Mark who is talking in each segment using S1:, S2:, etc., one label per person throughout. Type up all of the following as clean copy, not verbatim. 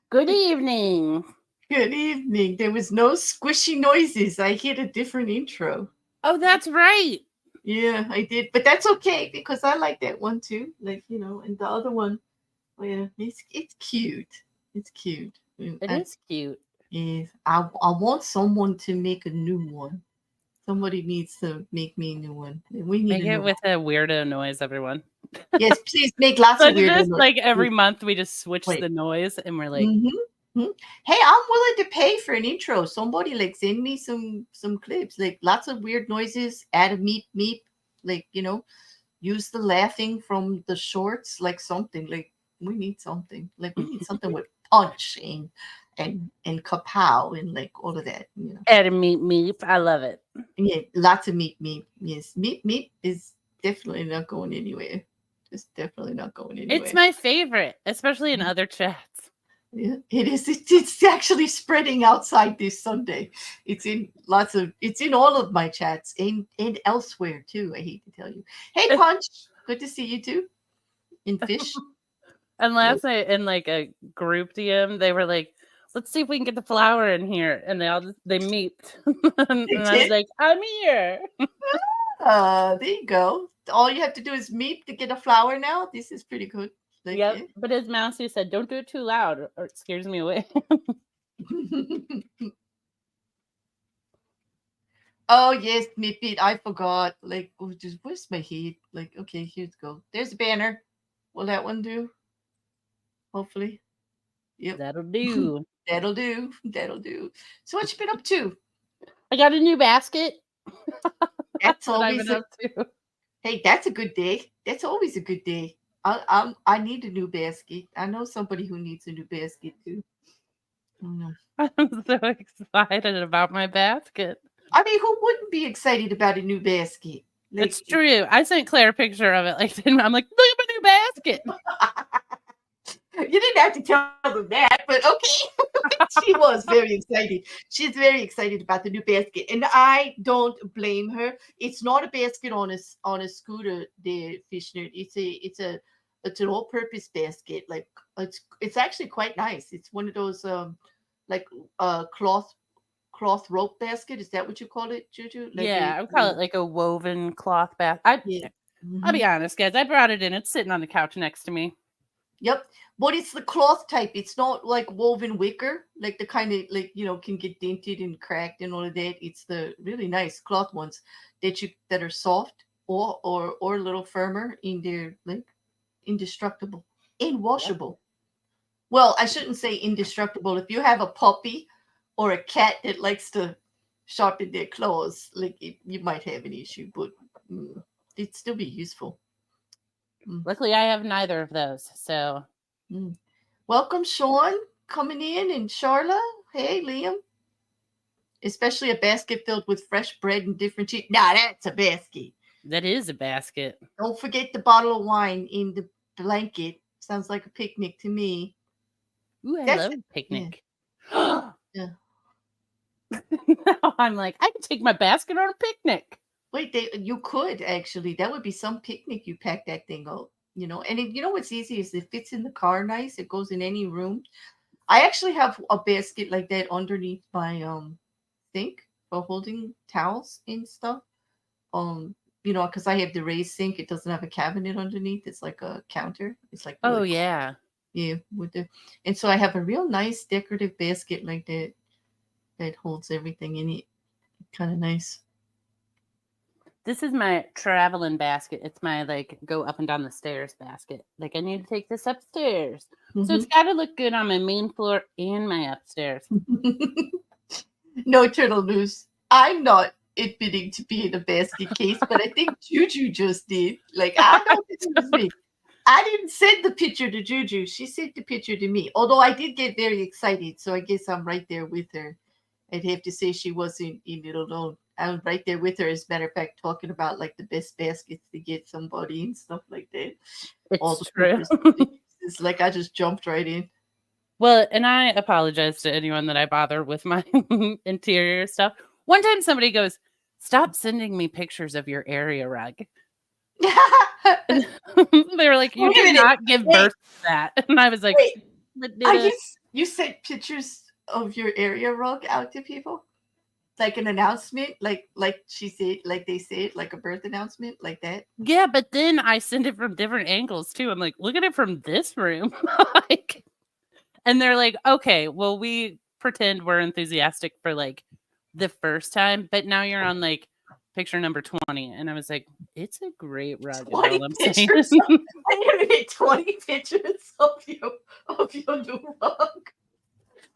S1: Good evening.
S2: Good evening. There was no squishy noises. I hit a different intro.
S1: Oh, that's right.
S2: Yeah, I did. But that's okay because I like that one too. And the other one, oh yeah, it's cute. It's cute.
S1: It is cute.
S2: Yes, I want someone to make a new one. Somebody needs to make me a new one. We need
S1: Make
S2: a
S1: it
S2: new one.
S1: with a weirdo noise, everyone.
S2: Yes, please make lots of
S1: But
S2: weird
S1: just like
S2: noises.
S1: every month, we just switch
S2: Wait.
S1: the noise and we're like,
S2: Mm-hmm. Hey, I'm willing to pay for an intro. Somebody like send me some clips, like lots of weird noises. Add a meep meep, like use the laughing from the shorts, like something. Like we need something. Like we need something with punch and kapow and like all of that.
S1: add a meep meep. I love it.
S2: Yeah, lots of meep meep. Yes, meep meep is definitely not going anywhere. It's definitely not going
S1: It's
S2: anywhere.
S1: my favorite, especially in other chats.
S2: Yeah, it is. It's actually spreading outside this Sunday. It's in all of my chats and elsewhere too. I hate to tell you. Hey, Punch, good to see you too. In Fish.
S1: And
S2: Nope.
S1: last night in like a group DM, they were like, let's see if we can get the flower in here. And they meet. And
S2: They
S1: I was
S2: did.
S1: like, I'm here.
S2: There you go. All you have to do is meet to get a flower now. This is pretty good. Like,
S1: Yep.
S2: yeah.
S1: But as Mousy said, don't do it too loud or it scares me away.
S2: Oh yes, Meat. I forgot. Like, just where's my heat? Like, okay, here's go. There's a banner. Will that one do? Hopefully. Yep.
S1: That'll do.
S2: That'll do. That'll do. So what you been up to?
S1: I got a new basket.
S2: That's
S1: That's what I've
S2: always
S1: been
S2: a
S1: up to.
S2: hey. That's a good day. That's always a good day. I need a new basket. I know somebody who needs a new basket too. Mm.
S1: I'm so excited about my basket.
S2: I mean, who wouldn't be excited about a new basket?
S1: It's
S2: Like,
S1: true. I sent Claire a picture of it. Like, I'm like, look at my new basket.
S2: you didn't have to tell them that, but okay. She was very excited. She's very excited about the new basket, and I don't blame her. It's not a basket on a scooter, there, Fishner. It's an all-purpose basket. Like it's actually quite nice. It's one of those like cloth rope basket. Is that what you call it, Juju? Like
S1: Yeah, I would call it like a woven cloth basket.
S2: yeah.
S1: I'll
S2: Mhm.
S1: be honest, guys. I brought it in. It's sitting on the couch next to me.
S2: Yep. But it's the cloth type. It's not like woven wicker, like the kind of like can get dented and cracked and all of that. It's the really nice cloth ones that are soft or a little firmer in their like indestructible,
S1: Yep.
S2: inwashable. Well, I shouldn't say indestructible. If you have a puppy or a cat that likes to sharpen their claws, like you might have an issue, but it'd still be useful. Mm,
S1: Luckily, I have neither of those. So,
S2: mm. Welcome, Sean, coming in, and Charla. Hey, Liam. Especially a basket filled with fresh bread and different cheese. Now that's a basket.
S1: that is a basket.
S2: Don't forget the bottle of wine in the blanket. Sounds like a picnic to me.
S1: Ooh, I
S2: That's
S1: love
S2: yeah,
S1: picnic.
S2: yeah.
S1: Now I'm like, I can take my basket on a picnic.
S2: Wait, you could actually. That would be some picnic. You pack that thing out, And what's easy is it fits in the car nice. It goes in any room. I actually have a basket like that underneath my sink for holding towels and stuff. Because I have the raised sink, it doesn't have a cabinet underneath. It's like a counter. It's like
S1: Oh,
S2: wood.
S1: yeah.
S2: Yeah, and so I have a real nice decorative basket like that that holds everything in it. Kind of nice.
S1: This is my traveling basket. It's my like go up and down the stairs basket. Like I need to take this upstairs. So it's
S2: Hmm.
S1: got to look good on my main floor and my upstairs.
S2: No turtle news. I'm not admitting to be in a basket case, but I think Juju just did. Like I don't think it was me. I didn't send the picture to Juju. She sent the picture to me. Although I did get very excited, so I guess I'm right there with her. I'd have to say she wasn't in it alone. I'm right there with her, as a matter of fact, talking about like the best baskets to get somebody and stuff like that. All
S1: It's
S2: the
S1: true.
S2: purpose. It's like I just jumped right in.
S1: Well, and I apologize to anyone that I bother with my interior stuff. One time somebody goes, "Stop sending me pictures of your area rug." They were like, "You
S2: Wait a
S1: did
S2: minute.
S1: not give
S2: Wait.
S1: birth to that." And I was like,
S2: Wait,
S1: "But
S2: are
S1: did
S2: you sent pictures of your area rug out to people? Like an announcement, like she said, like they said, like a birth announcement, like that.
S1: Yeah, but then I send it from different angles too. I'm like, look at it from this room. Like, and they're like, okay, well, we pretend we're enthusiastic for like the first time, but now you're on like picture number 20. And I was like, it's a great rug, is all
S2: 20
S1: I'm saying.
S2: pictures. I never get 20 pictures of your new rug.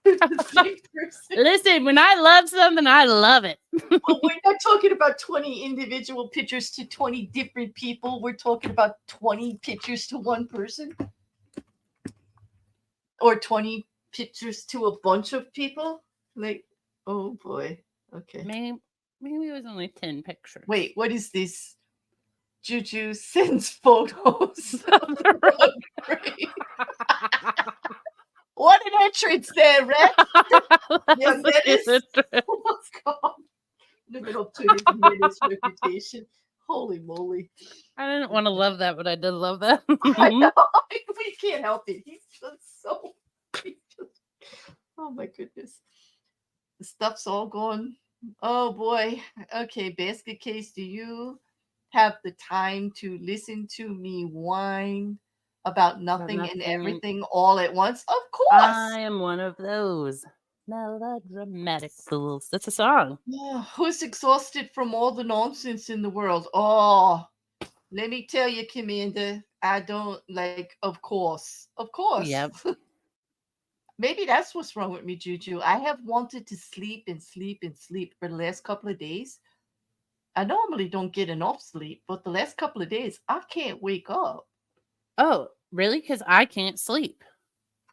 S2: The same person.
S1: Listen, when I love something, I love it.
S2: Well, we're not talking about 20 individual pictures to 20 different people. We're talking about 20 pictures to one person. Or 20 pictures to a bunch of people. Like, oh boy. Okay.
S1: Maybe it was only 10 pictures.
S2: Wait, what is this? JuJu sends photos
S1: of the rug.
S2: What an entrance there, Red. Yeah, Menace. What's gone? Living up to his Menace reputation. Holy moly.
S1: I didn't want to love that, but I did love that.
S2: I know. We can't help it. He's just oh my goodness. The stuff's all gone. Oh boy. Okay, basket case, do you have the time to listen to me whine about nothing and everything all at once? Of course.
S1: I am one of those melodramatic fools. That's a song.
S2: Who's exhausted from all the nonsense in the world? Oh, let me tell you, Commander, I don't like, of course. Of course.
S1: Yep.
S2: Maybe that's what's wrong with me, JuJu. I have wanted to sleep and sleep and sleep for the last couple of days. I normally don't get enough sleep, but the last couple of days, I can't wake up.
S1: Oh, really? Because I can't sleep.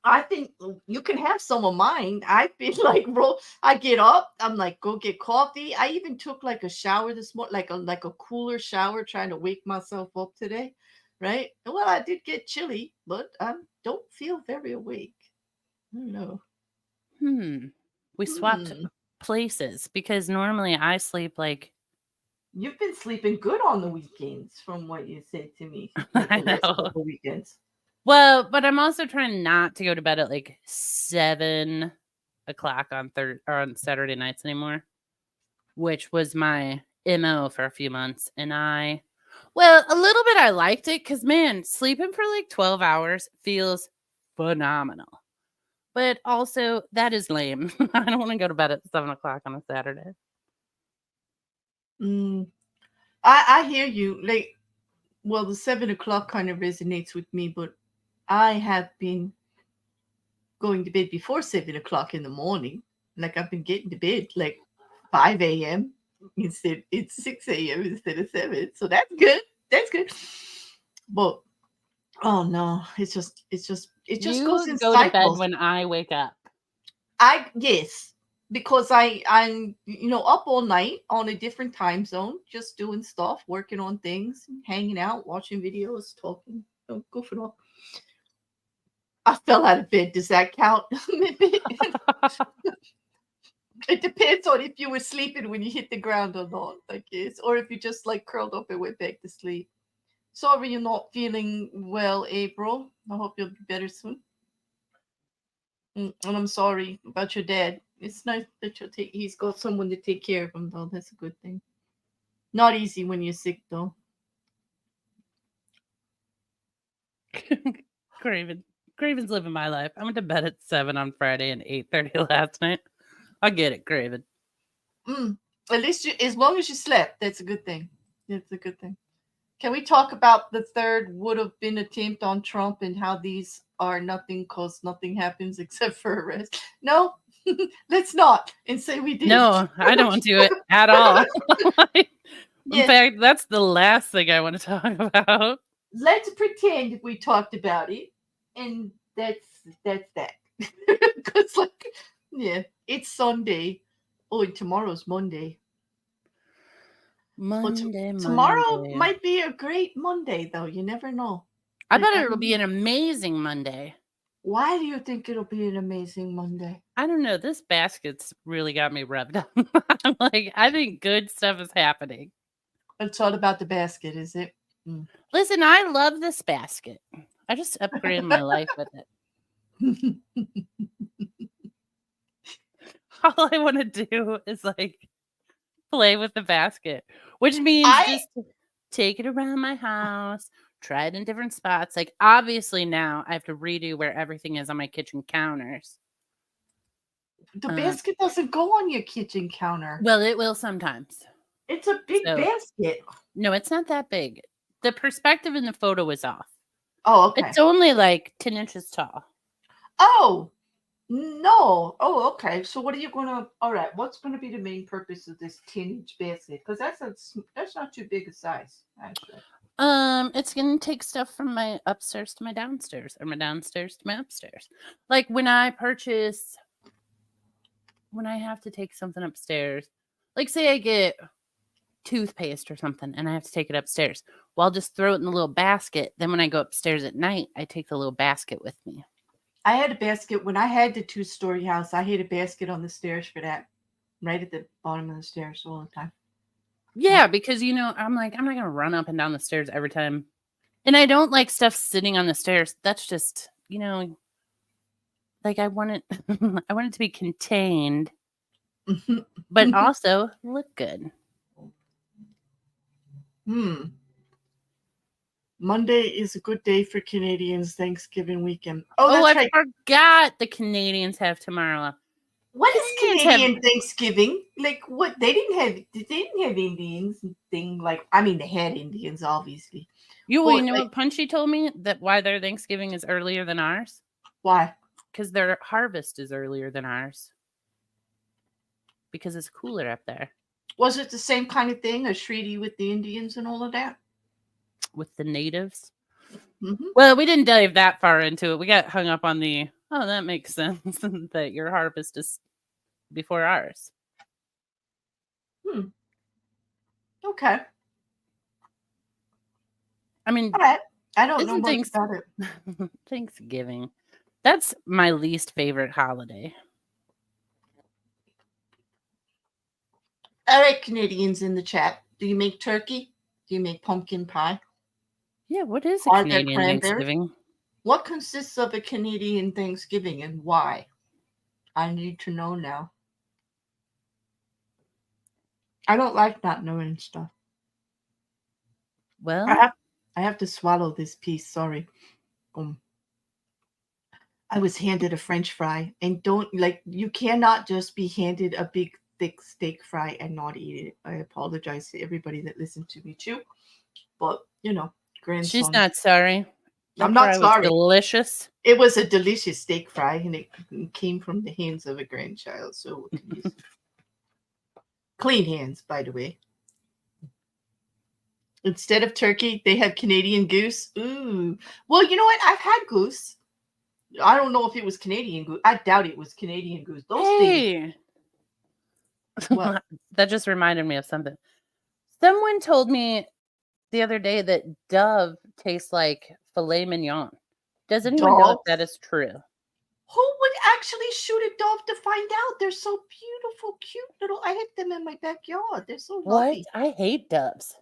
S2: I think you can have some of mine. I feel like, bro, I get up, I'm like, go get coffee. I even took like a shower this morning, like a cooler shower, trying to wake myself up today, right? Well, I did get chilly, but I don't feel very awake. I don't know.
S1: We swapped places because normally I sleep like.
S2: You've been sleeping good on the weekends, from what you said to me.
S1: Like I know.
S2: Couple weekends.
S1: Well, but I'm also trying not to go to bed at like 7 o'clock on Saturday nights anymore, which was my MO for a few months. And a little bit I liked it because, man, sleeping for like 12 hours feels phenomenal. But also, that is lame. I don't want to go to bed at 7 o'clock on a Saturday.
S2: I hear you. Like, well, the 7 o'clock kind of resonates with me, but I have been going to bed before 7 o'clock in the morning. Like, I've been getting to bed like 5 a.m. instead. It's 6 a.m. instead of 7. So that's good. That's good. But oh no, it just goes in
S1: go
S2: cycles.
S1: to bed when I wake up.
S2: Yes, because I'm up all night on a different time zone, just doing stuff, working on things, hanging out, watching videos, talking, goofing off. I fell out of bed. Does that count? It depends on if you were sleeping when you hit the ground or not, I guess, or if you just like curled up and went back to sleep. Sorry you're not feeling well, April. I hope you'll be better soon. And I'm sorry about your dad. It's nice that he's got someone to take care of him, though. That's a good thing. Not easy when you're sick, though.
S1: Craven's living my life. I went to bed at 7 on Friday and 8:30 last night. I get it, Craven.
S2: At least as long as you slept, that's a good thing. That's a good thing. Can we talk about the third would have been attempt on Trump and how these are nothing because nothing happens except for arrest? No, let's not and say we did.
S1: No, I don't want to do it at all. In fact, that's the last thing I want to talk about.
S2: Let's pretend we talked about it, and that's that. Because it's Sunday. Oh, and tomorrow's Monday. Tomorrow might be a great Monday, though. You never know.
S1: I bet it'll be an amazing Monday.
S2: Why do you think it'll be an amazing Monday?
S1: I don't know. This basket's really got me revved up. I'm like, I think good stuff is happening.
S2: It's all about the basket, is it? Mm.
S1: Listen, I love this basket. I just upgraded my life with it. All I want to do is like play with the basket, which means just take it around my house, try it in different spots. Like, obviously, now I have to redo where everything is on my kitchen counters.
S2: The basket doesn't go on your kitchen counter.
S1: Well, it will sometimes.
S2: It's a big basket.
S1: No, it's not that big. The perspective in the photo is off.
S2: Oh, okay.
S1: It's only like 10 inches tall.
S2: Oh, no. Oh, okay. So what are you gonna? All right. What's gonna be the main purpose of this 10-inch basket? Because that's not too big a size, actually.
S1: It's gonna take stuff from my upstairs to my downstairs, or my downstairs to my upstairs. Like when I have to take something upstairs, like say I get toothpaste or something and I have to take it upstairs. Well, I'll just throw it in the little basket. Then when I go upstairs at night, I take the little basket with me.
S2: I had a basket when I had the 2-story house. I had a basket on the stairs for that, right at the bottom of the stairs all the time.
S1: Yeah, because I'm like, I'm not gonna run up and down the stairs every time. And I don't like stuff sitting on the stairs. That's just, like I want it I want it to be contained, but also look good.
S2: Monday is a good day for Canadians. Thanksgiving weekend.
S1: Oh,
S2: that's
S1: I
S2: right.
S1: forgot the Canadians have tomorrow.
S2: What is Canadian Thanksgiving? Like what? They didn't have Indians thing. Like, I mean, they had Indians, obviously.
S1: You know what Punchy told me? That why their Thanksgiving is earlier than ours?
S2: Why?
S1: Because their harvest is earlier than ours. Because it's cooler up there.
S2: Was it the same kind of thing, a treaty with the Indians and all of that?
S1: With the natives?
S2: Mm-hmm.
S1: Well, we didn't dive that far into it. We got hung up on that makes sense that your harvest is before ours.
S2: Okay.
S1: I mean,
S2: all right. I don't know much about it.
S1: Thanksgiving. That's my least favorite holiday.
S2: All right, Canadians in the chat. Do you make turkey? Do you make pumpkin pie?
S1: Yeah, what is a Canadian Thanksgiving?
S2: What consists of a Canadian Thanksgiving and why? I need to know now. I don't like not knowing stuff.
S1: Well,
S2: I have to swallow this piece. Sorry. I was handed a French fry, and you cannot just be handed a big thick steak fry and not eat it. I apologize to everybody that listened to me too, but grandson.
S1: She's not sorry.
S2: I'm not sorry.
S1: Was delicious.
S2: It was a delicious steak fry, and it came from the hands of a grandchild, so clean hands, by the way. Instead of turkey, they have Canadian goose. Ooh. Well, you know what? I've had goose. I don't know if it was Canadian goose. I doubt it was Canadian goose. Those things.
S1: What? That just reminded me of something. Someone told me the other day that Dove tastes like filet mignon. Does anyone know if that is true?
S2: Who would actually shoot a dove to find out? They're so beautiful, cute little. I have them in my backyard. They're so lovely.
S1: What? I hate doves.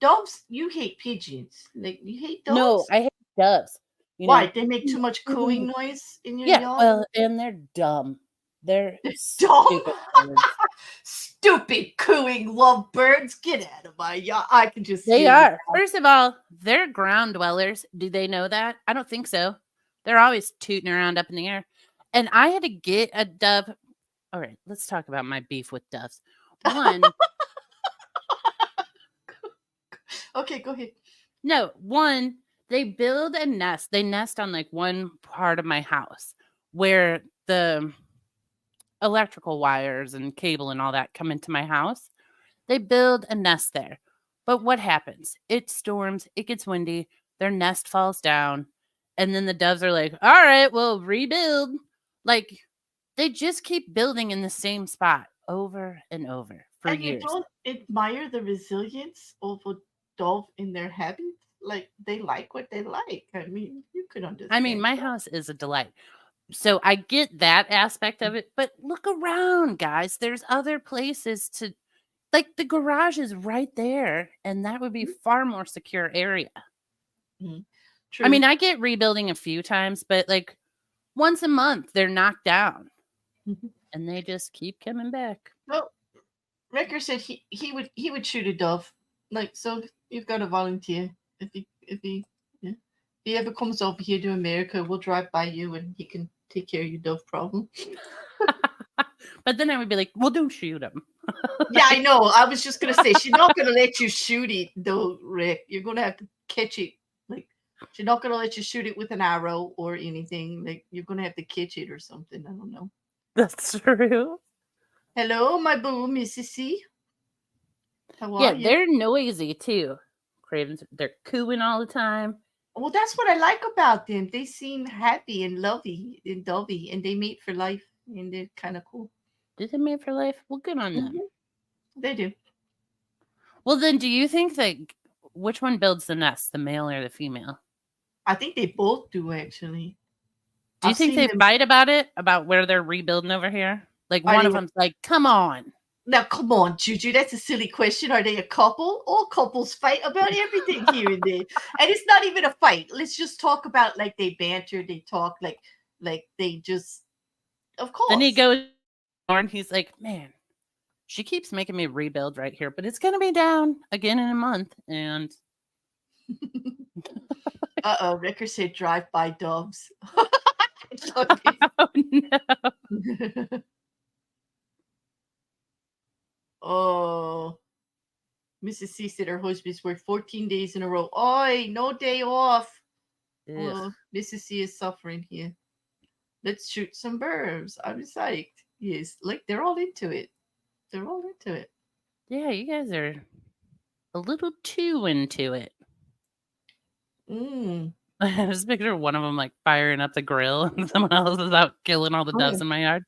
S2: Doves? You hate pigeons. Like, you hate doves?
S1: No, I hate doves.
S2: Why? They make too much cooing noise in your yard?
S1: Well, and they're dumb. They're
S2: dumb. Stupid cooing lovebirds. Get out of my yard. I can just.
S1: They are. First of all, they're ground dwellers. Do they know that? I don't think so. They're always tooting around up in the air. And I had to get a dove. All right, let's talk about my beef with doves. One.
S2: Okay, go ahead.
S1: No, one, they build a nest. They nest on like one part of my house where the electrical wires and cable and all that come into my house. They build a nest there. But what happens? It storms, it gets windy, their nest falls down, and then the doves are like, all right, well, rebuild. Like, they just keep building in the same spot over and over for years.
S2: You don't admire the resilience of a dove in their habits? Like, they like what they like. I mean, you could understand.
S1: I mean, my house is a delight. So I get that aspect of it, but look around, guys. There's other places to like the garage is right there, and that would be far more secure area.
S2: True.
S1: I mean, I get rebuilding a few times, but like once a month they're knocked down, and they just keep coming back.
S2: Well, Wrecker said he would shoot a dove. Like, so you've got to volunteer if he ever comes over here to America, we'll drive by you and he can take care of your dove problem.
S1: But then I would be like, well, don't shoot him.
S2: Yeah, I know. I was just gonna say she's not gonna let you shoot it though, Rick. You're gonna have to catch it. Like, she's not gonna let you shoot it with an arrow or anything. Like, you're gonna have to catch it or something. I don't know.
S1: That's true.
S2: Hello, my boo, Missy C. How are
S1: Yeah,
S2: you?
S1: they're noisy too. Cravens, they're cooing all the time.
S2: Well, that's what I like about them. They seem happy and lovey and dovey, and they mate for life, and they're kind of cool.
S1: Did they mate for life? Well, good on them.
S2: They do.
S1: Well, then, do you think that which one builds the nest, the male or the female?
S2: I think they both do, actually.
S1: Do you think they fight about it, about where they're rebuilding over here? Like, one of them's like, come on.
S2: Now, come on, Juju. That's a silly question. Are they a couple? All couples fight about everything here and there. And it's not even a fight. Let's just talk about, like, they banter, they talk, like they just, of course.
S1: Then he goes, and he's like, man, she keeps making me rebuild right here, but it's going to be down again in a month. And
S2: uh-oh, Ricker said drive-by doves.
S1: Oh, no.
S2: Oh, Mrs. C said her husband's worked 14 days in a row. Oi, no day off. Oh, Mrs. C is suffering here. Let's shoot some birds. I'm psyched. Yes, like they're all into it. They're all into it.
S1: Yeah, you guys are a little too into it. I just picture one of them like firing up the grill and someone else is out killing all the doves in my yard.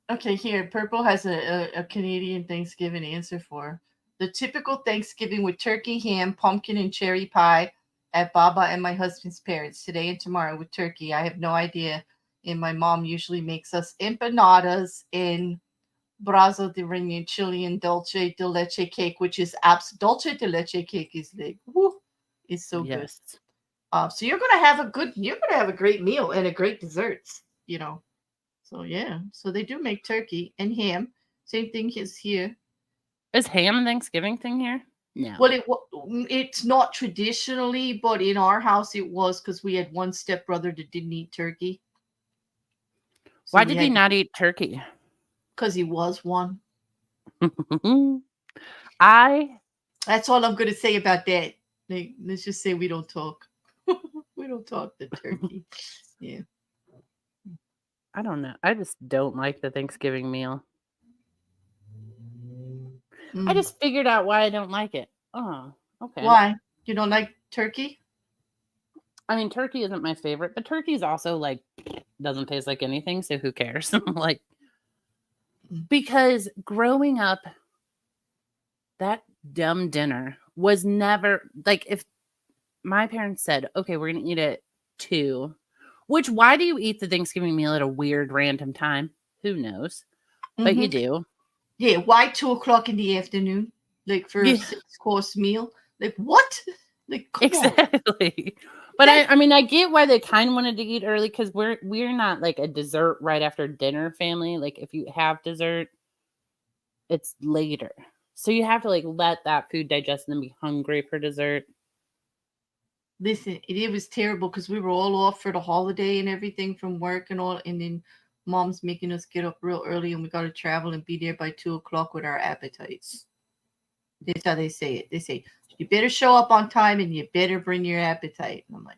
S2: Okay, here, Purple has a Canadian Thanksgiving answer for the typical Thanksgiving with turkey, ham, pumpkin, and cherry pie at Baba and my husband's parents today and tomorrow with turkey. I have no idea. And my mom usually makes us empanadas and brazo de reina Chilean dulce de leche cake, which is dulce de leche cake is like, whoo, it's so good. So you're gonna have a great meal and a great desserts, you know. So yeah, so they do make turkey and ham. Same thing is here.
S1: Is ham a Thanksgiving thing here? No.
S2: Well, it's not traditionally, but in our house it was because we had one stepbrother that didn't eat turkey.
S1: So why did he not eat turkey?
S2: Because he was one.
S1: That's
S2: all I'm going to say about that. Like, let's just say we don't talk. We don't talk the turkey. Yeah.
S1: I don't know. I just don't like the Thanksgiving meal. I just figured out why I don't like it. Oh, okay.
S2: Why? You don't like turkey?
S1: I mean, turkey isn't my favorite, but turkey is also like doesn't taste like anything, so who cares? Like, because growing up, that dumb dinner was never like, if my parents said, okay, we're gonna eat at 2, which why do you eat the Thanksgiving meal at a weird random time? Who knows? But you do.
S2: Yeah, why 2:00 in the afternoon? Like for a 6-course meal? Like what? Like
S1: exactly. But I mean, I get why they kind of wanted to eat early because we're not like a dessert right after dinner family. Like if you have dessert, it's later. So you have to like let that food digest and then be hungry for dessert.
S2: Listen, it was terrible because we were all off for the holiday and everything from work and all, and then Mom's making us get up real early and we got to travel and be there by 2:00 with our appetites. That's how they say it. They say, you better show up on time and you better bring your appetite. And I'm like,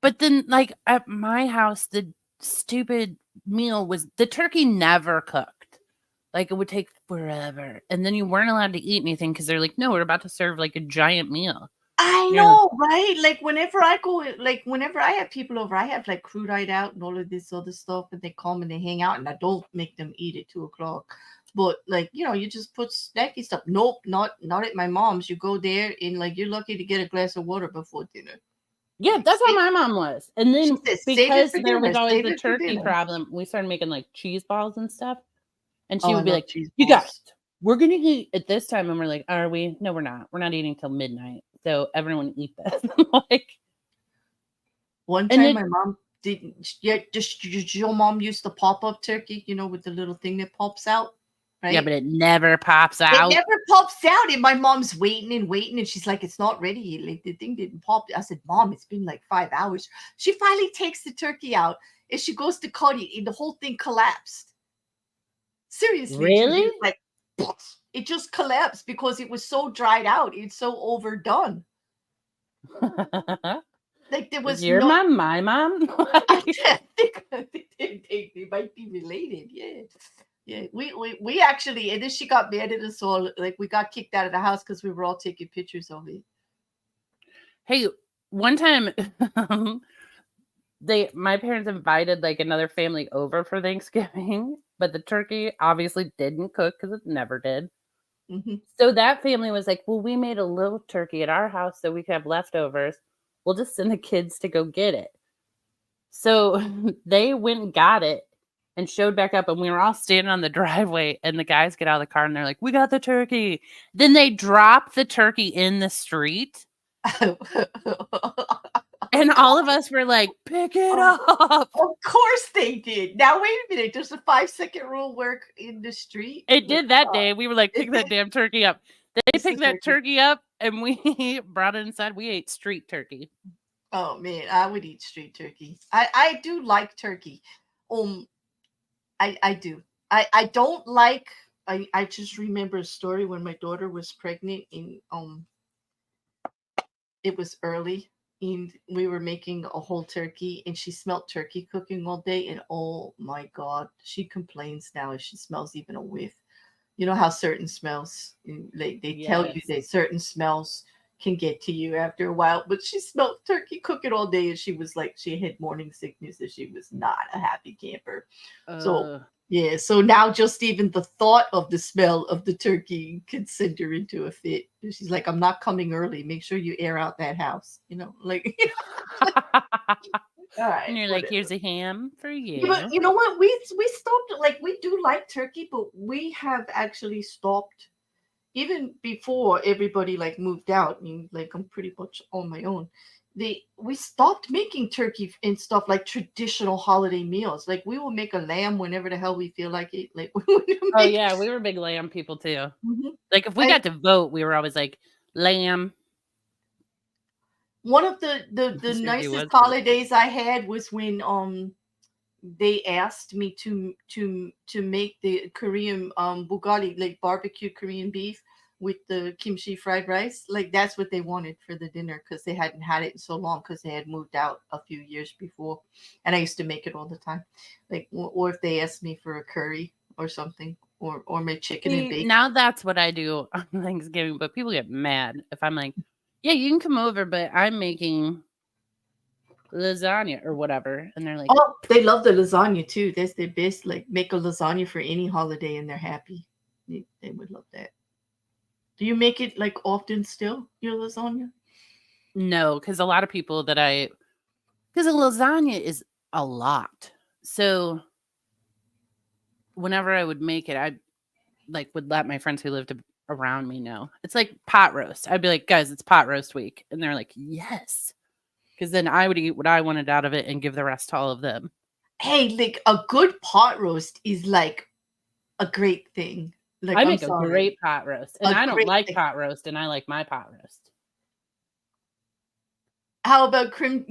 S1: But then, like, at my house, the stupid meal was the turkey never cooked. Like, it would take forever. And then you weren't allowed to eat anything because they're like, no, we're about to serve like a giant meal.
S2: I know, right? Like, whenever I have people over, I have like crude-eyed out and all of this other stuff, and they come and they hang out, and I don't make them eat at 2:00. But like, you know, you just put snacky stuff. Nope, not at my mom's. You go there and like you're lucky to get a glass of water before dinner.
S1: Yeah, that's how my mom was. And then because there was always the turkey problem, we started making like cheese balls and stuff. And
S2: Oh,
S1: she
S2: I
S1: would be
S2: love
S1: like,
S2: cheese
S1: "You guys,
S2: balls.
S1: we're gonna eat at this time." And we're like, "Are we? No, we're not. We're not eating till midnight. So everyone eat this." Like,
S2: One
S1: and
S2: time
S1: it
S2: my mom didn't yeah, just your mom used the pop-up turkey, with the little thing that pops out,
S1: yeah,
S2: right?
S1: but it never pops
S2: It
S1: out.
S2: never pops out, and my mom's waiting and waiting, and she's like, "It's not ready. Like the thing didn't pop." I said, "Mom, it's been like 5 hours." She finally takes the turkey out, and she goes to cut it, and the whole thing collapsed. Seriously, Juju,
S1: Really?
S2: like it just collapsed because it was so dried out. It's so overdone. Like there
S1: Is
S2: was
S1: your
S2: no.
S1: mom my mom?
S2: I
S1: Like,
S2: think they might be related. Yeah. Yeah. We actually, and then she got mad at us all. Like we got kicked out of the house because we were all taking pictures of it.
S1: hey, one time my parents invited like another family over for Thanksgiving, but the turkey obviously didn't cook because it never did.
S2: Hmm.
S1: So that family was like, "Well, we made a little turkey at our house so we could have leftovers. We'll just send the kids to go get it." So they went and got it and showed back up, and we were all standing on the driveway. And the guys get out of the car and they're like, "We got the turkey." Then they drop the turkey in the street. And all of us were like, "Pick it up."
S2: Of course they did. Now wait a minute. Does the 5-second rule work in the street?
S1: It did that day. We were like,
S2: It
S1: "Pick that damn turkey up." They
S2: is the
S1: picked that
S2: turkey.
S1: turkey up and we brought it inside. We ate street turkey.
S2: Oh man, I would eat street turkey. I do like turkey. Um, I do. I don't like. I just remember a story when my daughter was pregnant and it was early and we were making a whole turkey and she smelled turkey cooking all day and oh my god, she complains now if she smells even a whiff. You know how certain smells, they tell you
S1: Yes.
S2: that certain smells can get to you after a while, but she smelled turkey cooking all day and she was like, she had morning sickness and she was not a happy camper. So,
S1: Uh,
S2: yeah, so now just even the thought of the smell of the turkey could send her into a fit. She's like, I'm not coming early. Make sure you air out that house. Like, all right,
S1: and you're like,
S2: whatever.
S1: "Here's a ham for
S2: Yeah, but
S1: you."
S2: you know what? We stopped. Like we do like turkey, but we have actually stopped even before everybody like moved out. And like I'm pretty much on my own. We stopped making turkey and stuff like traditional holiday meals. Like we will make a lamb whenever the hell we feel like it. Like we would
S1: Oh
S2: make.
S1: yeah, we were big lamb people too.
S2: Mhm.
S1: Like if we
S2: I,
S1: got to vote, we were always like, "Lamb."
S2: one of the
S1: Turkey
S2: nicest
S1: was good.
S2: holidays I had was when they asked me to make the Korean bulgogi, like barbecue Korean beef with the kimchi fried rice. Like that's what they wanted for the dinner because they hadn't had it in so long because they had moved out a few years before, and I used to make it all the time. Like or if they asked me for a curry or something, or make chicken and
S1: See,
S2: bacon.
S1: now that's what I do on Thanksgiving, but people get mad if I'm like, "Yeah, you can come over, but I'm making lasagna or whatever." And they're like,
S2: Oh, they love the lasagna too. That's their best. Like make a lasagna for any holiday and they're happy. They would love that. Do you make it like often still, your lasagna?
S1: "No," because a lot of people because a lasagna is a lot. So whenever I would make it, I like would let my friends who lived around me know. It's like pot roast. I'd be like, "Guys, it's pot roast week." And they're like, "Yes." Because then I would eat what I wanted out of it and give the rest to all of them.
S2: Hey, like a good pot roast is like a great thing. Like
S1: I
S2: I'm
S1: make a
S2: sorry,
S1: great pot roast, and
S2: a
S1: I don't
S2: great
S1: like
S2: thing.
S1: pot roast, and I like my pot roast.
S2: How about cream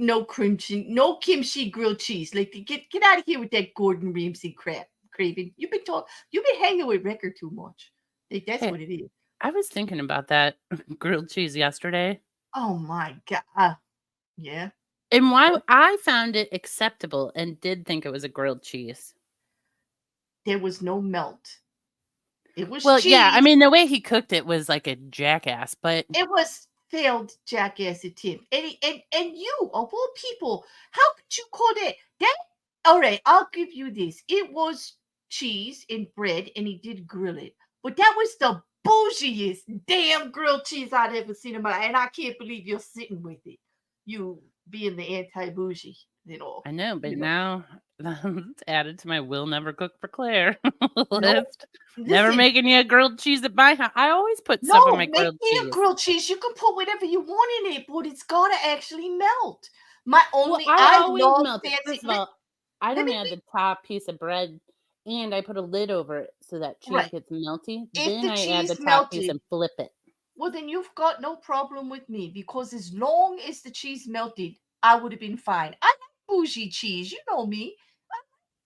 S2: cheese, no kimchi grilled cheese? Like get out of here with that Gordon Ramsay crap, Craven. You've been hanging with Wrecker too much. Like that's
S1: Hey,
S2: what it is.
S1: I was thinking about that grilled cheese yesterday,
S2: Oh my god. Yeah.
S1: and why I found it acceptable and did think it was a grilled cheese.
S2: There was no melt. It was
S1: Well, yeah, I
S2: cheese.
S1: mean, the way he cooked it was like a jackass, but
S2: It was failed jackass attempt. And you, of all people, how could you call that? That all right, I'll give you this. It was cheese and bread, and he did grill it. But that was the bougiest damn grilled cheese I'd ever seen in my life. And I can't believe you're sitting with it. You being the anti-bougie. you know.
S1: I know, but
S2: You know.
S1: now it's added to my will never cook for Claire
S2: No,
S1: list. Never
S2: listen,
S1: making you a grilled cheese at my house. I always put stuff on
S2: no,
S1: my
S2: make
S1: grilled
S2: me a
S1: cheese.
S2: grilled cheese. You can put whatever you want in it, but it's gotta actually melt. My
S1: Well,
S2: only,
S1: I
S2: I
S1: always
S2: love
S1: melt it.
S2: fancy.
S1: First of all, I
S2: Let
S1: don't
S2: me
S1: add the top piece of bread, and I put a lid over it so that cheese
S2: right.
S1: gets melty.
S2: If
S1: Then
S2: the
S1: I add the
S2: cheese
S1: top piece
S2: melted,
S1: and flip it.
S2: well, then you've got no problem with me because as long as the cheese melted, I would have been fine. I like bougie cheese. You know me.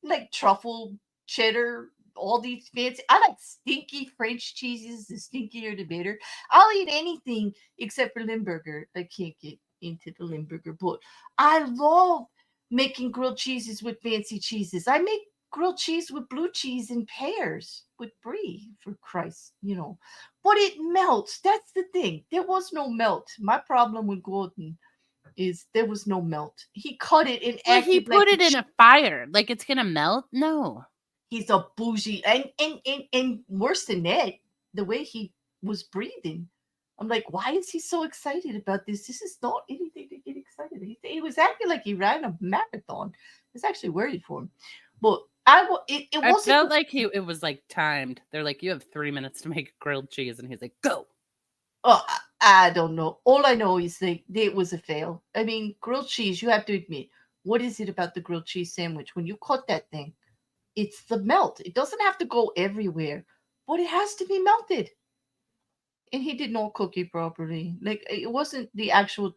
S2: I like truffle, cheddar, all these fancy. I like stinky French cheeses. The stinkier, the better. I'll eat anything except for Limburger. I can't get into the Limburger, but I love making grilled cheeses with fancy cheeses. I make grilled cheese with blue cheese and pears with brie, for Christ, you know. But it melts. That's the thing. There was no melt. My problem with Gordon is there was no melt. He cut it and
S1: Well, he
S2: acted like
S1: put it in a fire. Like it's gonna melt? No.
S2: he's a bougie. And worse than that, the way he was breathing. I'm like, why is he so excited about this? This is not anything to get excited. He was acting like he ran a marathon. I was actually worried for him. But it
S1: I
S2: wasn't
S1: felt
S2: the
S1: like it was like timed. They're like, you have 3 minutes to make grilled cheese, and he's like, go.
S2: Oh, I don't know. All I know is that it was a fail. I mean, grilled cheese, you have to admit, what is it about the grilled cheese sandwich? When you cut that thing, it's the melt. It doesn't have to go everywhere, but it has to be melted. And he did not cook it properly. Like, it wasn't the actual.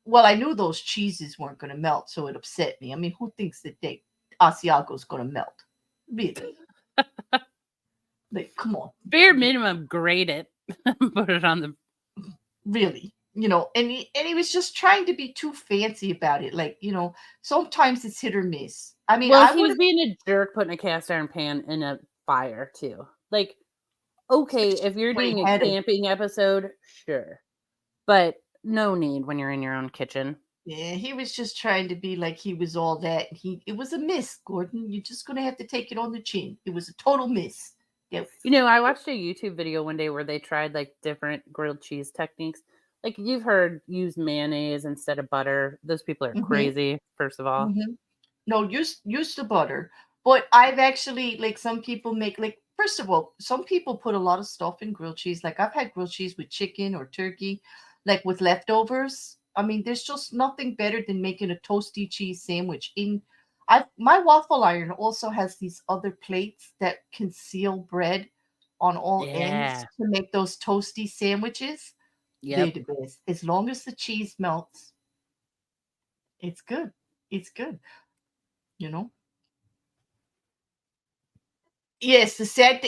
S2: Well, I knew those cheeses weren't going to melt, so it upset me. I mean, who thinks that Asiago's going to melt? Really? Like, come on.
S1: Bare minimum, grate it. Put it on the.
S2: Really, and he was just trying to be too fancy about it, like, sometimes it's hit or miss. I mean,
S1: Well,
S2: I
S1: he
S2: would
S1: was
S2: have
S1: being a jerk putting a cast iron pan in a fire, too. Like, okay, if you're doing a camping episode, sure. But no need when you're in your own kitchen.
S2: Yeah, he was just trying to be like he was all that. It was a miss, Gordon. You're just gonna have to take it on the chin. It was a total miss. Yeah.
S1: I watched a YouTube video one day where they tried like different grilled cheese techniques. Like you've heard use mayonnaise instead of butter. Those people are crazy, first of all.
S2: No, use the butter. But I've actually, like, some people make, like, first of all, some people put a lot of stuff in grilled cheese. Like, I've had grilled cheese with chicken or turkey, like with leftovers. I mean, there's just nothing better than making a toasty cheese sandwich. My waffle iron also has these other plates that can seal bread on all ends
S1: Yeah.
S2: to make those toasty sandwiches. They're
S1: Yep.
S2: the best. As long as the cheese melts, it's good. It's good. You know? Yes, the sad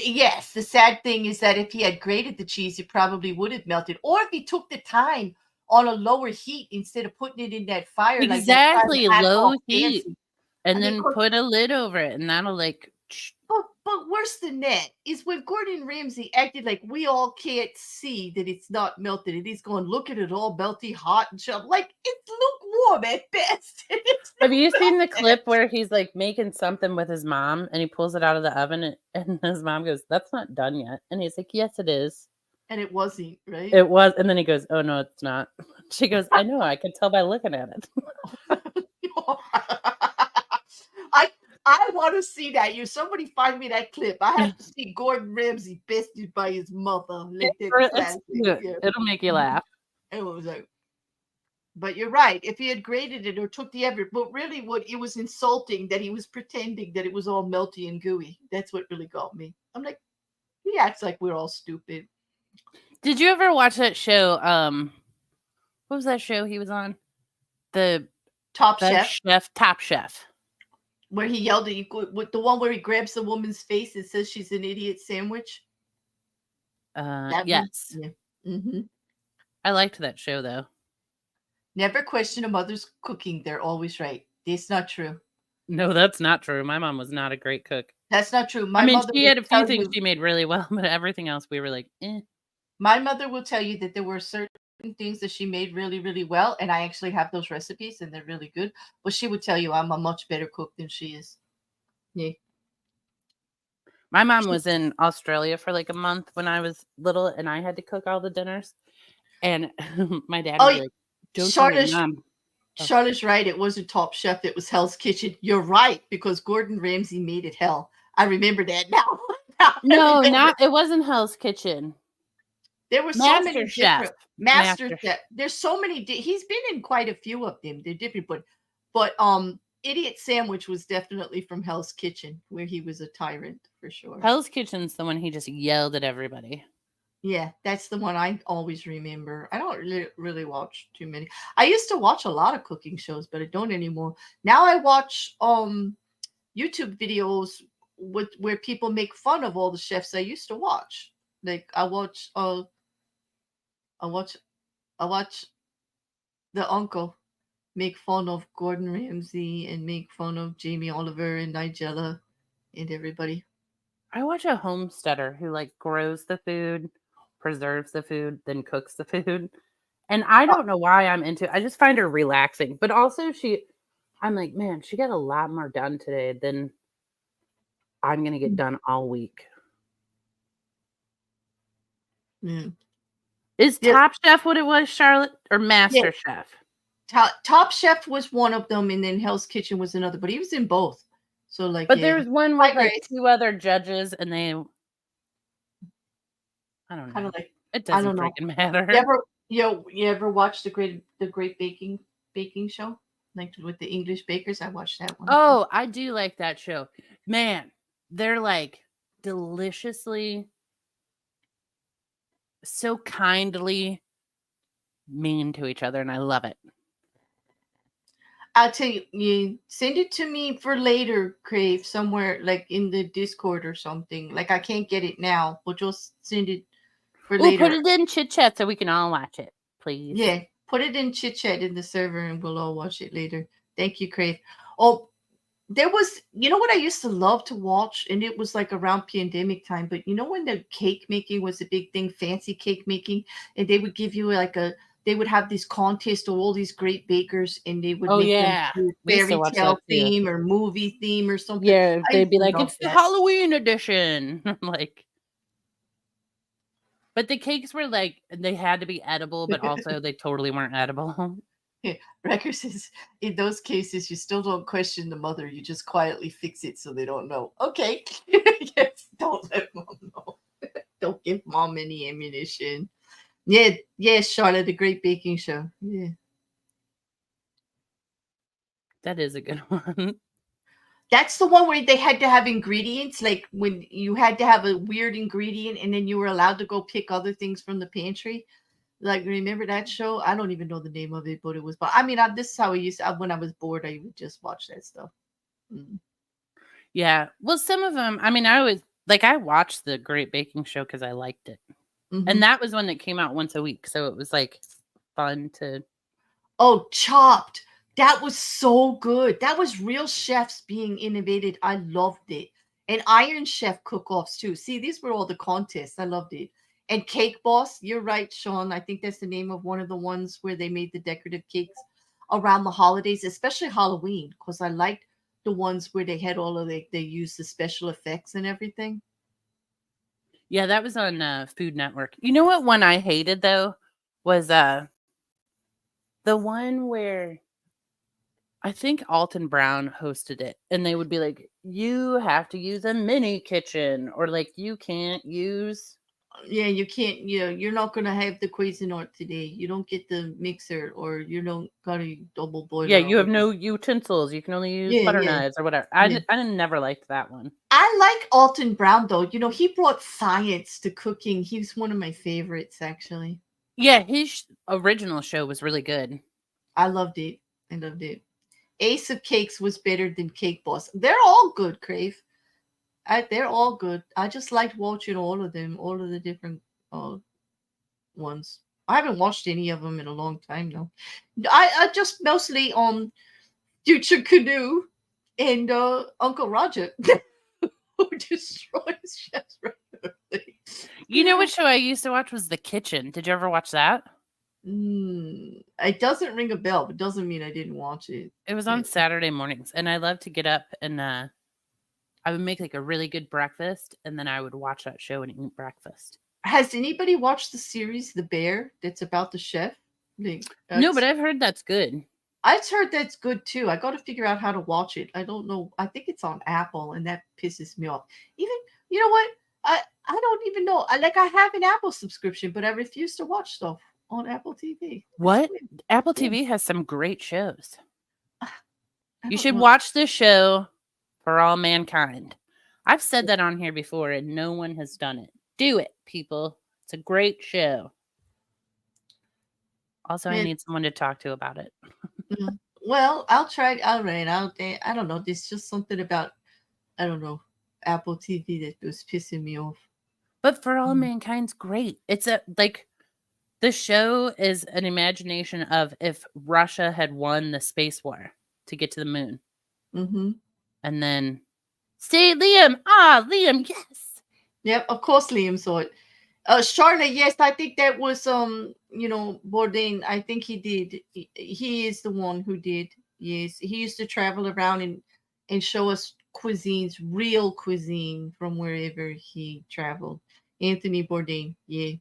S2: thing is that if he had grated the cheese, it probably would have melted. Or if he took the time on a lower heat instead of putting it in that fire, like that time
S1: Exactly.
S2: had
S1: Low
S2: all
S1: heat.
S2: fancy. I
S1: And
S2: mean,
S1: then put a lid over it, and that'll like.
S2: but worse than that is when Gordon Ramsay acted like we all can't see that it's not melted, and he's going, "Look at it, all melty, hot and stuff." Like, it's lukewarm at best.
S1: Have you seen the clip where he's like making something with his mom and he pulls it out of the oven and his mom goes, "That's not done yet." And he's like, "Yes, it is."
S2: And it wasn't, right?
S1: It was. And then he goes, "Oh, no, it's not." She goes, "I know. I could tell by looking at it."
S2: I want to see that. Somebody find me that clip. I have to see Gordon Ramsay bested by his mother.
S1: It's cute.
S2: Yeah.
S1: It'll make you laugh.
S2: It was like, but you're right. If he had graded it or took the effort, but really, what it was insulting that he was pretending that it was all melty and gooey. That's what really got me. I'm like, he acts like we're all stupid.
S1: Did you ever watch that show? What was that show he was on? The
S2: Top Chef.
S1: Top Chef.
S2: Where he yelled at you, with the one where he grabs the woman's face and says she's an idiot sandwich.
S1: Yes.
S2: Yeah. Mm-hmm.
S1: I liked that show though.
S2: Never question a mother's cooking. They're always right. It's not true.
S1: No, that's not true. My mom was not a great cook.
S2: That's not true.
S1: I mean, she had a few things she made really well, but everything else we were like, eh.
S2: My mother will tell you that there were certain things that she made really, really well, and I actually have those recipes, and they're really good. But she would tell you I'm a much better cook than she is. Yeah.
S1: My mom was in Australia for like a month when I was little, and I had to cook all the dinners. And my dad would be like, "Don't tell your mom."
S2: Charlotte's right. It wasn't Top Chef. It was Hell's Kitchen. You're right, because Gordon Ramsay made it hell. I remember that now.
S1: No, it wasn't Hell's Kitchen.
S2: There were so many different Master Chef. There's so many. He's been in quite a few of them. They're different, but Idiot Sandwich was definitely from Hell's Kitchen, where he was a tyrant for sure.
S1: Hell's Kitchen's the one he just yelled at everybody.
S2: Yeah, that's the one I always remember. I don't really watch too many. I used to watch a lot of cooking shows, but I don't anymore. Now I watch YouTube videos where people make fun of all the chefs I used to watch. Like I watch the uncle make fun of Gordon Ramsay and make fun of Jamie Oliver and Nigella and everybody.
S1: I watch a homesteader who like grows the food, preserves the food, then cooks the food. And I don't know why I'm into it. I just find her relaxing. But also I'm like, man, she got a lot more done today than I'm going to get done all week.
S2: Mm.
S1: Is Top Chef what it was, Charlotte? Or Master Chef?
S2: Top Chef was one of them, and then Hell's Kitchen was another. But he was in both. So like,
S1: but there's one with like 2 other judges, and they, I don't know.
S2: Kind of like,
S1: it doesn't freaking matter.
S2: You ever watch the Great Baking Show, like with the English bakers? I watched that one.
S1: Oh, I do like that show. Man, they're like deliciously, so kindly mean to each other, and I love it.
S2: I'll tell you, send it to me for later, Crave, somewhere like in the Discord or something. Like I can't get it now, but just send it for later.
S1: Put it in Chit Chat so we can all watch it, please.
S2: Yeah, put it in Chit Chat in the server and we'll all watch it later. Thank you, Crave. Oh, there was, you know what I used to love to watch, and it was like around pandemic time, but you know when the cake making was a big thing, fancy cake making, and they would give you like they would have this contest of all these great bakers, and they would make them fairy tale theme or movie theme or something.
S1: Yeah, they'd be like, it's the Halloween edition. Like, but the cakes were like, they had to be edible, but also they totally weren't edible.
S2: Yeah. Record says, in those cases, you still don't question the mother. You just quietly fix it so they don't know. Okay. Yes, don't let mom know. Don't give mom any ammunition. Yeah, Charlotte, the Great Baking Show. Yeah.
S1: That is a good one.
S2: That's the one where they had to have ingredients, like when you had to have a weird ingredient and then you were allowed to go pick other things from the pantry. Like, remember that show? I don't even know the name of it, but it was. But I mean, this is how I used to, when I was bored, I would just watch that stuff. Mm.
S1: Yeah. Well, some of them, I mean, I watched the Great Baking Show because I liked it. Mm-hmm. And that was one that came out once a week. So it was like fun to.
S2: Oh, Chopped. That was so good. That was real chefs being innovated. I loved it. And Iron Chef cook-offs too. See, these were all the contests. I loved it. And Cake Boss, you're right, Sean. I think that's the name of one of the ones where they made the decorative cakes around the holidays, especially Halloween, because I liked the ones where they had all of they used the special effects and everything.
S1: Yeah, that was on Food Network. You know what one I hated though was the one where I think Alton Brown hosted it, and they would be like, "You have to use a mini kitchen," or like, "You can't use."
S2: Yeah, you can't. You're not gonna have the Cuisinart today. You don't get the mixer, or you don't got a double boiler.
S1: Yeah, you have no utensils. You can only use butter knives or whatever. I never liked that one.
S2: I like Alton Brown though. You know, he brought science to cooking. He was one of my favorites, actually.
S1: Yeah, his original show was really good.
S2: I loved it. Ace of Cakes was better than Cake Boss. They're all good, Crave. They're all good. I just liked watching all of them, all of the different ones. I haven't watched any of them in a long time though. I just mostly on Future Canoe and Uncle Roger, who destroys chefs regularly.
S1: You know what show I used to watch was The Kitchen. Did you ever watch that?
S2: It doesn't ring a bell, but doesn't mean I didn't watch it.
S1: It was on Saturday mornings, and I love to get up and I would make like a really good breakfast, and then I would watch that show and eat breakfast.
S2: Has anybody watched the series The Bear that's about the chef?
S1: No, but I've heard that's good.
S2: I've heard that's good too. I got to figure out how to watch it. I don't know. I think it's on Apple, and that pisses me off. Even you know what? I don't even know. I have an Apple subscription, but I refuse to watch stuff on Apple TV. That's
S1: What?
S2: weird.
S1: Apple
S2: Yeah,
S1: TV has some great shows.
S2: I
S1: You
S2: don't
S1: should
S2: know.
S1: watch this show, For All Mankind. I've said that on here before, and no one has done it. Do it, people. It's a great show. Also, I
S2: Man,
S1: need someone to talk to about it.
S2: well, I'll try. All right. I don't know. There's just something about I don't know Apple TV that was pissing me off.
S1: But For All
S2: Mm.
S1: Mankind's great. It's the show is an imagination of if Russia had won the space war to get to the moon.
S2: Mm-hmm.
S1: And then say Liam. Ah, Liam, yes.
S2: Yep. Of course, Liam saw it. Charlotte, yes, I think that was Bourdain. I think he did. He is the one who did. Yes, he used to travel around and show us cuisines, real cuisine from wherever he traveled. Anthony Bourdain, yeah.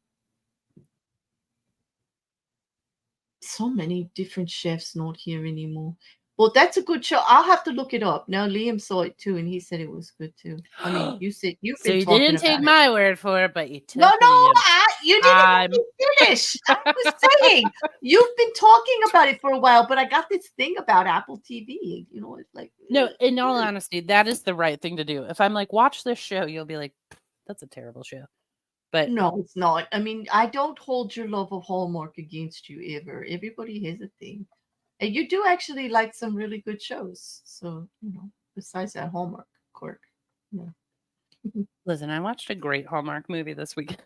S2: So many different chefs not here anymore. Well, that's a good show. I'll have to look it up. Now Liam saw it too, and he said it was good too. I mean, you said you've
S1: So
S2: been
S1: you
S2: talking
S1: didn't take
S2: about it.
S1: my word for it, but you
S2: No,
S1: took
S2: no,
S1: Liam's.
S2: you didn't let
S1: I'm
S2: me finish. I was saying you've been talking about it for a while, but I got this thing about Apple TV. You know, it's like
S1: no, in all honesty, that is the right thing to do. If I'm like, watch this show, you'll be like, that's a terrible show. But
S2: no, it's not. I mean, I don't hold your love of Hallmark against you ever. Everybody has a thing, and you do actually like some really good shows. So besides that Hallmark quirk, yeah.
S1: listen, I watched a great Hallmark movie this weekend.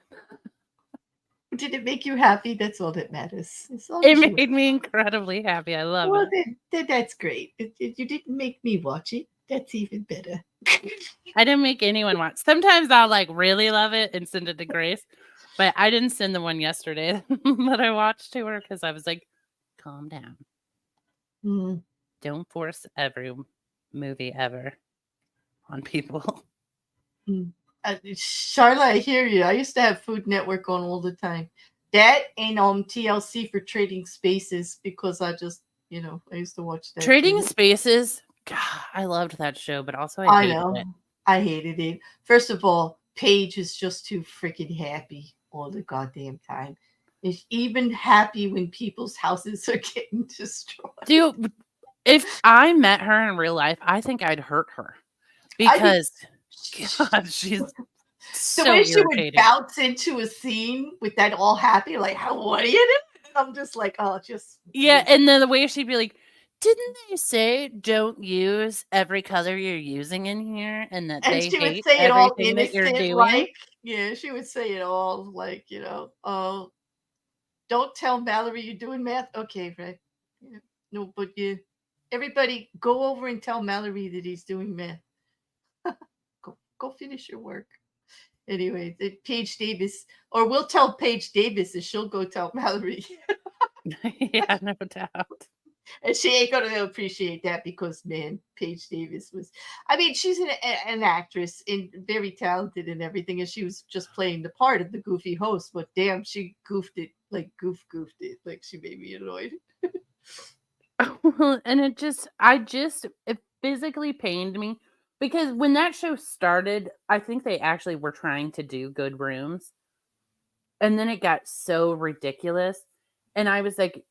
S2: Did it make you happy? That's all that matters. As long
S1: It
S2: as you
S1: made me incredibly happy. I love
S2: well,
S1: it.
S2: that's great. You didn't make me watch it. That's even better.
S1: I didn't make anyone watch. Sometimes I'll like really love it and send it to Grace, but I didn't send the one yesterday that I watched to her because I was like, calm down.
S2: Mm.
S1: Don't force every movie ever on people.
S2: Charlotte, I hear you. I used to have Food Network on all the time. That and TLC for Trading Spaces because I just I used to watch that
S1: Trading
S2: too.
S1: Spaces, God, I loved that show, but also I
S2: I
S1: hated
S2: know.
S1: it.
S2: I hated it. First of all, Paige is just too freaking happy all the goddamn time. Is even happy when people's houses are getting destroyed.
S1: Dude, if I met her in real life, I think I'd hurt her
S2: I think
S1: because God, she's
S2: the
S1: so
S2: way she would
S1: irritating.
S2: bounce into a scene with that all happy, like, how what are you doing? I'm just like, oh, just
S1: Yeah, and then the way she'd be like, didn't they say don't use every color you're using in here and that
S2: and
S1: they
S2: she would
S1: hate
S2: say it all
S1: everything that you're
S2: innocent,
S1: doing?
S2: like, yeah, she would say it all like, oh, don't tell Mallory you're doing math. Okay, right. Yeah. No, but everybody go over and tell Mallory that he's doing math. Go finish your work. Anyway, Paige Davis, or we'll tell Paige Davis and she'll go tell Mallory.
S1: Yeah, no doubt.
S2: And she ain't gonna appreciate that because man, Paige Davis was. I mean, she's an actress and very talented and everything, and she was just playing the part of the goofy host. But damn, she goofed it goofed it. Like she made me annoyed.
S1: And it physically pained me because when that show started, I think they actually were trying to do good rooms. And then it got so ridiculous. And I was like,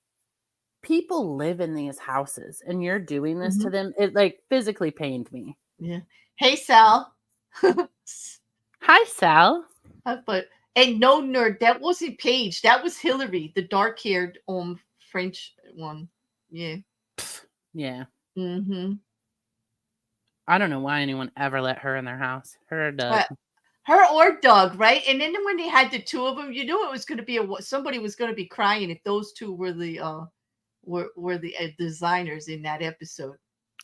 S1: people live in these houses and you're doing this to
S2: Mhm.
S1: them. It like physically pained me.
S2: Yeah. Hey Sal.
S1: Hi, Sal.
S2: But and no nerd, that wasn't Paige. That was Hillary, the dark-haired French one. Yeah.
S1: Yeah.
S2: Mm-hmm.
S1: I don't know why anyone ever let her in their house. Her or Doug.
S2: Her or Doug, right? And then when they had the two of them, you knew it was going to be somebody was going to be crying if those two were the were the designers in that episode.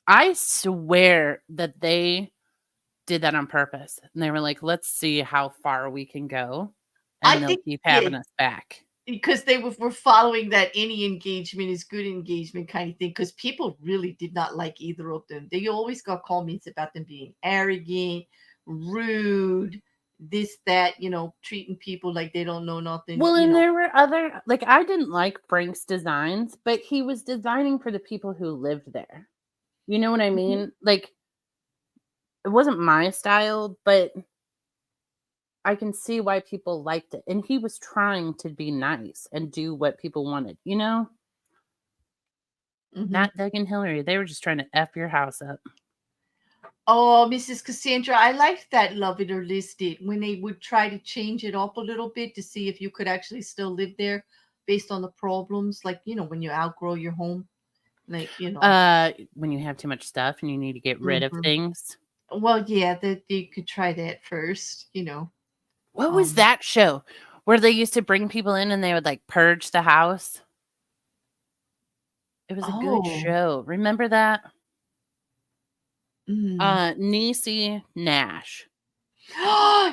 S1: I swear that they did that on purpose. And they were like, let's see how far we can go.
S2: I
S1: And they'll
S2: think
S1: keep having us back.
S2: because they were following that any engagement is good engagement kind of thing because people really did not like either of them. They always got comments about them being arrogant, rude, this, that, treating people like they don't know nothing,
S1: Well, and there were other, like, I didn't like Frank's designs, but he was designing for the people who lived there. You know what I
S2: Mhm.
S1: mean? Like, it wasn't my style, but I can see why people liked it. And he was trying to be nice and do what people wanted, you know?
S2: Mhm.
S1: Not Doug and Hillary. They were just trying to F your house up.
S2: Oh, Mrs. Cassandra, I liked that Love It or List It when they would try to change it up a little bit to see if you could actually still live there based on the problems, like, when you outgrow your home, like.
S1: When you have too much stuff and you need to get rid of
S2: Mhm.
S1: things.
S2: Well, yeah, that you could try that first.
S1: What was
S2: Um,
S1: that show where they used to bring people in and they would like purge the house? It was a good
S2: oh,
S1: show. Remember that?
S2: mm.
S1: Niecy Nash.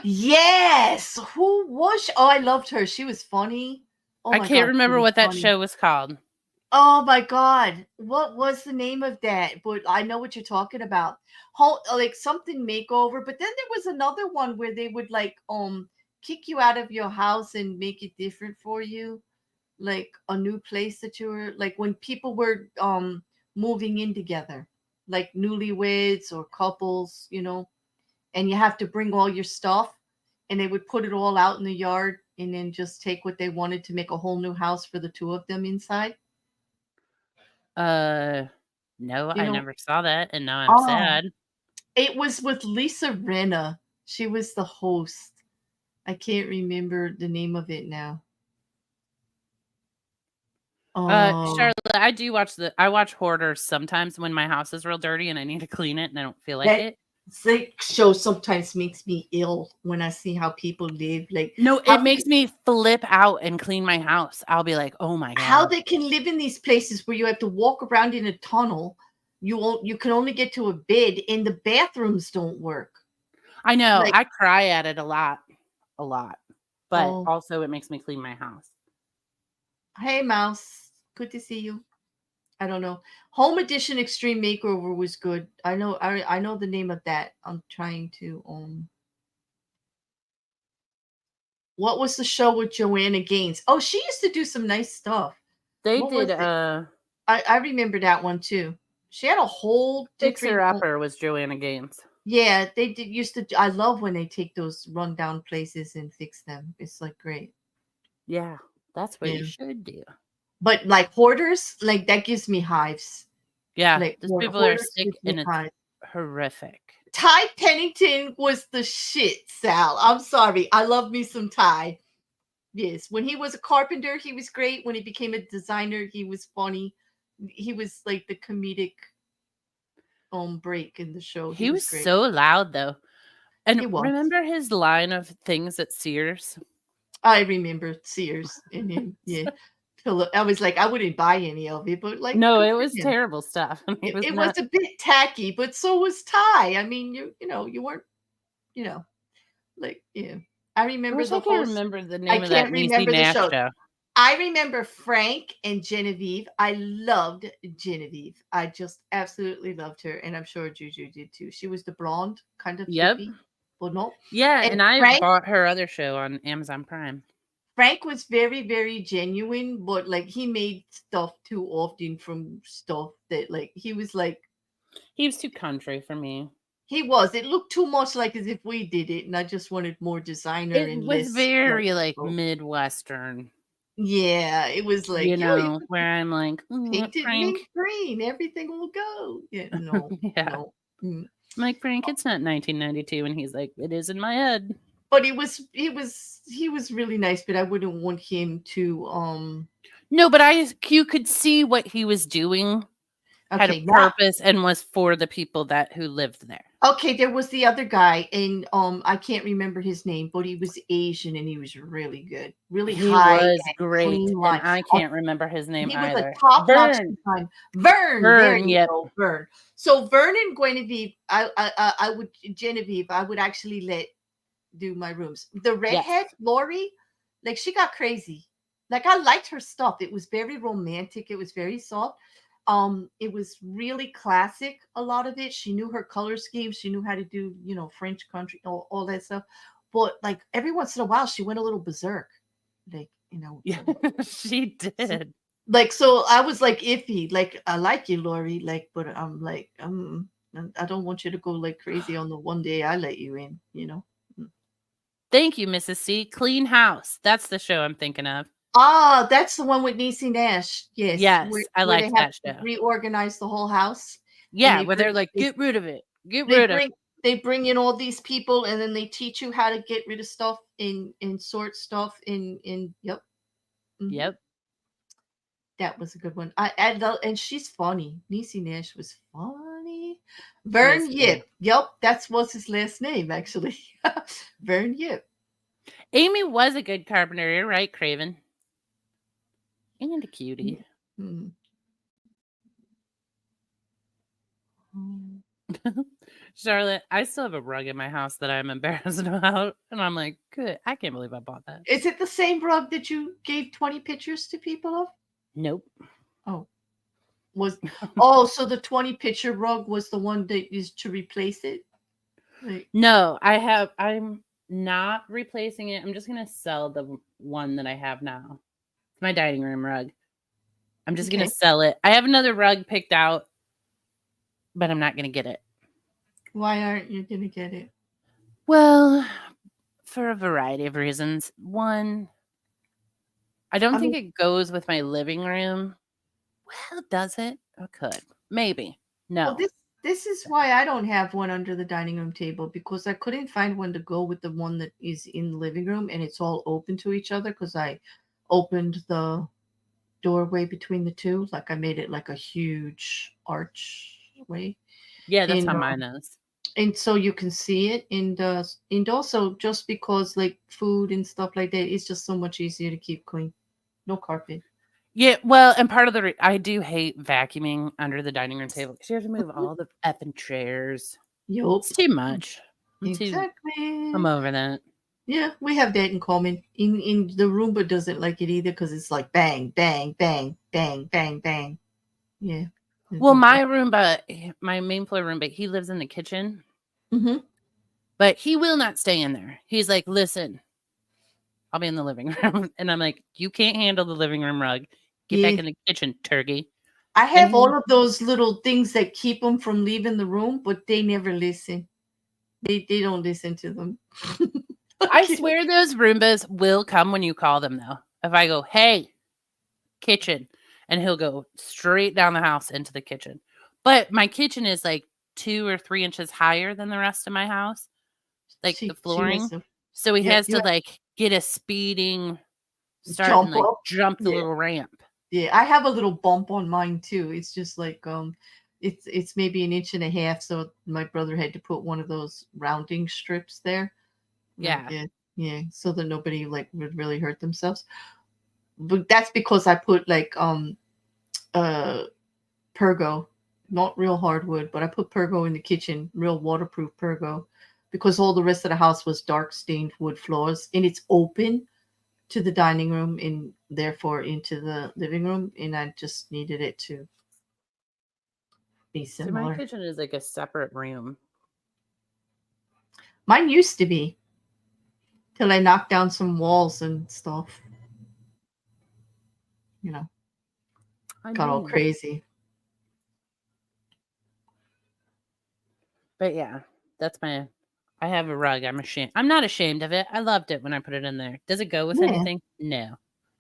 S2: Yes. Who was she? Oh, I loved her. She was funny. Oh
S1: I
S2: my
S1: can't
S2: God, she
S1: remember
S2: was
S1: what that
S2: funny.
S1: show was called.
S2: Oh my God. What was the name of that? But I know what you're talking about. Like something makeover. But then there was another one where they would like kick you out of your house and make it different for you. Like a new place that you were like when people were moving in together, like newlyweds or couples, and you have to bring all your stuff and they would put it all out in the yard and then just take what they wanted to make a whole new house for the two of them inside.
S1: Uh, no,
S2: You
S1: I
S2: know,
S1: never saw that, and now I'm
S2: oh,
S1: sad.
S2: it was with Lisa Renna. She was the host. I can't remember the name of it now. Oh,
S1: Charlotte, I watch Hoarders sometimes when my house is real dirty and I need to clean it and I don't feel like
S2: that
S1: it.
S2: show sometimes makes me ill when I see how people live. Like
S1: No,
S2: how
S1: it makes me flip out and clean my house. I'll be like, "Oh my
S2: how
S1: god."
S2: they can live in these places where you have to walk around in a tunnel. You can only get to a bed, and the bathrooms don't work.
S1: I know.
S2: Like,
S1: I cry at it a lot. But
S2: oh,
S1: also it makes me clean my house.
S2: hey, mouse, good to see you. I don't know. Home Edition Extreme Makeover was good. I know the name of that. I'm trying to what was the show with Joanna Gaines? Oh, she used to do some nice stuff.
S1: They
S2: What was
S1: did
S2: it? I remember that one too. She had a whole
S1: Fixer
S2: different
S1: Upper was Joanna Gaines.
S2: yeah, they did used to I love when they take those rundown places and fix them. It's like great.
S1: Yeah, that's what you
S2: Yeah.
S1: should do.
S2: But like hoarders, like that gives me hives.
S1: Yeah,
S2: Like
S1: those people are
S2: hoarders
S1: sick
S2: gives me
S1: and it's
S2: hives.
S1: horrific.
S2: Ty Pennington was the shit, Sal. I'm sorry. I love me some Ty. Yes. When he was a carpenter, he was great. When he became a designer, he was funny. He was like the comedic break in the show. He
S1: He
S2: was
S1: was
S2: great.
S1: so loud though. And
S2: He was.
S1: remember his line of things at Sears?
S2: I remember Sears and him. Yeah. Philip. I was like, I wouldn't buy any of it, but like
S1: No,
S2: good
S1: it
S2: for
S1: was
S2: him.
S1: terrible stuff. It was
S2: It was
S1: not.
S2: a bit tacky, but so was Ty. I mean, you weren't, you know, like, yeah. I
S1: I
S2: remember
S1: wish I
S2: the
S1: could
S2: host.
S1: remember the
S2: I
S1: name of that
S2: can't
S1: Niecy
S2: remember the
S1: Nash
S2: show.
S1: show.
S2: I remember Frank and Genevieve. I loved Genevieve. I just absolutely loved her, and I'm sure Juju did too. She was the blonde, kind of
S1: Yep.
S2: hippie, but no.
S1: Yeah,
S2: And
S1: and I
S2: Frank,
S1: bought her other show on Amazon Prime.
S2: Frank was very, very genuine, but like he made stuff too often from stuff that like he was like
S1: He was too country for me.
S2: he was. It looked too much like as if we did it, and I just wanted more designer
S1: It
S2: and
S1: was
S2: less like
S1: very like
S2: oh.
S1: Midwestern,
S2: Yeah, it was like you
S1: where I'm like,
S2: paint it mint
S1: Frank.
S2: green, everything will go. Yeah, no,
S1: Yeah.
S2: no. Mm.
S1: I'm like, Frank, it's not 1992. And he's like, it is in my head.
S2: But he was really nice, but I wouldn't want him to
S1: No, but you could see what he was doing had a
S2: okay, now
S1: purpose and was for the people who lived there.
S2: okay, there was the other guy and I can't remember his name, but he was Asian and he was really good. Really
S1: He
S2: high
S1: was
S2: and
S1: great,
S2: clean
S1: and
S2: line.
S1: I can't remember his name
S2: He was a
S1: either.
S2: top-notch
S1: Vern.
S2: designer. Vern, there
S1: Vern,
S2: you
S1: yep.
S2: go, Vern. So Vern and Guinevere, I would Genevieve, I would actually let do my rooms. The
S1: Yes.
S2: redhead, Lori, like she got crazy. Like I liked her stuff. It was very romantic. It was very soft. It was really classic. A lot of it. She knew her color scheme. She knew how to do, French country, all that stuff. but like every once in a while, she went a little berserk. Like,
S1: Yeah, she did.
S2: like, so I was like iffy. Like, I like you, Lori. Like, but I'm like, I don't want you to go like crazy on the one day I let you in.
S1: Thank you, Mrs. C. Clean House. That's the show I'm thinking of.
S2: Ah, that's the one with Niecy Nash. Yes,
S1: Yes, I
S2: where they
S1: liked
S2: have
S1: that
S2: to
S1: show.
S2: reorganize the whole house, and
S1: Yeah, where they're like, get rid of it. Get
S2: they
S1: rid of
S2: bring they bring in all these people, and then they teach you how to get rid of stuff and sort stuff in. Yep. Mhm.
S1: Yep.
S2: That was a good one. And she's funny. Niecy Nash was funny.
S1: She is
S2: Vern
S1: funny.
S2: Yip. Yep, that's what's his last name actually. Vern Yip.
S1: Amy was a good carpenter. You're right, Craven. And a cutie.
S2: Mm.
S1: Charlotte, I still have a rug in my house that I'm embarrassed about. And I'm like, good. I can't believe I bought that.
S2: Is it the same rug that you gave 20 pictures to people of?
S1: Nope.
S2: Oh. So the 20 picture rug was the one that used to replace it? Like,
S1: No, I'm not replacing it. I'm just going to sell the one that I have now. It's my dining room rug. I'm just going to sell it. I have another rug picked out, but I'm not going to get it.
S2: Why aren't you going to get it?
S1: Well, for a variety of reasons. One, I don't think it goes with my living room. Well, does it? It could. Maybe. No.
S2: Well, this is why I don't have one under the dining room table, because I couldn't find one to go with the one that is in the living room, and it's all open to each other because I opened the doorway between the two. Like, I made it like a huge archway.
S1: Yeah, that's how mine is.
S2: And so you can see it, and also just because like food and stuff like that, it's just so much easier to keep clean. No carpet.
S1: Yeah, well, and part of I do hate vacuuming under the dining room table because you have to move all the effing chairs.
S2: Yup.
S1: It's too much.
S2: Exactly.
S1: I'm over that.
S2: Yeah, we have that in common. In the Roomba doesn't like it either because it's like bang, bang, bang, bang, bang, bang. Yeah.
S1: Well, my Roomba, my main floor Roomba, he lives in the kitchen.
S2: Mm-hmm.
S1: But he will not stay in there. He's like, listen, I'll be in the living room. And I'm like, you can't handle the living room rug. Get back in the kitchen, turkey.
S2: I have all of those little things that keep them from leaving the room, but they never listen. They don't listen to them.
S1: I swear those Roombas will come when you call them, though. If I go, hey, kitchen, and he'll go straight down the house into the kitchen. But my kitchen is like 2 or 3 inches higher than the rest of my house, like the flooring. So he has to like get a speeding start and like jump the little ramp.
S2: Yeah, I have a little bump on mine too. It's just like it's maybe 1.5 inches, so my brother had to put one of those rounding strips there.
S1: Yeah.
S2: Yeah, so that nobody like would really hurt themselves. But that's because I put like Pergo, not real hardwood, but I put Pergo in the kitchen, real waterproof Pergo, because all the rest of the house was dark stained wood floors, and it's open to the dining room and therefore into the living room, and I just needed it to be similar.
S1: So my kitchen is like a separate room.
S2: Mine used to be, till I knocked down some walls and stuff. Got all crazy.
S1: But yeah, that's I have a rug. I'm not ashamed of it. I loved it when I put it in there. Does it go with anything? No.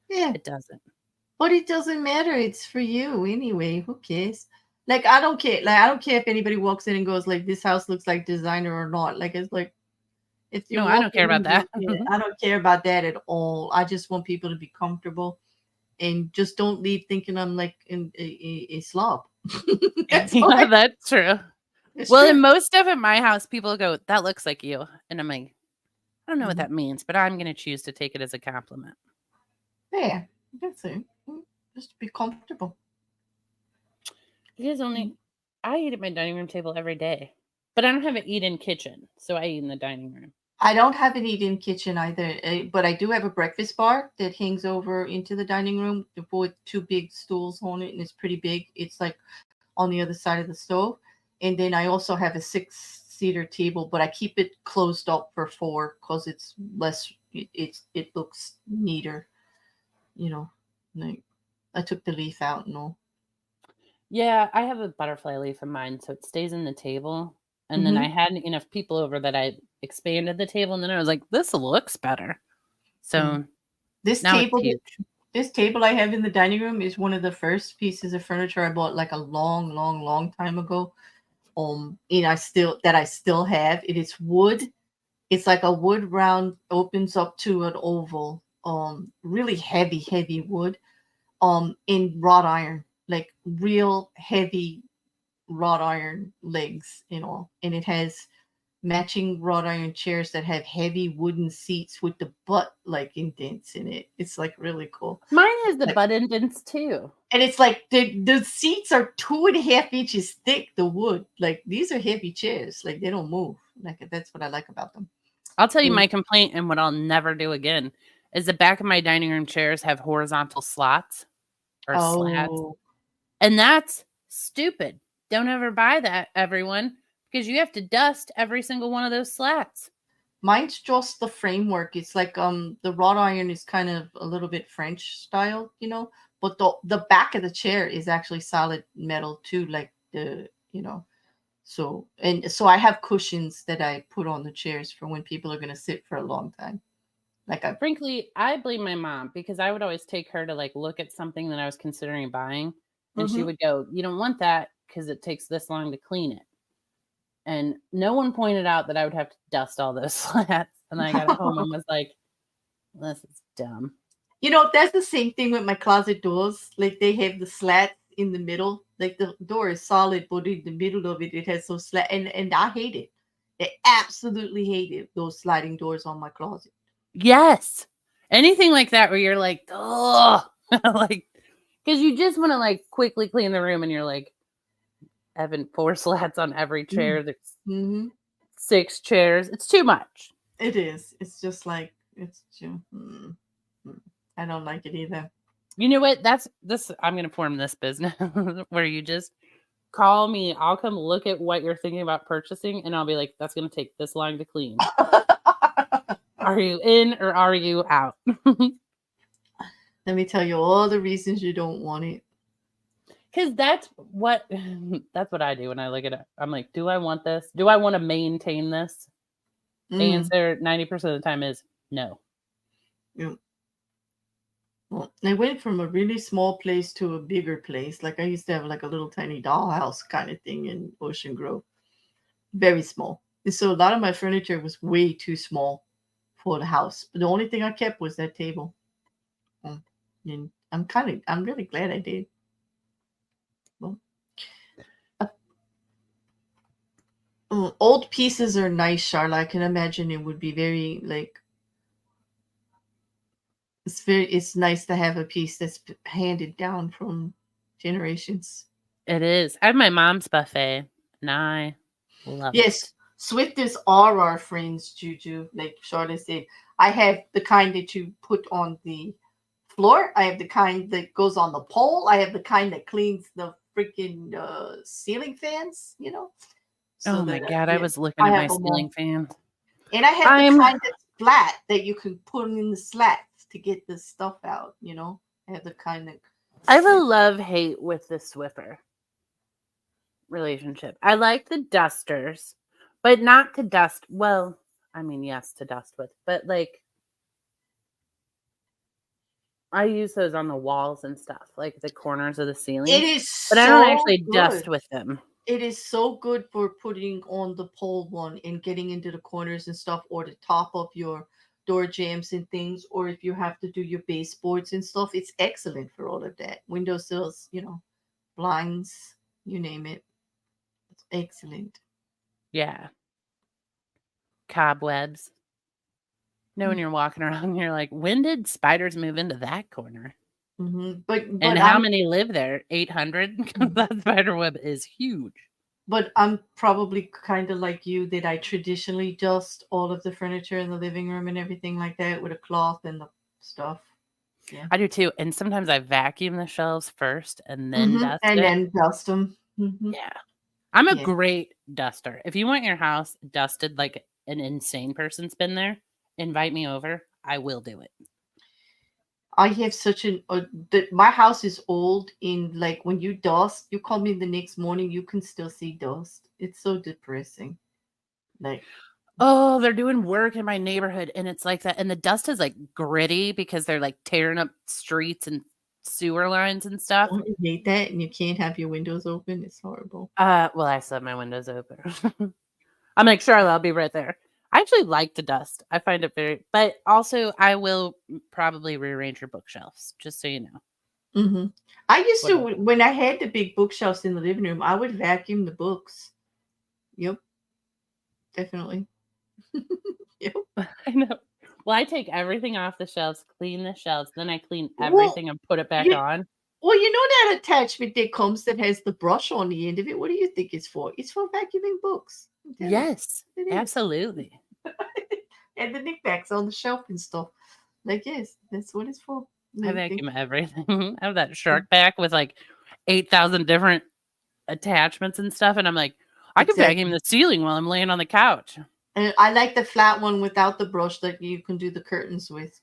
S2: Yeah.
S1: It doesn't.
S2: But it doesn't matter. It's for you anyway. Who cares? Like, I don't care. Like, I don't care if anybody walks in and goes like, this house looks like designer or not. Like, it's like, if you
S1: I don't care about that.
S2: I don't care about that at all. I just want people to be comfortable and just don't leave thinking I'm like a slob.
S1: That's true. Well, in most stuff at my house, people go, that looks like you. And I'm like, I don't know what that means, but I'm going to choose to take it as a compliment.
S2: Yeah, that's it. Just to be comfortable.
S1: Because I eat at my dining room table every day, but I don't have an eat-in kitchen, so I eat in the dining room.
S2: I don't have an eat-in kitchen either, but I do have a breakfast bar that hangs over into the dining room with 2 big stools on it, and it's pretty big. It's like on the other side of the stove. And then I also have a 6 cedar table, but I keep it closed up for 4 because it's less. It looks neater, you know. Like I took the leaf out and all.
S1: Yeah, I have a butterfly leaf in mine, so it stays in the table. And then I
S2: Mm-hmm.
S1: had enough people over that I expanded the table, and then I was like, this looks better. So
S2: This
S1: now it's
S2: table,
S1: huge.
S2: this table I have in the dining room is one of the first pieces of furniture I bought like a long, long, long time ago. And I still have. It is wood. It's like a wood round opens up to an oval. Really heavy, heavy wood. In wrought iron, like real heavy wrought iron legs, and it has matching wrought iron chairs that have heavy wooden seats with the butt like indents in it. It's like really cool.
S1: Mine has the
S2: Like,
S1: butt indents too.
S2: and it's like the seats are 2.5 inches thick, the wood. Like these are heavy chairs. Like they don't move. Like that's what I like about them.
S1: I'll tell you
S2: And
S1: my complaint and what I'll never do again is the back of my dining room chairs have horizontal slots or slats.
S2: oh,
S1: And that's stupid. Don't ever buy that, everyone, because you have to dust every single one of those slats.
S2: mine's just the framework. It's like the wrought iron is kind of a little bit French style, but the back of the chair is actually solid metal too, like so I have cushions that I put on the chairs for when people are gonna sit for a long time. Like I
S1: Frankly, I blame my mom because I would always take her to like look at something that I was considering buying, and she
S2: Mhm.
S1: would go, "You don't want that because it takes this long to clean it." And no one pointed out that I would have to dust all those slats. And I got home and was like, this is dumb.
S2: That's the same thing with my closet doors. Like they have the slat in the middle. Like the door is solid, but in the middle of it, it has some slat, and I hate it. I absolutely hate it. Those sliding doors on my closet.
S1: Yes. Anything like that where you're like, oh, like, because you just want to like quickly clean the room and you're like, having 4 slats on every chair. There's
S2: Mm-hmm.
S1: 6 chairs. It's too much.
S2: It is. It's just like it's too. I don't like it either.
S1: You know what? That's this. I'm going to form this business where you just call me. I'll come look at what you're thinking about purchasing, and I'll be like, that's going to take this long to clean. Are you in or are you out?
S2: Let me tell you all the reasons you don't want it.
S1: Because that's what I do when I look at it. I'm like, do I want this? Do I want to maintain this? The answer 90% of the time is no.
S2: Yeah. Well, I went from a really small place to a bigger place. Like I used to have like a little tiny dollhouse kind of thing in Ocean Grove. Very small. And so a lot of my furniture was way too small for the house. But the only thing I kept was that table. And I'm really glad I did. Well, old pieces are nice, Charlotte. I can imagine it would be very like it's nice to have a piece that's handed down from generations.
S1: It is. I have my mom's buffet, and I love
S2: Yes,
S1: it.
S2: Swifters are our friends, JuJu. Like Charlotte said, I have the kind that you put on the floor. I have the kind that goes on the pole. I have the kind that cleans the freaking ceiling fans. So
S1: Oh
S2: that
S1: my God, I
S2: yeah,
S1: was looking
S2: I
S1: at
S2: have
S1: my
S2: them all.
S1: ceiling fan.
S2: And I have the
S1: I'm
S2: kind that's flat that you can put in the slats to get the stuff out. I have the kind that.
S1: I have a love-hate with the Swiffer relationship. I like the dusters, but not to dust. Well, I mean, yes, to dust with, but like I use those on the walls and stuff, like the corners of the ceiling.
S2: It is
S1: But I don't
S2: so
S1: actually
S2: good.
S1: dust with them.
S2: It is so good for putting on the pole one and getting into the corners and stuff, or the top of your door jambs and things, or if you have to do your baseboards and stuff. It's excellent for all of that. Windowsills, blinds, you name it. It's excellent.
S1: Yeah. Cobwebs. No, when you're walking around, you're like, when did spiders move into that corner?
S2: Mm-hmm. But
S1: And how many live there? 800? That spider web is huge.
S2: But I'm probably kind of like you, that I traditionally dust all of the furniture in the living room and everything like that with a cloth and the stuff. Yeah.
S1: I do too. And sometimes I vacuum the shelves first and then dust
S2: And
S1: it.
S2: then dust them.
S1: Yeah. I'm a
S2: Yeah.
S1: great duster. If you want your house dusted like an insane person's been there, invite me over. I will do it.
S2: I have such an my house is old. In like when you dust, you call me the next morning, you can still see dust. It's so depressing. Like,
S1: Oh, they're doing work in my neighborhood and it's like that. And the dust is like gritty because they're like tearing up streets and sewer lines and stuff.
S2: don't you hate that? And you can't have your windows open. It's horrible.
S1: Well, I still have my windows open. I'm like, Charlotte, I'll be right there. I actually like the dust. I find it very, but also I will probably rearrange your bookshelves, just so you know.
S2: Hmm. I used to
S1: Whatever.
S2: when I had the big bookshelves in the living room, I would vacuum the books. Yep, definitely. Yep.
S1: I know. Well, I take everything off the shelves, clean the shelves, then I clean
S2: Well,
S1: everything and put it back
S2: you,
S1: on.
S2: well, you know that attachment that comes that has the brush on the end of it. What do you think it's for? It's for vacuuming books. I'm telling
S1: Yes,
S2: you, it is.
S1: absolutely.
S2: And the knickknacks on the shelf and stuff. Like, yes, that's what it's for.
S1: I
S2: They,
S1: vacuum everything. I have that shark back with like 8,000 different attachments and stuff. And I'm like, I could vacuum
S2: exactly.
S1: the ceiling while I'm laying on the couch.
S2: And I like the flat one without the brush that you can do the curtains with.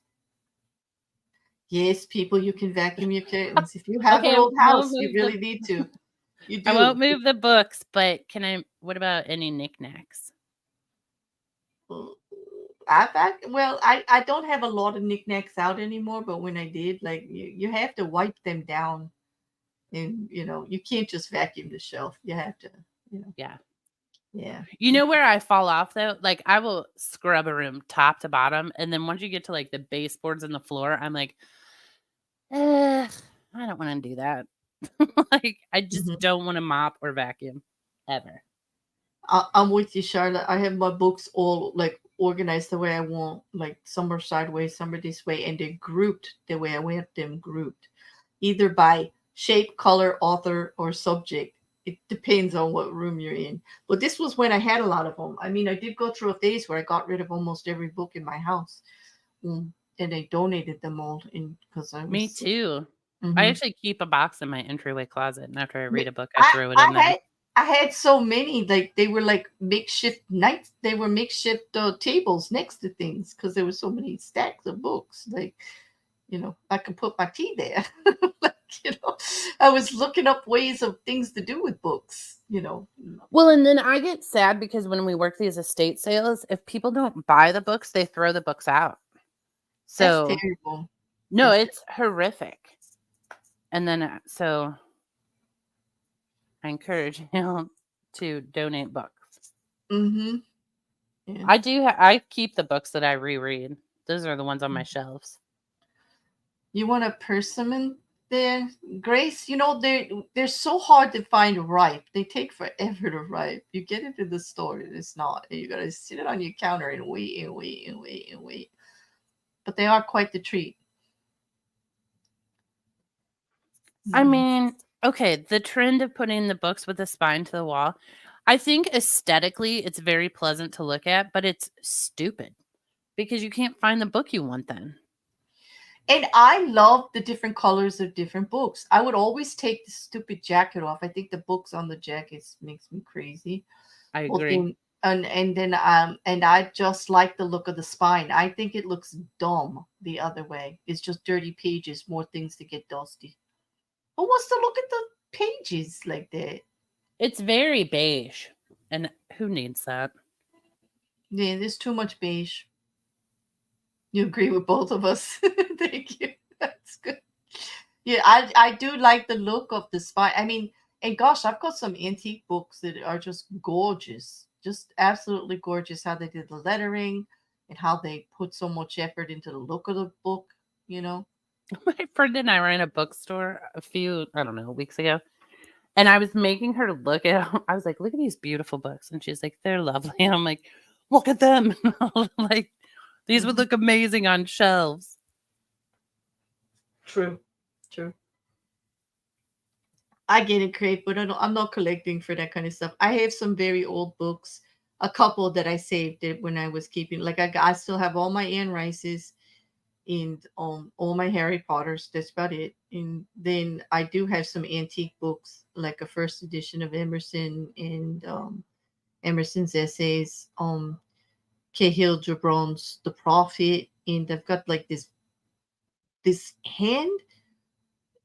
S2: Yes, people, you can vacuum your curtains. If you have an
S1: Okay,
S2: old house, you really need to. You
S1: I won't
S2: do.
S1: move the books, but what about any knickknacks?
S2: I don't have a lot of knickknacks out anymore, but when I did, like you have to wipe them down, and you can't just vacuum the shelf. You have to, you know,
S1: Yeah.
S2: yeah.
S1: You know where I fall off though? Like I will scrub a room top to bottom, and then once you get to like the baseboards and the floor, I'm like, I don't want to do that. Like I just
S2: Mhm.
S1: don't want to mop or vacuum ever.
S2: I'm with you, Charlotte. I have my books all like organized the way I want. Like some are sideways, some are this way, and they're grouped the way I want them grouped, either by shape, color, author, or subject. It depends on what room you're in. But this was when I had a lot of them. I mean, I did go through a phase where I got rid of almost every book in my house, and I donated them all in because I
S1: Me
S2: was.
S1: too. I
S2: Mhm.
S1: actually keep a box in my entryway closet, and after I read
S2: Me-
S1: a book, I
S2: I
S1: throw it
S2: I
S1: in there.
S2: had I had so many, like they were like makeshift nights. They were makeshift tables next to things because there were so many stacks of books. Like, I could put my tea there. Like, I was looking up ways of things to do with books.
S1: Well, and then I get sad because when we work these estate sales, if people don't buy the books, they throw the books out.
S2: That's
S1: So,
S2: terrible.
S1: no,
S2: That's
S1: it's horrific. And then, so I encourage you to donate books.
S2: mm-hmm. Yeah.
S1: I keep the books that I reread. Those are the ones on my shelves.
S2: You want a persimmon there, Grace? They're so hard to find ripe. They take forever to ripe. You get it in the store, it's not. And you gotta sit it on your counter and wait and wait and wait and wait. But they are quite the treat.
S1: I
S2: Mhm.
S1: mean, okay, the trend of putting the books with the spine to the wall, I think aesthetically it's very pleasant to look at, but it's stupid because you can't find the book you want then.
S2: And I love the different colors of different books. I would always take the stupid jacket off. I think the books on the jackets makes me crazy.
S1: I
S2: Well,
S1: agree.
S2: then, and I just like the look of the spine. I think it looks dumb the other way. It's just dirty pages, more things to get dusty. Who wants to look at the pages like that?
S1: It's very beige. And who needs that?
S2: Yeah, there's too much beige. You agree with both of us. Thank you. That's good. Yeah, I do like the look of the spine. I mean, and gosh, I've got some antique books that are just gorgeous, just absolutely gorgeous. How they did the lettering and how they put so much effort into the look of the book. You know.
S1: My friend and I were in a bookstore a few, I don't know, weeks ago. And I was making her look at I was like, "Look at these beautiful books." And she's like, "They're lovely." And I'm like, "Look at them." Like, these would
S2: Mhm.
S1: look amazing on shelves.
S2: True. True. I get it, Craig, but I'm not collecting for that kind of stuff. I have some very old books, a couple that I saved it when I was keeping. Like I still have all my Anne Rices. and all my Harry Potters. That's about it. And then I do have some antique books, like a first edition of Emerson and Emerson's essays, Cahill Gibran's The Prophet, and I've got like this hand.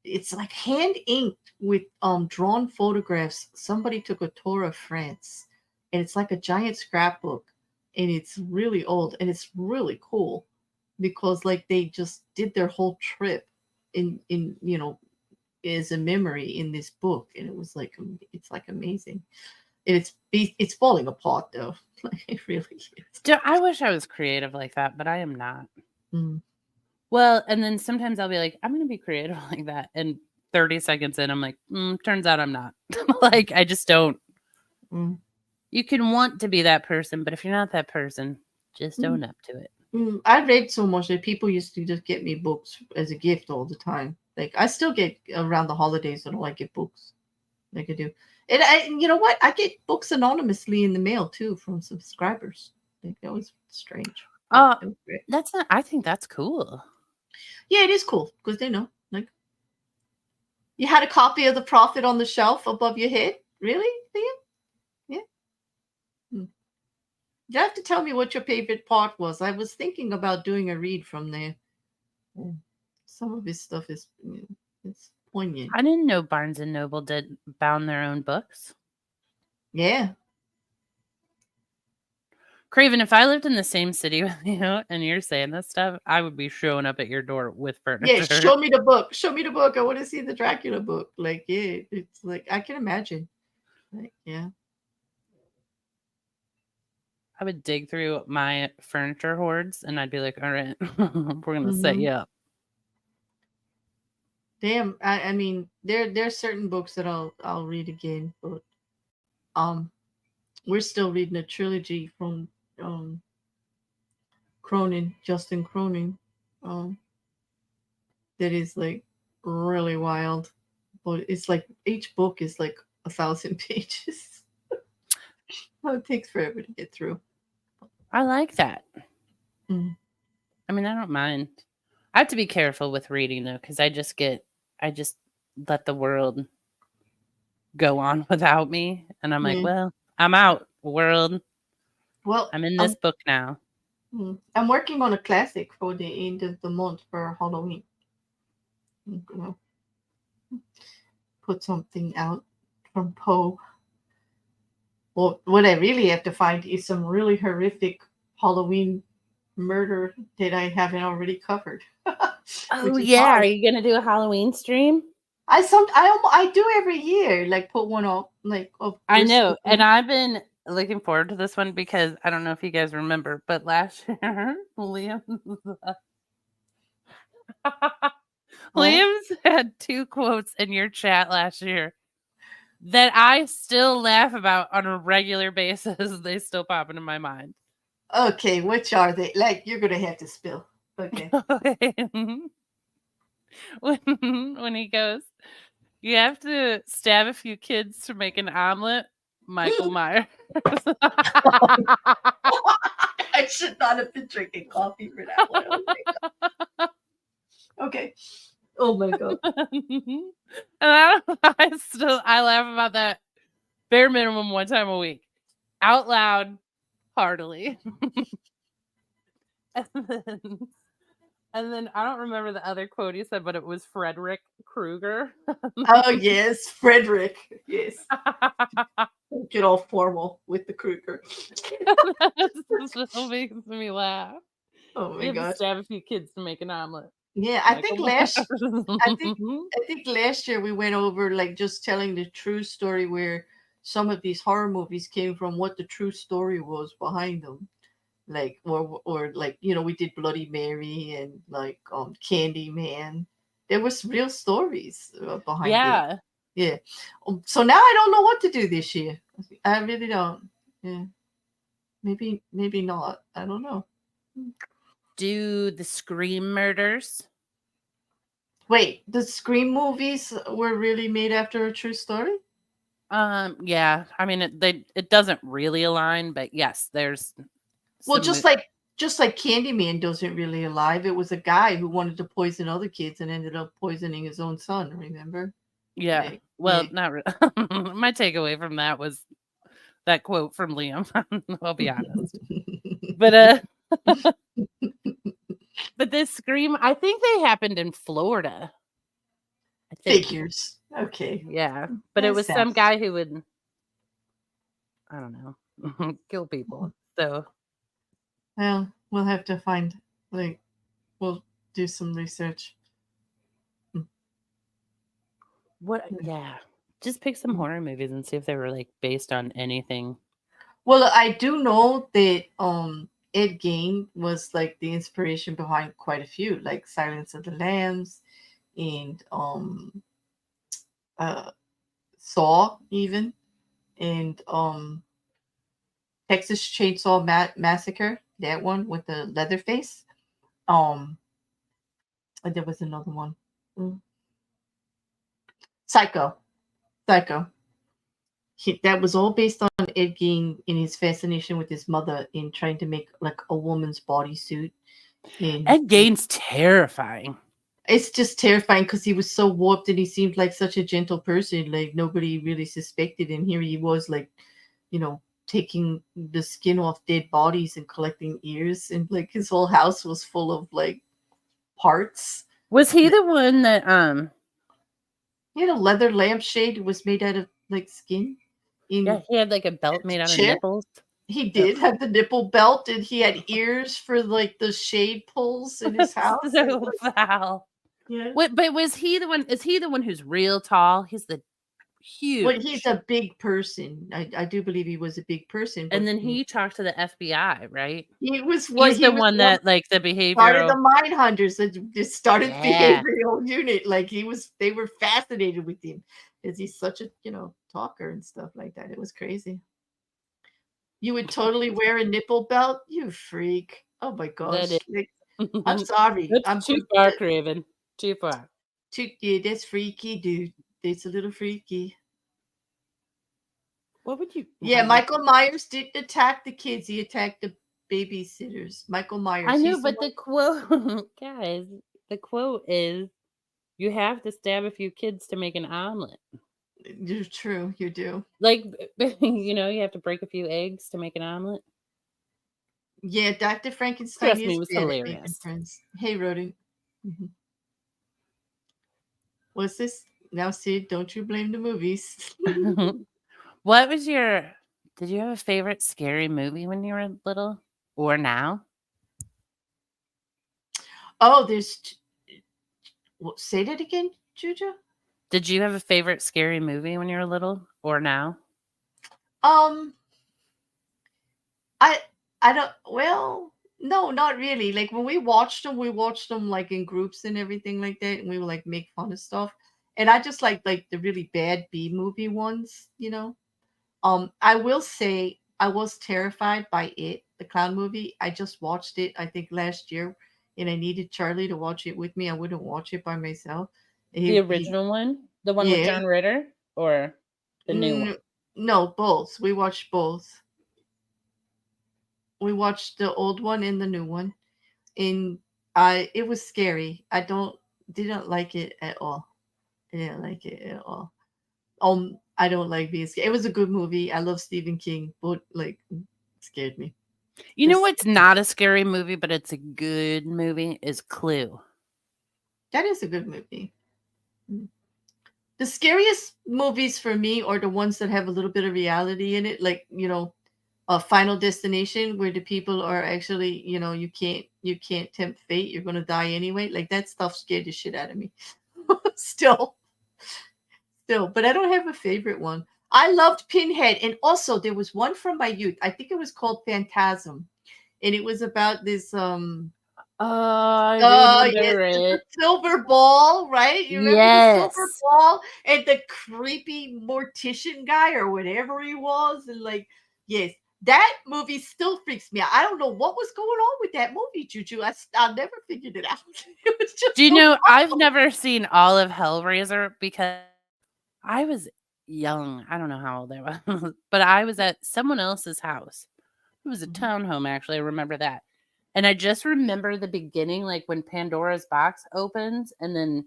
S2: It's like hand inked with drawn photographs. Somebody took a tour of France, and it's like a giant scrapbook, and it's really old, and it's really cool because like they just did their whole trip in as a memory in this book, and it was like it's like amazing. And it's falling apart though. Like it really is.
S1: I wish I was creative like that, but I am not.
S2: Mm.
S1: Well, and then sometimes I'll be like, I'm going to be creative like that. And 30 seconds in, I'm like, turns out I'm not. Like, I just don't.
S2: Mm.
S1: You can want to be that person, but if you're not that person, just own up to it.
S2: I read so much that people used to just get me books as a gift all the time. Like I still get around the holidays, and I get books. Like I do. And you know what? I get books anonymously in the mail too from subscribers. Like that was strange.
S1: That's not. I think that's cool.
S2: Yeah, it is cool because they know. Like, you had a copy of The Prophet on the shelf above your head. Really, Liam? Yeah. You have to tell me what your favorite part was. I was thinking about doing a read from there. Some of his stuff is it's poignant.
S1: I didn't know Barnes and Noble bound their own books.
S2: Yeah.
S1: Craven, if I lived in the same city with you and you're saying this stuff, I would be showing up at your door with furniture.
S2: Yeah, show me the book. Show me the book. I want to see the Dracula book. Like, yeah, it's like I can imagine. Like, yeah.
S1: I would dig through my furniture hoards and I'd be like, all right, we're gonna set you up.
S2: Damn, I mean, there's certain books that I'll read again, but we're still reading a trilogy from Justin Cronin, that is like really wild, but it's like each book is like 1,000 pages. So it takes forever to get through.
S1: I like that. I mean, I don't mind. I have to be careful with reading though, because I just let the world go on without me, and I'm like, well, I'm out, world.
S2: Well,
S1: I'm in this book now.
S2: I'm working on a classic for the end of the month for Halloween. I'm gonna put something out from Poe. Well, what I really have to find is some really horrific Halloween murder that I haven't already covered.
S1: Oh yeah, hard. Are you gonna do a Halloween stream?
S2: I do every year, like put one up, like
S1: I know, and I've been looking forward to this one because I don't know if you guys remember, but last year Liam's had 2 quotes in your chat last year that I still laugh about on a regular basis. They still pop into my mind.
S2: Okay, which are they? Like, you're gonna have to spill. Okay.
S1: When he goes, you have to stab a few kids to make an omelet. Michael Myers.
S2: I should not have been drinking coffee for that one. Oh my God. Okay. Oh my God.
S1: And I laugh about that bare minimum 1 time a week, out loud, heartily. And then I don't remember the other quote he said, but it was Frederick Krueger.
S2: Oh yes, Frederick. Yes. Get all formal with the Krueger.
S1: This still makes me laugh.
S2: Oh my God.
S1: Stab a few kids to make an omelet.
S2: Yeah, I think last year we went over like just telling the true story where some of these horror movies came from, what the true story was behind them. Like or like, you know, we did Bloody Mary and like Candyman. There was real stories behind it. Yeah. So now I don't know what to do this year. I really don't. Yeah. Maybe not. I don't know.
S1: Do the Scream murders.
S2: Wait, the Scream movies were really made after a true story?
S1: Yeah. I mean, it doesn't really align, but yes, there's.
S2: Well, just like Just like Candyman doesn't really alive. It was a guy who wanted to poison other kids and ended up poisoning his own son. Remember?
S1: Yeah.
S2: Like,
S1: Well,
S2: yeah.
S1: not really. My takeaway from that was that quote from Liam. I'll be honest. But but this scream, I think they happened in Florida. I think.
S2: Figures. Okay.
S1: Yeah. But it
S2: That
S1: was some
S2: sounds.
S1: guy who would, I don't know, kill people. So
S2: Well, we'll have to find. Like, we'll do some research.
S1: what? Yeah. Just pick some horror movies and see if they were like based on anything.
S2: Well, I do know that Ed Gein was like the inspiration behind quite a few, like Silence of the Lambs and uh Saw even, and Texas Chainsaw Massacre, that one with the Leatherface. And there was another one. Mm. Psycho. Psycho. That was all based on Ed Gein in his fascination with his mother in trying to make like a woman's bodysuit.
S1: Ed Gein's terrifying.
S2: It's just terrifying because he was so warped and he seemed like such a gentle person. Like nobody really suspected, and here he was, like, taking the skin off dead bodies and collecting ears, and like his whole house was full of like parts.
S1: Was he the one that
S2: He had a leather lampshade. It was made out of like skin.
S1: yeah, he had like a belt made out of
S2: Chair.
S1: nipples?
S2: He did have the nipple belt, and he had ears for like the shade pulls in his house.
S1: So foul.
S2: Yeah.
S1: Wait, but was he the one? Is he the one who's real tall? He's the huge.
S2: Well, he's a big person. I do believe he was a big person. But
S1: and then he talked to the FBI, right?
S2: he was what
S1: He's
S2: he
S1: the
S2: was
S1: one that like the
S2: started
S1: behavioral.
S2: the mine hunters that just started
S1: Yeah.
S2: behavioral unit. Like they were fascinated with him because he's such a talker and stuff like that. It was crazy. You would totally wear a nipple belt, you freak. Oh my gosh.
S1: That
S2: Like, I'm sorry.
S1: That's too far, Craven. Too far.
S2: Yeah, that's freaky, dude. It's a little freaky.
S1: What would you?
S2: Yeah, Michael Myers didn't attack the kids. He attacked the babysitters. Michael Myers.
S1: I know, but the quote, guys, the quote is, "You have to stab a few kids to make an omelet."
S2: You're true. You do.
S1: Like, you have to break a few eggs to make an omelet.
S2: Yeah, Dr. Frankenstein
S1: Trust me,
S2: is
S1: it was
S2: bad at making
S1: hilarious.
S2: friends. Hey, Rodent. Mm-hmm. What's this? Now, Sid, don't you blame the movies.
S1: What was did you have a favorite scary movie when you were little or now?
S2: Oh, say that again, JuJu?
S1: Did you have a favorite scary movie when you were little or now?
S2: I don't, well, no, not really. Like when we watched them like in groups and everything like that, and we would like make fun of stuff. And I just like the really bad B movie ones. I will say I was terrified by It, the clown movie. I just watched it, I think, last year, and I needed Charlie to watch it with me. I wouldn't watch it by myself.
S1: The original one? The one with John Ritter? Or the new one?
S2: No, both. We watched both. We watched the old one and the new one. And it was scary. I didn't like it at all. I didn't like it at all. I don't like being scared. It was a good movie. I love Stephen King, but like scared me.
S1: You know what's not a scary movie, but it's a good movie, is Clue.
S2: That is a good movie. The scariest movies for me are the ones that have a little bit of reality in it, like a Final Destination, where the people are actually, you can't tempt fate. You're gonna die anyway. Like that stuff scared the shit out of me. Still, but I don't have a favorite one. I loved Pinhead, and also there was one from my youth. I think it was called Phantasm, and it was about this
S1: I remember it.
S2: The silver ball, right? You remember the silver ball and the creepy mortician guy or whatever he was, and like, yes, that movie still freaks me out. I don't know what was going on with that movie, JuJu. I never figured it out. It was just.
S1: Do you know? I've never seen all of Hellraiser because I was young. I don't know how old I was, but I was at someone else's house. It was a townhome, actually. I remember that. And I just remember the beginning, like when Pandora's box opens and then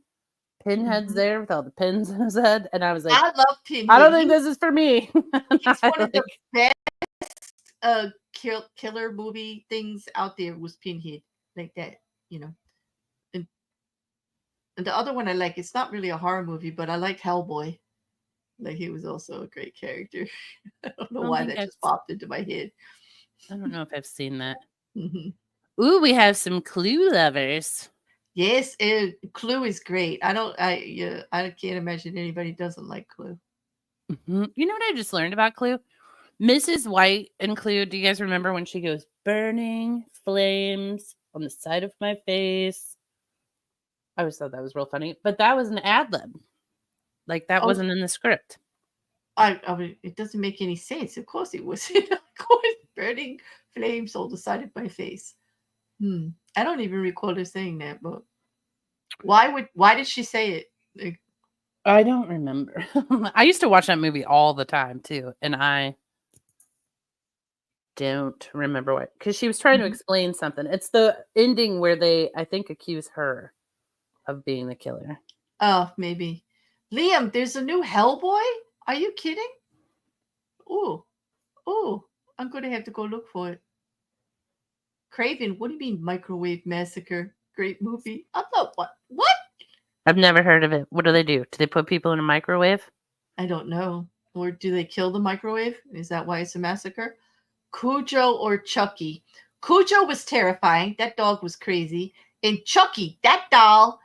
S1: Pinhead's there with all the pins in his head. And I was like,
S2: I love Pinhead.
S1: I don't think this is for me.
S2: He's one of the best killer movie things out there was Pinhead. Like that, you know. And the other one I like, it's not really a horror movie, but I like Hellboy. Like he was also a great character. I don't know why that just popped into my head.
S1: I don't know if I've seen that. Ooh, we have some Clue lovers.
S2: Yes, Clue is great. I can't imagine anybody doesn't like Clue.
S1: You know what I just learned about Clue? Mrs. White in Clue, do you guys remember when she goes, burning flames on the side of my face? I always thought that was real funny, but that was an ad lib. Like that wasn't in the script.
S2: It doesn't make any sense. Of course it was. Of course, burning flames on the side of my face. I don't even recall her saying that, but why did she say it? Like,
S1: I don't remember. I used to watch that movie all the time too, and I don't remember what, because she was trying to explain something. It's the ending where they, I think, accuse her of being the killer.
S2: Oh, maybe. Liam, there's a new Hellboy? Are you kidding? Oh, I'm going to have to go look for it. Craven, what do you mean Microwave Massacre? Great movie. I'm not, what?
S1: I've never heard of it. What do? Do they put people in a microwave?
S2: I don't know. Or do they kill the microwave? Is that why it's a massacre? Cujo or Chucky? Cujo was terrifying. That dog was crazy. And Chucky, that doll,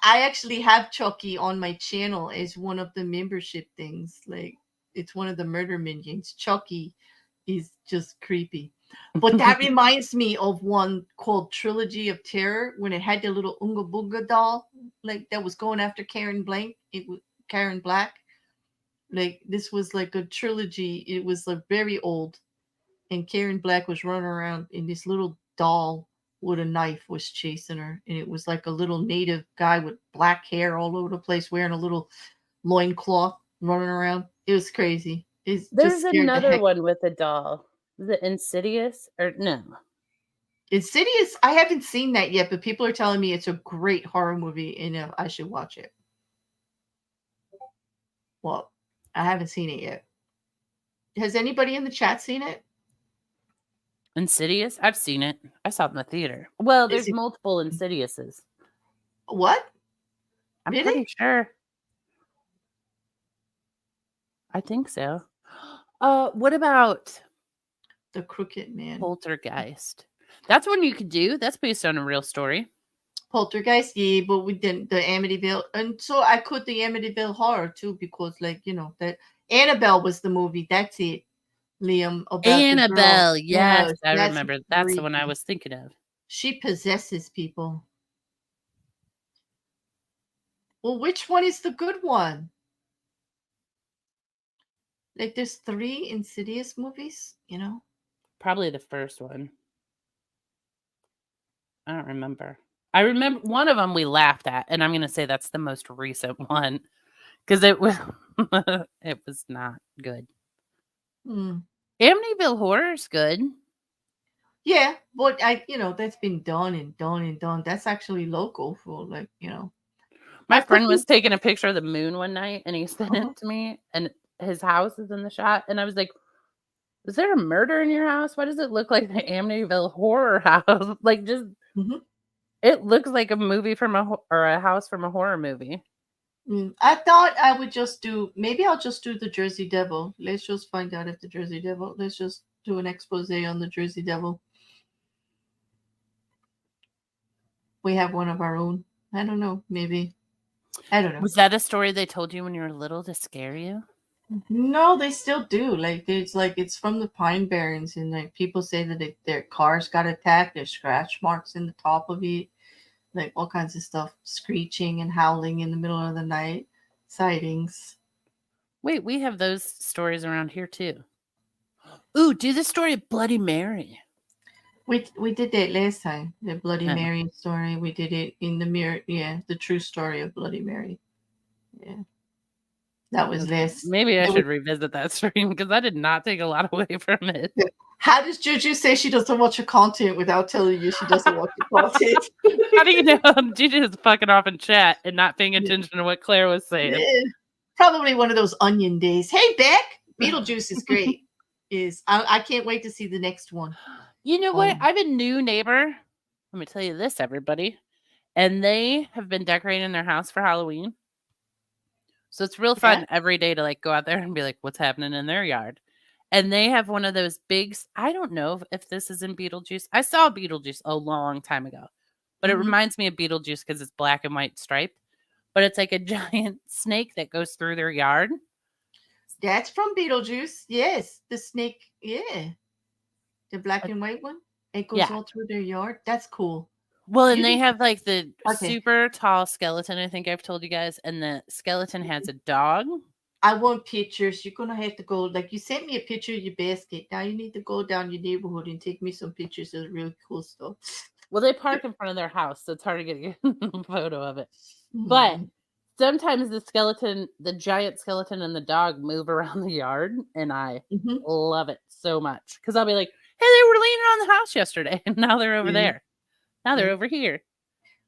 S2: I actually have Chucky on my channel as one of the membership things. Like, it's one of the murder minions. Chucky is just creepy. But that reminds me of one called Trilogy of Terror, when it had the little Oonga Boonga doll, like that was going after Karen Black. Like this was like a trilogy. It was like very old, and Karen Black was running around, and this little doll with a knife was chasing her, and it was like a little native guy with black hair all over the place, wearing a little loincloth, running around. It was crazy.
S1: There's another one with a doll. Is it Insidious or no?
S2: Insidious, I haven't seen that yet, but people are telling me it's a great horror movie and I should watch it. Well, I haven't seen it yet. Has anybody in the chat seen it?
S1: Insidious? I've seen it. I saw it in the theater. Well, there's multiple Insidiouses.
S2: What?
S1: I'm pretty sure. I think so. What about
S2: The Crooked Man?
S1: Poltergeist. That's one you could do. That's based on a real story.
S2: Poltergeist, yeah, but we didn't the Amityville, and so I could the Amityville horror too, because like that Annabelle was the movie. That's it, Liam. About
S1: Annabelle, yes, I
S2: that's
S1: remember. That's the one I was thinking of.
S2: She possesses people. Well, which one is the good one? Like, there's 3 Insidious movies,
S1: Probably the first one. I don't remember. I remember one of them we laughed at, and I'm going to say that's the most recent one, because it was it was not good. Amityville Horror's good.
S2: Yeah, but that's been done and done and done. That's actually local for
S1: My friend was taking a picture of the moon one night, and he sent it to me, and his house is in the shot, and I was like, is there a murder in your house? Why does it look like the Amityville Horror House? Like, just it looks like a movie from a house from a horror movie.
S2: I thought I would maybe I'll just do the Jersey Devil. Let's just find out if the Jersey Devil, let's just do an expose on the Jersey Devil. We have one of our own. I don't know, maybe. I don't know.
S1: Was that a story they told you when you were little to scare you?
S2: No, they still do. It's from the Pine Barrens, and like people say that their cars got attacked. There's scratch marks in the top of it, like all kinds of stuff, screeching and howling in the middle of the night, sightings.
S1: Wait, we have those stories around here too. Ooh, do the story of Bloody Mary.
S2: We did that last time, the Bloody Mary story. We did it in the mirror. Yeah, the true story of Bloody Mary. Yeah. That was
S1: Okay.
S2: this.
S1: Maybe I
S2: It
S1: should revisit that stream because I did not take a lot away from it.
S2: How does JuJu say she doesn't watch your content without telling you she doesn't watch your content?
S1: How do you know JuJu is fucking off in chat and not paying attention to what Claire was saying?
S2: Yeah. Probably one of those onion days. Hey, Beck, Beetlejuice is great. I can't wait to see the next one.
S1: You know what? I have a new neighbor. Let me tell you this, everybody. And they have been decorating their house for Halloween. So it's real fun every day to like go out there and be like, what's happening in their yard? And they have one of those big, I don't know if this is in Beetlejuice. I saw Beetlejuice a long time ago, but it reminds me of Beetlejuice because it's black and white striped. But it's like a giant snake that goes through their yard.
S2: That's from Beetlejuice. Yes, the snake. Yeah, the black and white one. It goes all through their yard. That's cool.
S1: Well, and they have like the super tall skeleton, I think I've told you guys, and the skeleton has a dog.
S2: I want pictures. You're gonna have to go. Like you sent me a picture of your basket. Now you need to go down your neighborhood and take me some pictures of really cool stuff.
S1: Well, they park in front of their house, so it's hard to get a photo of it. But sometimes the giant skeleton and the dog move around the yard, and I love it so much because I'll be like, hey, they were leaning on the house yesterday, and now they're over there. Now they're over here.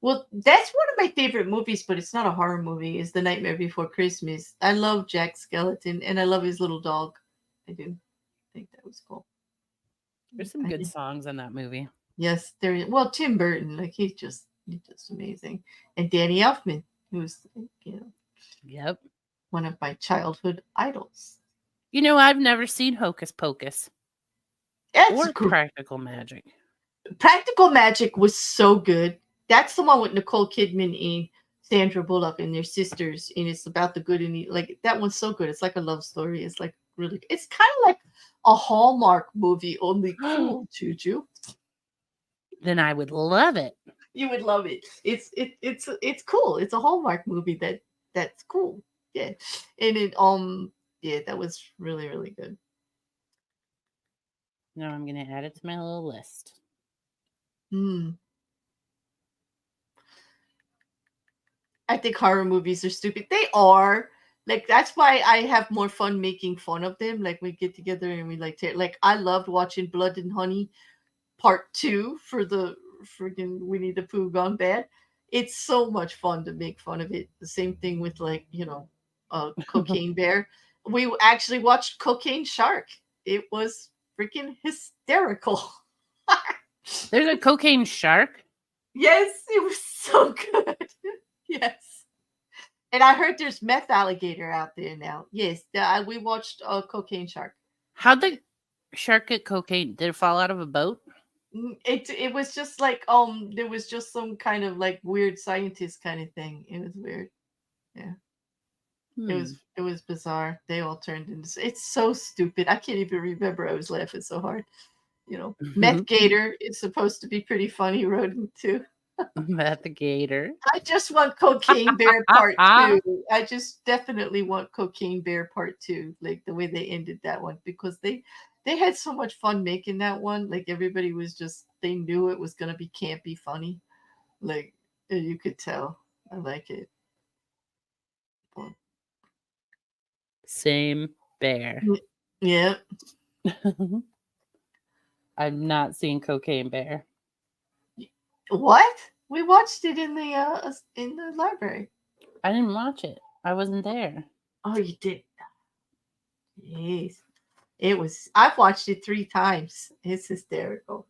S2: Well, that's one of my favorite movies, but it's not a horror movie. Is The Nightmare Before Christmas. I love Jack Skeleton, and I love his little dog. I do think that was cool.
S1: There's some good songs in that movie.
S2: Yes, there is. Well, Tim Burton, like he's just amazing, and Danny Elfman, who's one of my childhood idols.
S1: You know, I've never seen Hocus Pocus or Practical Magic.
S2: Practical Magic was so good. That's the one with Nicole Kidman and Sandra Bullock and their sisters, and it's about the good and like that one's so good. It's like a love story. It's like really. It's kind of like a Hallmark movie, only cool, JuJu.
S1: Then I would love it.
S2: You would love it. It's cool. It's a Hallmark movie that's cool. Yeah, and it that was really really good.
S1: Now I'm gonna add it to my little list.
S2: I think horror movies are stupid. They are. Like that's why I have more fun making fun of them. Like we get together and we like I loved watching Blood and Honey Part 2 for the freaking Winnie the Pooh Gone Bad. It's so much fun to make fun of it. The same thing with Cocaine Bear. We actually watched Cocaine Shark. It was freaking hysterical.
S1: There's a Cocaine Shark?
S2: Yes, it was so good. Yes. And I heard there's meth alligator out there now. Yes, we watched Cocaine Shark.
S1: How'd the shark get cocaine? Did it fall out of a boat?
S2: It was just like there was just some kind of like weird scientist kind of thing. It was weird. Yeah. It was bizarre. They all turned into it's so stupid. I can't even remember. I was laughing so hard. Meth Gator is supposed to be pretty funny rodent too.
S1: Meth Gator.
S2: I just want Cocaine Bear Part 2. I just definitely want Cocaine Bear Part 2, like the way they ended that one, because they had so much fun making that one. Like everybody was just, they knew it was gonna be campy funny. Like you could tell. I like it.
S1: Same bear.
S2: Yeah.
S1: I've not seen Cocaine Bear.
S2: What? We watched it in the library.
S1: I didn't watch it. I wasn't there.
S2: Oh, you did. Jeez. I've watched it 3 times. It's hysterical.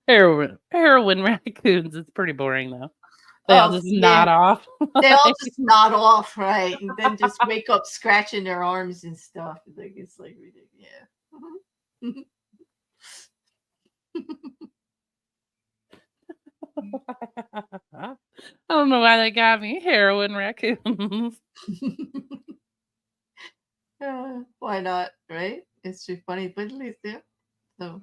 S1: Heroin raccoons. It's pretty boring though. They all just nod off.
S2: They all just nod off, right? And then just wake up scratching their arms and stuff. It's like ridiculous. Yeah.
S1: I don't know why they got me. Heroin raccoons.
S2: Why not, right? It's too funny, but at least yeah. So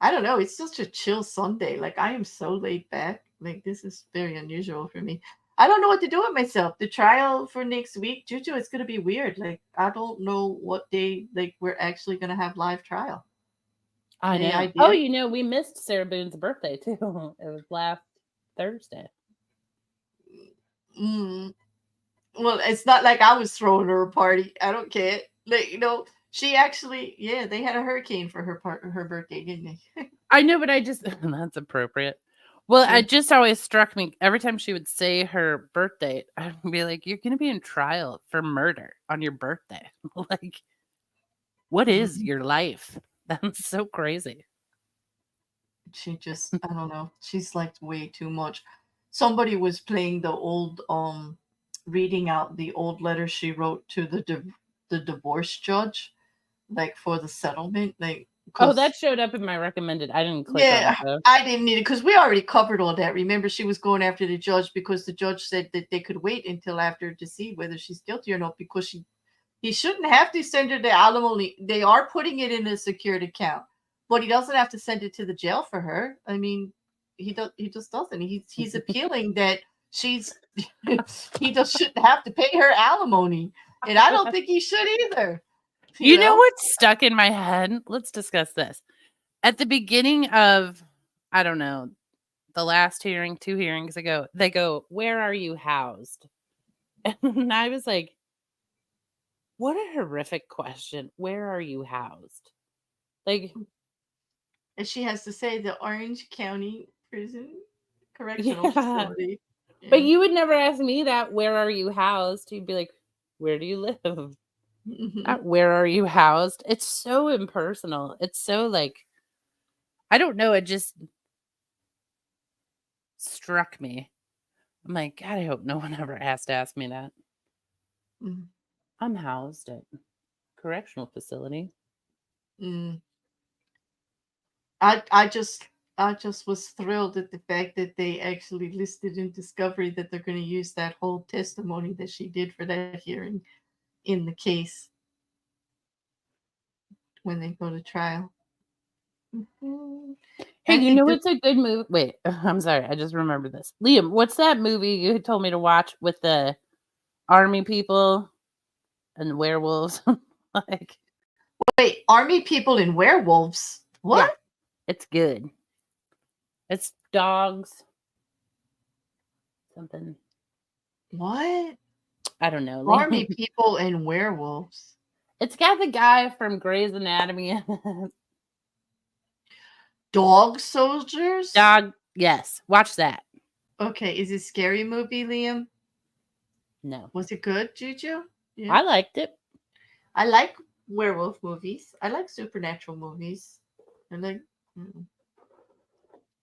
S2: I don't know. It's such a chill Sunday. Like I am so laid back. Like this is very unusual for me. I don't know what to do with myself. The trial for next week, JuJu, it's gonna be weird. Like I don't know what day like we're actually gonna have live trial.
S1: I know. Idea? Oh, we missed Sarah Boone's birthday too. It was last Thursday.
S2: Mm. Well, it's not like I was throwing her a party. I don't care. Like, she actually, yeah, they had a hurricane for her birthday, didn't they?
S1: I know, but I just that's appropriate. Well,
S2: Yeah.
S1: it just always struck me every time she would say her birthday, I'd be like, "You're gonna be in trial for murder on your birthday." Like, what is
S2: Mhm.
S1: your life? That's so crazy.
S2: She just, I don't know. She's like way too much. Somebody was playing the old, reading out the old letter she wrote to the divorce judge, like for the settlement, like
S1: Oh, that
S2: because
S1: showed up in my recommended. I didn't click on it
S2: yeah,
S1: though.
S2: I didn't need it because we already covered all that. Remember, she was going after the judge because the judge said that they could wait until after to see whether she's guilty or not because he shouldn't have to send her the alimony. They are putting it in a secured account, but he doesn't have to send it to the jail for her. I mean, he just doesn't. He's appealing that she's he just shouldn't have to pay her alimony, and I don't think he should either. You
S1: You know
S2: know.
S1: what's stuck in my head? Let's discuss this. At the beginning of, I don't know, the last hearing, 2 hearings ago, they go, "Where are you housed?" And I was like, "What a horrific question. Where are you housed?" Like,
S2: And she has to say the Orange County Prison Correctional
S1: yeah.
S2: Facility.
S1: But
S2: Yeah.
S1: you would never ask me that, "Where are you housed?" You'd be like, "Where do you live?"
S2: Mhm.
S1: Not, "Where are you housed?" It's so impersonal. It's so, like, I don't know, it just struck me. I'm like, "God, I hope no one ever has to ask me that."
S2: Mm.
S1: I'm housed at correctional facility.
S2: Mm. I just was thrilled at the fact that they actually listed in Discovery that they're going to use that whole testimony that she did for that hearing in the case when they go to trial. Mhm.
S1: Hey,
S2: I
S1: you
S2: think
S1: know
S2: that
S1: it's a good movie. Wait, I'm sorry, I just remembered this. Liam, what's that movie you had told me to watch with the army people and werewolves? Like,
S2: wait, army people and werewolves.
S1: yeah,
S2: What?
S1: it's good. It's dogs, something.
S2: What?
S1: I don't know,
S2: Army
S1: Liam.
S2: people and werewolves.
S1: It's got the guy from Grey's Anatomy.
S2: Dog soldiers?
S1: Dog, yes, watch that.
S2: Okay, is it a scary movie, Liam?
S1: No,
S2: Was it good, Juju? Yeah.
S1: I liked it.
S2: I like werewolf movies. I like supernatural movies. I like mm.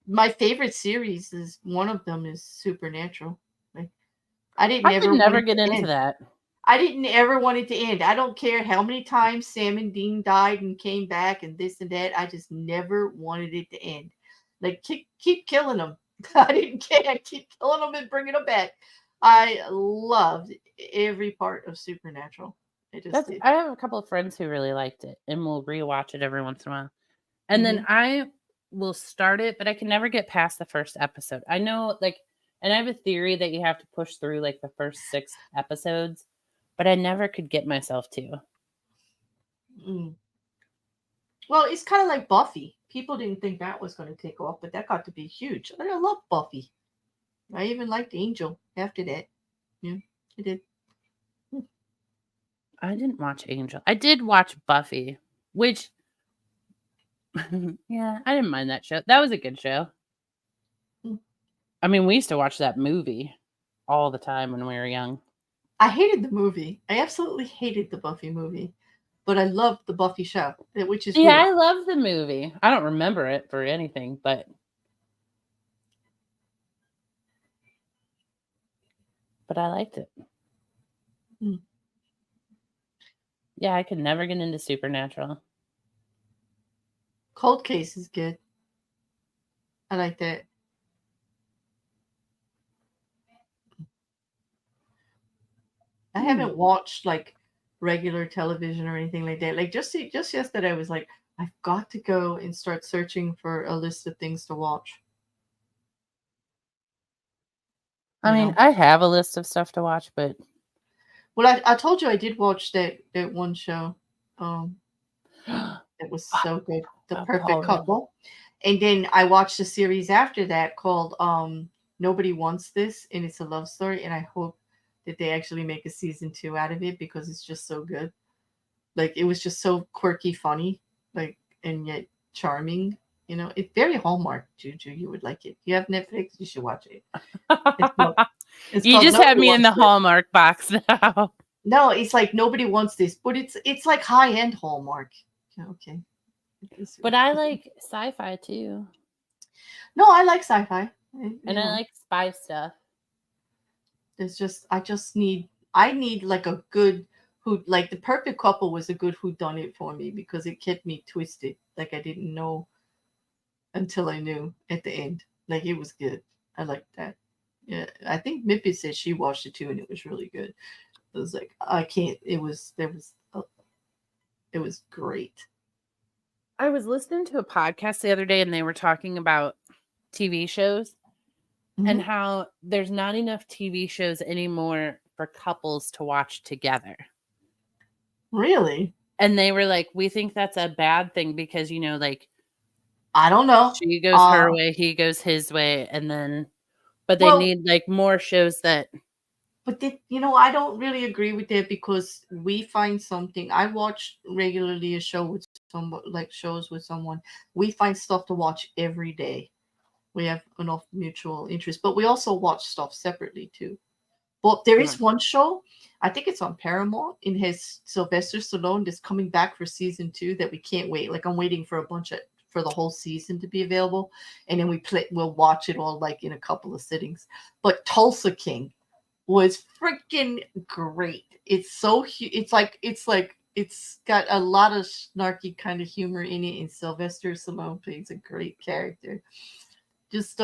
S2: My favorite series is one of them is Supernatural. Like I didn't
S1: I could
S2: ever want
S1: never
S2: it
S1: get
S2: to
S1: into
S2: end.
S1: that.
S2: I didn't ever want it to end. I don't care how many times Sam and Dean died and came back and this and that. I just never wanted it to end. Like keep killing them. I didn't care. Keep killing them and bringing them back. I loved every part of Supernatural. I just
S1: That's
S2: did.
S1: I have a couple of friends who really liked it and will rewatch it every once in a while. And then
S2: Hmm.
S1: I will start it, but I can never get past the first episode. I know, like, and I have a theory that you have to push through like the first 6 episodes, but I never could get myself to.
S2: Mm. Well, it's kind of like Buffy. People didn't think that was going to take off, but that got to be huge. I love Buffy. I even liked Angel after that. Yeah, I did.
S1: I didn't watch Angel. I did watch Buffy, which, yeah, I didn't mind that show. That was a good show.
S2: Mm.
S1: I mean, we used to watch that movie all the time when we were young.
S2: I hated the movie. I absolutely hated the Buffy movie, but I loved the Buffy show, which is
S1: Yeah,
S2: weird.
S1: I love the movie. I don't remember it for anything, but I liked it.
S2: Mm.
S1: Yeah, I could never get into Supernatural.
S2: Cold Case is good. I like that. I
S1: Hmm.
S2: haven't watched like regular television or anything like that. Like just yesterday, I was like, I've got to go and start searching for a list of things to watch.
S1: I
S2: You
S1: mean,
S2: know.
S1: I have a list of stuff to watch, but
S2: Well, I told you I did watch that one show. Um, it was so good, The Perfect
S1: Paul Rudd.
S2: Couple, and then I watched a series after that called Nobody Wants This, and it's a love story, and I hope that they actually make a season 2 out of it because it's just so good. Like it was just so quirky, funny, like and yet charming. You know, it's very Hallmark, Juju. You would like it. You have Netflix, you should watch it. It's called, it's
S1: You
S2: called
S1: just had
S2: Nobody
S1: me in
S2: Wants
S1: the
S2: This.
S1: Hallmark box now.
S2: No, it's like Nobody Wants This, but it's like high end Hallmark. Okay.
S1: But I like sci-fi too.
S2: No, I like sci-fi.
S1: And I like spy stuff.
S2: There's just I need like a good who like The Perfect Couple was a good whodunit for me because it kept me twisted. Like I didn't know until I knew at the end. Like it was good. I liked that. Yeah, I think Mippy said she watched it too and it was really good. It was like I can't. It was great.
S1: I was listening to a podcast the other day and they were talking about TV shows and how there's not enough TV shows anymore for couples to watch together.
S2: Really?
S1: And they were like, we think that's a bad thing because, you know, like,
S2: I don't know.
S1: she goes her way, he goes his way. And then, but they need like more shows that.
S2: But I don't really agree with that because we find something. I watch regularly a show with shows with someone. We find stuff to watch every day. We have enough mutual interest, but we also watch stuff separately too. But there is one show, I think it's on Paramount. It has Sylvester Stallone that's coming back for season 2 that we can't wait. Like I'm waiting for for the whole season to be available, and then we'll watch it all like in a couple of sittings. But Tulsa King was freaking great. It's so it's got a lot of snarky kind of humor in it, and Sylvester Stallone plays a great character. Just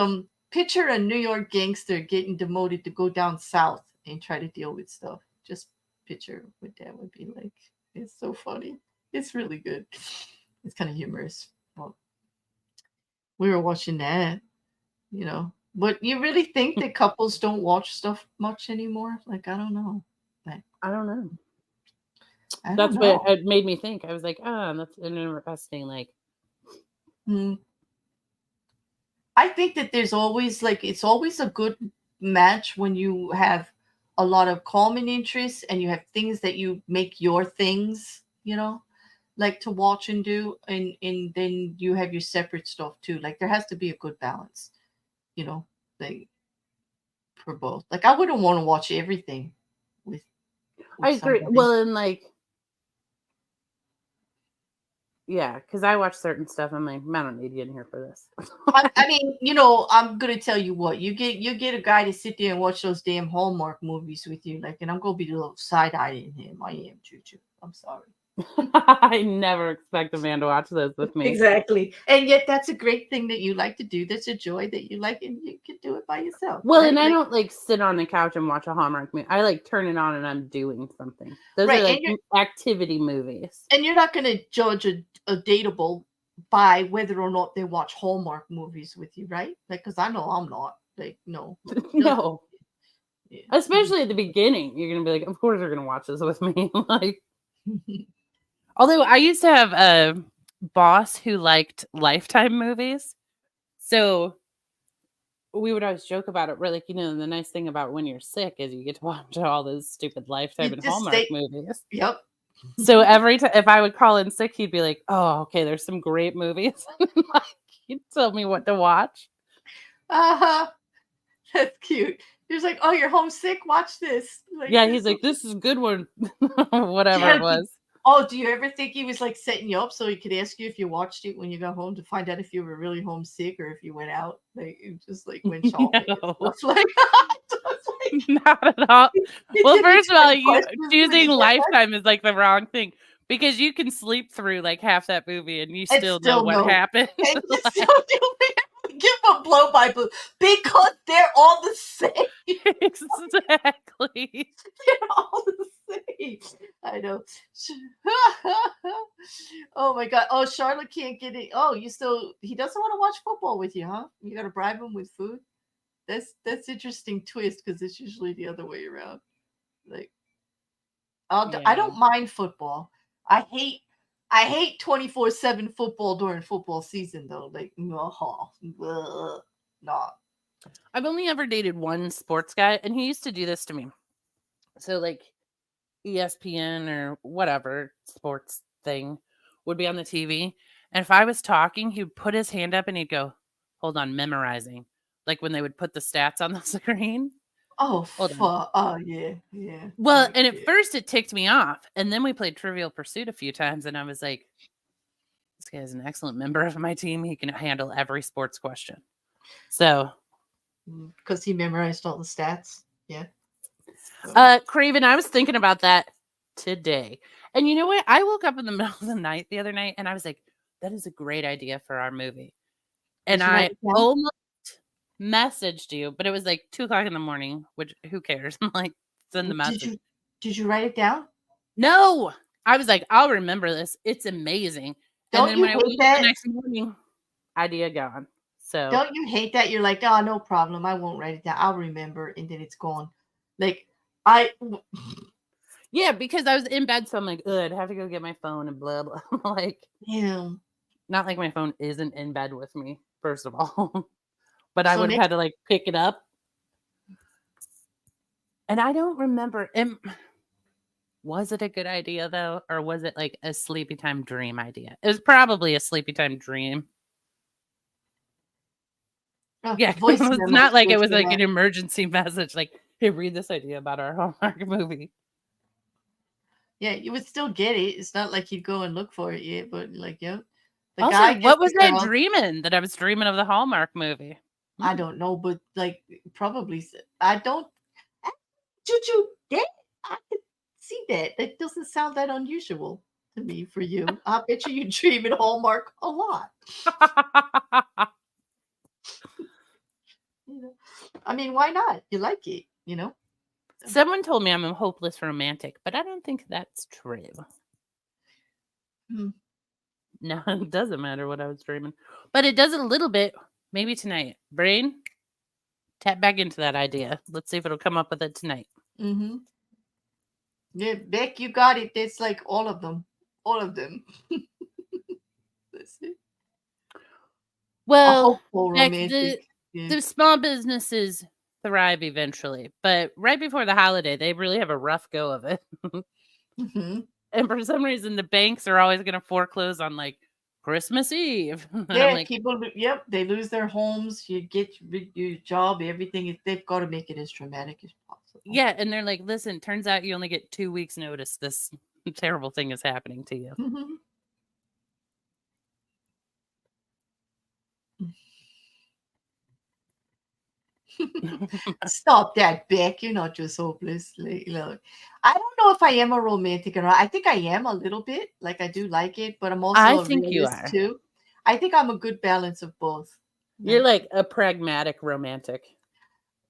S2: picture a New York gangster getting demoted to go down south and try to deal with stuff. Just picture what that would be like. It's so funny. It's really good. It's kind of humorous. Well, we were watching that, But you really think that couples don't watch stuff much anymore? Like, I don't know.
S1: I don't know.
S2: That's
S1: what it made me think. I was like, that's an interesting, like.
S2: I think that there's always it's always a good match when you have a lot of common interests and you have things that you make your things, like to watch and do, and then you have your separate stuff too. Like there has to be a good balance, like for both. Like I wouldn't want to watch everything with
S1: I agree.
S2: somebody.
S1: Well, and like, yeah, because I watch certain stuff. I'm like, I don't need you in here for this.
S2: I mean, I'm gonna tell you what you get a guy to sit there and watch those damn Hallmark movies with you, like, and I'm gonna be a little side-eyeing him. I am, JuJu. I'm sorry.
S1: I never expect a man to watch those with me.
S2: Exactly. And yet that's a great thing that you like to do. That's a joy that you like, and you can do it by yourself.
S1: Well, right? And I don't like sit on the couch and watch a Hallmark movie. I like turn it on and I'm doing something. Those are like activity movies.
S2: And you're not going to judge a dateable by whether or not they watch Hallmark movies with you, right? Like, because I know I'm not. Like, no.
S1: No. Yeah. Especially at the beginning. You're going to be like, of course you're going to watch this with me. Like. Although I used to have a boss who liked Lifetime movies. So we would always joke about it. We're like, the nice thing about when you're sick is you get to watch all those stupid Lifetime and Hallmark movies.
S2: Yep.
S1: So every time, if I would call in sick, he'd be like, oh, okay, there's some great movies. Like, he'd tell me what to watch.
S2: Uh-huh. That's cute. He was like, oh, you're homesick? Watch this.
S1: Like, yeah, he's like, this is a good one. Whatever it was.
S2: Oh, do you ever think he was like setting you up so he could ask you if you watched it when you got home to find out if you were really homesick or if you went out? Like, it just like went shopping.
S1: No.
S2: Like,
S1: not at all. Well, first of all, choosing Lifetime is like the wrong thing because you can sleep through like half that movie and you still know what happened.
S2: And you still give them blow by blow because they're all the same.
S1: Exactly.
S2: They're all the same. I know. Oh my god. Oh, Charlotte can't get it. Oh, he doesn't want to watch football with you, huh? You gotta bribe him with food. That's interesting twist because it's usually the other way around. Like, I don't mind football. I hate 24/7 football during football season though. Like, no.
S1: I've only ever dated one sports guy, and he used to do this to me. So, like, ESPN or whatever sports thing would be on the TV. And if I was talking, he would put his hand up and he'd go, "Hold on, memorizing." Like when they would put the stats on the screen.
S2: Oh,
S1: Hold on.
S2: fuck. Oh, yeah. Yeah.
S1: Well, and at
S2: Okay.
S1: first it ticked me off. And then we played Trivial Pursuit a few times, and I was like, this guy is an excellent member of my team. He can handle every sports question. So,
S2: Because he memorized all the stats. Yeah.
S1: Craven, I was thinking about that today. And you know what? I woke up in the middle of the night the other night and I was like, that is a great idea for our movie. And
S2: Did you write
S1: I
S2: it down?
S1: almost messaged you, but it was like 2:00 in the morning, which who cares? I'm like, send the message.
S2: Did you write it down?
S1: No, I was like, I'll remember this. It's amazing. And
S2: Don't
S1: then
S2: you
S1: when I woke
S2: hate
S1: up the
S2: that?
S1: next morning, idea gone. So
S2: Don't you hate that? You're like, oh, no problem. I won't write it down. I'll remember, and then it's gone. Like,
S1: yeah, because I was in bed, so I'm like, I'd have to go get my phone and blah blah. Like,
S2: yeah.
S1: not like my phone isn't in bed with me, first of all. But I
S2: So
S1: would have had to like pick it up. And I don't remember. Was it a good idea though? Or was it like a sleepy time dream idea? It was probably a sleepy time dream. Yeah.
S2: voice
S1: It's
S2: memo
S1: not
S2: is
S1: like
S2: good
S1: it was
S2: for
S1: like
S2: that.
S1: an emergency message, like, hey, read this idea about our Hallmark movie.
S2: Yeah, you would still get it. It's not like you'd go and look for it yet, but like, yeah. The
S1: Also,
S2: guy gets
S1: what was
S2: the
S1: I
S2: girl.
S1: dreaming? That I was dreaming of the Hallmark movie.
S2: I don't know, but like probably I don't. Juju, that I could see that. That doesn't sound that unusual to me for you. I bet you dream in Hallmark a lot. You know, I mean, why not? You like it, you know.
S1: Someone told me I'm a hopeless romantic, but I don't think that's true.
S2: Hmm.
S1: No, it doesn't matter what I was dreaming. But it does a little bit. Maybe tonight. Brain, tap back into that idea. Let's see if it'll come up with it tonight.
S2: Mm-hmm. Yeah, Beck, you got it. It's like all of them. All of them. That's it. A
S1: Well,
S2: hopeful
S1: Beck,
S2: romantic. Yeah.
S1: the small businesses thrive eventually. But right before the holiday, they really have a rough go of it.
S2: Mm-hmm.
S1: And for some reason, the banks are always going to foreclose on like Christmas Eve. And I'm
S2: Yeah,
S1: like,
S2: people. Yep, they lose their homes. You get your job. Everything. They've got to make it as dramatic as possible.
S1: yeah. And they're like, listen, turns out you only get 2 weeks' notice. This terrible thing is happening to you.
S2: Stop that, Beck. You're not just hopeless. Look, I don't know if I am a romantic or not. I think I am a little bit. Like I do like it, but I'm also
S1: I
S2: a
S1: think you
S2: realist
S1: are.
S2: too. I think I'm a good balance of both.
S1: You're like a pragmatic romantic.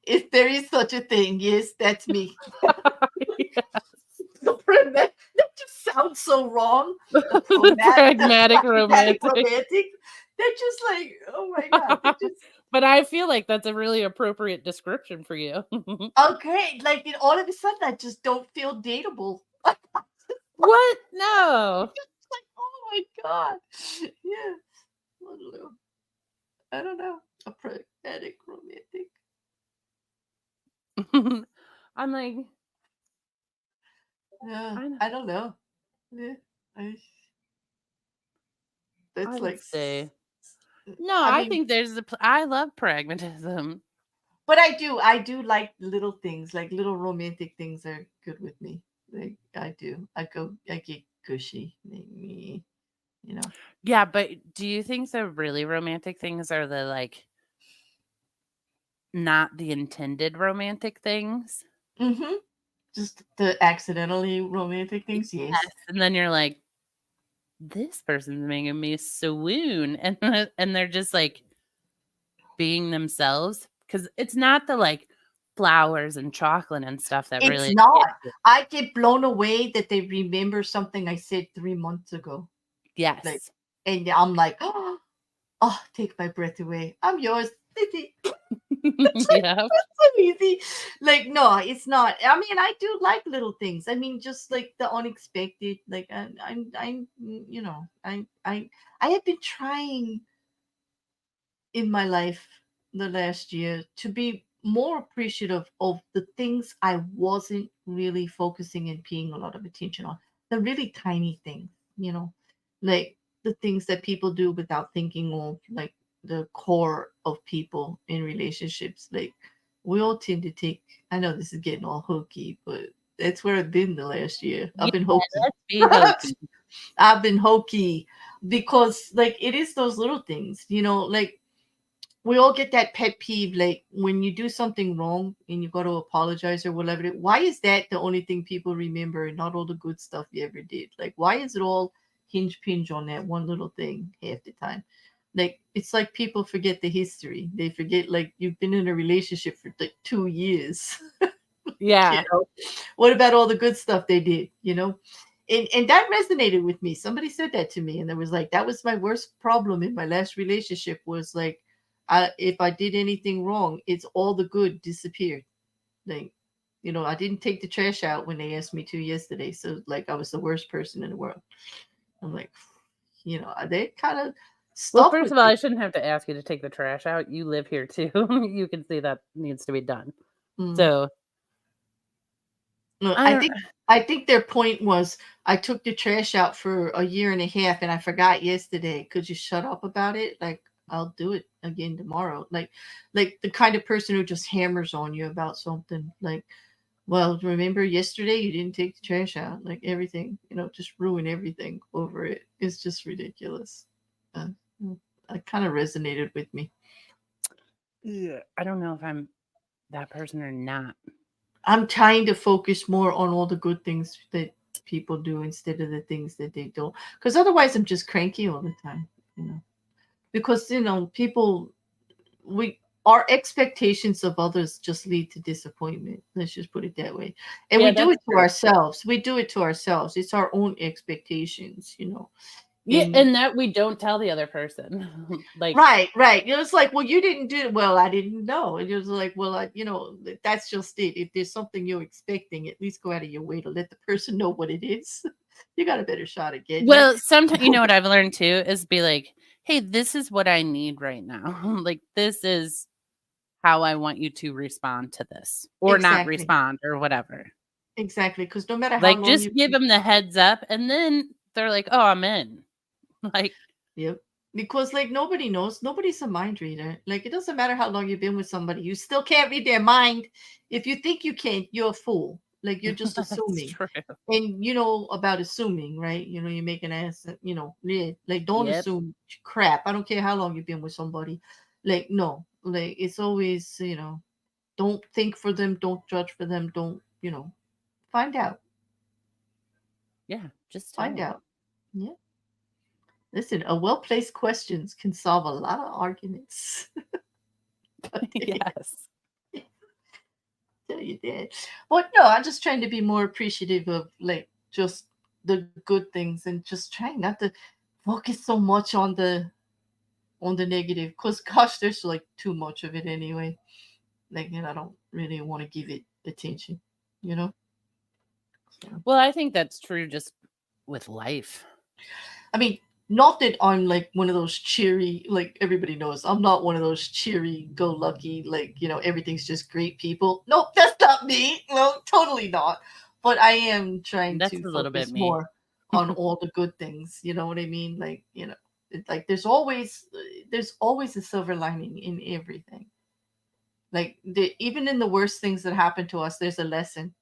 S2: If there is such a thing, yes, that's me.
S1: Yeah.
S2: That just sounds so wrong.
S1: The
S2: Pragmatic
S1: pragmatic romantic.
S2: romantic. They're just like, oh my god. They're just
S1: But I feel like that's a really appropriate description for you.
S2: okay. Like all of a sudden, I just don't feel dateable.
S1: What? No.
S2: It's like, oh my god. Yeah. I don't know. I don't know. A pragmatic romantic.
S1: I'm like,
S2: Yeah.
S1: I,
S2: I don't know. Yeah. I,
S1: I
S2: that's
S1: would
S2: like.
S1: say no.
S2: I
S1: I
S2: mean,
S1: think there's I love pragmatism.
S2: but I do like little things, like little romantic things are good with me. Like I do. I get gushy, make me, you know.
S1: Yeah, but do you think the really romantic things are the like not the intended romantic things?
S2: Mm-hmm. Just the accidentally romantic things, yes.
S1: Yes, and then you're like, this person's making me swoon, and and they're just like being themselves because it's not the like flowers and chocolate and stuff that
S2: It's
S1: really
S2: not.
S1: hit you.
S2: I get blown away that they remember something I said 3 months ago. Like,
S1: Yes.
S2: and I'm like, oh, take my breath away. I'm yours. It's like
S1: Yeah.
S2: so easy. Like, no, it's not. I mean, I do like little things. I mean, just like the unexpected. Like, you know, I have been trying in my life the last year to be more appreciative of the things I wasn't really focusing and paying a lot of attention on. The really tiny things, you know, like the things that people do without thinking of, like the core of people in relationships. Like we all tend to take, I know this is getting all hokey, but that's where I've been the last year.
S1: Yeah,
S2: I've been hokey.
S1: let's be hokey.
S2: I've been hokey because like it is those little things, you know, like we all get that pet peeve, like when you do something wrong and you got to apologize or whatever. Why is that the only thing people remember and not all the good stuff you ever did? Like, why is it all hinge on that one little thing half the time? Like, it's like people forget the history. They forget, like, you've been in a relationship for like 2 years.
S1: Yeah.
S2: You know, what about all the good stuff they did? You know, and that resonated with me. Somebody said that to me, and it was like that was my worst problem in my last relationship. Was like, if I did anything wrong, it's all the good disappeared. Like, you know, I didn't take the trash out when they asked me to yesterday, so like I was the worst person in the world. I'm like, you know, they kind of
S1: Well,
S2: stuck
S1: first
S2: with
S1: of all,
S2: me.
S1: I shouldn't have to ask you to take the trash out. You live here too. You can see that needs to be done.
S2: Mm.
S1: So
S2: No,
S1: I don't.
S2: I think their point was I took the trash out for a year and a half and I forgot yesterday. Could you shut up about it? Like I'll do it again tomorrow. Like the kind of person who just hammers on you about something. Like, well, remember yesterday you didn't take the trash out. Like everything, you know, just ruin everything over it. It's just ridiculous. Uh, it kind of resonated with me.
S1: Yeah, I don't know if I'm that person or not.
S2: I'm trying to focus more on all the good things that people do instead of the things that they don't. Because otherwise, I'm just cranky all the time. You know, because you know, people we our expectations of others just lead to disappointment. Let's just put it that way. And
S1: Yeah,
S2: we do
S1: that's
S2: it to
S1: true.
S2: ourselves. We do it to ourselves. It's our own expectations. You know,
S1: Yeah,
S2: and
S1: and that we don't tell the other person. Like,
S2: right. You know, it's like, well, you didn't do it. Well, I didn't know. And it was like, well, you know, that's just it. If there's something you're expecting, at least go out of your way to let the person know what it is. You got a better shot at getting it.
S1: well, sometimes you know what I've learned too is be like, hey, this is what I need right now. Like, this is how I want you to respond to this, or not
S2: Exactly.
S1: respond, or whatever.
S2: Exactly. Because no matter how
S1: Like,
S2: long
S1: just
S2: you,
S1: give them the heads up, and then they're like, "Oh, I'm in." Like,
S2: yep. Because like nobody knows, nobody's a mind reader. Like it doesn't matter how long you've been with somebody, you still can't read their mind. If you think you can, you're a fool. Like you're just
S1: that's
S2: assuming.
S1: true.
S2: And you know about assuming, right? You know, you make an ass, you know, yeah, like don't
S1: Yep.
S2: assume crap. I don't care how long you've been with somebody. Like, no, like it's always, you know, don't think for them, don't judge for them, don't, you know, find out.
S1: Yeah. Just tell
S2: Find
S1: them.
S2: out. Yeah. Listen, a well-placed questions can solve a lot of arguments.
S1: Yes.
S2: Tell you that. But no, I'm just trying to be more appreciative of like just the good things and just trying not to focus so much on the negative because gosh there's like too much of it anyway, like, and I don't really want to give it attention, you know. So,
S1: Well, I think that's true just with life.
S2: I mean, not that I'm like one of those cheery, like everybody knows I'm not one of those cheery go lucky, like, you know, everything's just great people. Nope, that's not me. No, totally not. But I am trying
S1: That's
S2: to
S1: a little bit
S2: focus
S1: me.
S2: more on all the good things, you know what I mean? Like, you know, like there's always a silver lining in everything. Like even in the worst things that happen to us, there's a lesson,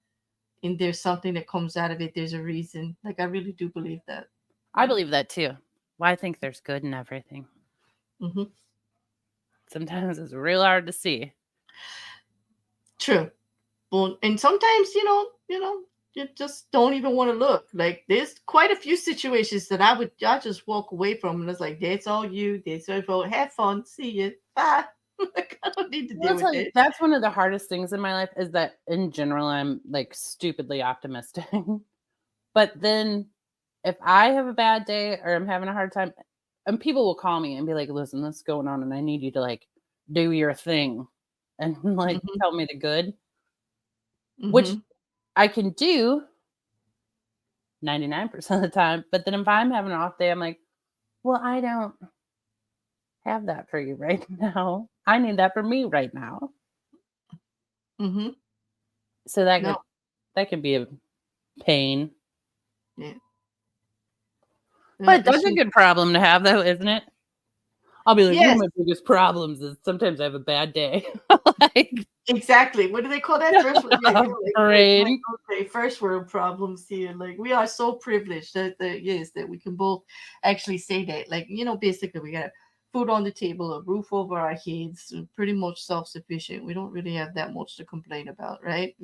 S2: and there's something that comes out of it. There's a reason. Like I really do believe that.
S1: I believe that too. Well, I think there's good in everything.
S2: Hmm.
S1: Sometimes it's real hard to see.
S2: True. Well, and sometimes you just don't even want to look. Like there's quite a few situations that I just walk away from, and it's like that's all you. That's all vote. Have fun. See you. Bye. Like I don't need to
S1: Well,
S2: deal
S1: I'll
S2: with
S1: tell you,
S2: it.
S1: that's one of the hardest things in my life is that in general, I'm like stupidly optimistic. But then if I have a bad day or I'm having a hard time, and people will call me and be like, listen, this is going on, and I need you to like do your thing and like
S2: Hmm.
S1: tell me the good, which
S2: Hmm.
S1: I can do 99% of the time. But then if I'm having an off day, I'm like, well, I don't have that for you right now. I need that for me right now.
S2: Mm-hmm.
S1: So that could be a pain.
S2: Yeah.
S1: But that's a good problem to have, though, isn't it? I'll be like, one of
S2: Yes,
S1: my biggest problems is sometimes I have a bad day. Like,
S2: exactly. What do they call that? First world, yeah,
S1: brain.
S2: okay, first world problems here. Like we are so privileged that yes, that we can both actually say that. Like, basically we got food on the table, a roof over our heads, pretty much self-sufficient. We don't really have that much to complain about, right?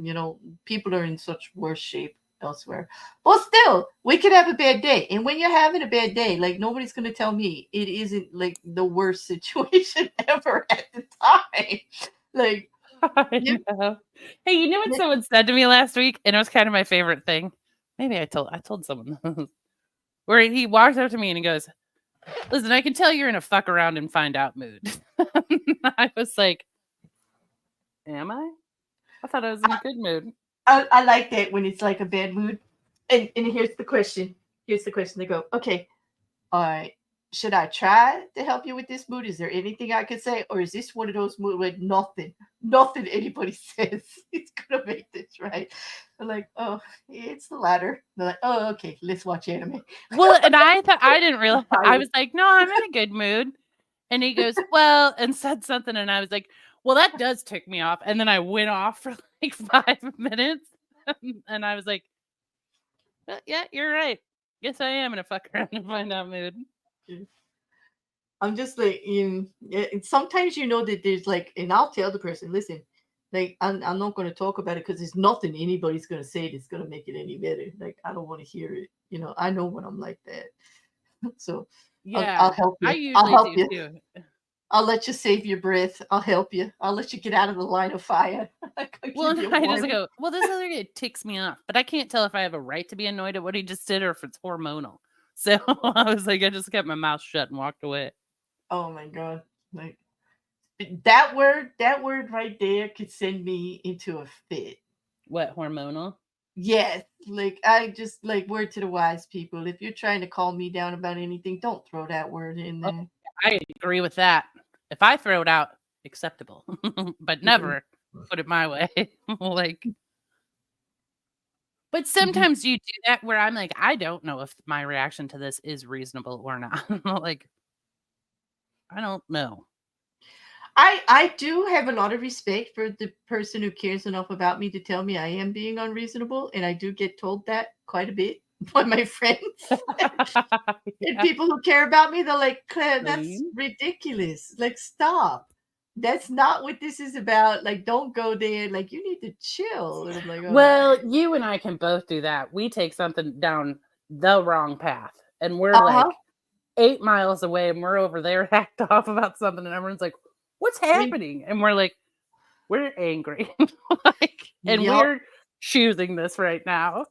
S2: People are in such worse shape elsewhere. But still, we could have a bad day. And when you're having a bad day, like nobody's gonna tell me it isn't like the worst situation ever at the time. Like,
S1: I know. Hey, you know what someone said to me last week? And it was kind of my favorite thing. Maybe I told someone this. Where he walks up to me and he goes, listen, I can tell you're in a fuck around and find out mood. I was like, am I? I thought I was in a good mood.
S2: I like that when it's like a bad mood. And here's the question. Here's the question. They go, okay, all right. Should I try to help you with this mood? Is there anything I could say? Or is this one of those moods where nothing anybody says is gonna make this right? I'm like, oh, it's the latter. They're like, oh, okay, let's watch anime.
S1: Well, and I thought I didn't realize. I was like, no, I'm in a good mood. And he goes, well, and said something, and I was like, well, that does tick me off. And then I went off for like 5 minutes, and I was like, well, yeah, you're right. Guess I am in a fuck around and find out mood.
S2: I'm just like, sometimes that there's like, and I'll tell the person, listen, like, I'm not going to talk about it because there's nothing anybody's going to say that's going to make it any better. Like, I don't want to hear it. I know when I'm like that. So
S1: Yeah,
S2: I'll help you.
S1: I usually do too.
S2: I'll let you save your breath. I'll help you. I'll let you get out of the line of fire.
S1: Well, I just go, well, this other guy ticks me off, but I can't tell if I have a right to be annoyed at what he just did or if it's hormonal. So I was like, I just kept my mouth shut and walked away.
S2: Oh my God. Like that word right there could send me into a fit.
S1: What, hormonal?
S2: Yes. Like I just like word to the wise people. If you're trying to calm me down about anything, don't throw that word in there.
S1: I agree with that. If I throw it out, acceptable, but never put it my way. Like, but sometimes you do that where I'm like, I don't know if my reaction to this is reasonable or not. Like, I don't know.
S2: I do have a lot of respect for the person who cares enough about me to tell me I am being unreasonable, and I do get told that quite a bit by my friends. And people who care about me, they're like, Claire, that's ridiculous. Like, stop. That's not what this is about. Like, don't go there. Like, you need to chill. And I'm like, oh.
S1: Well, you and I can both do that. We take something down the wrong path, and we're like 8 miles away, and we're over there hacked off about something, and everyone's like, what's happening? And we're like, we're angry. And we're choosing this right now.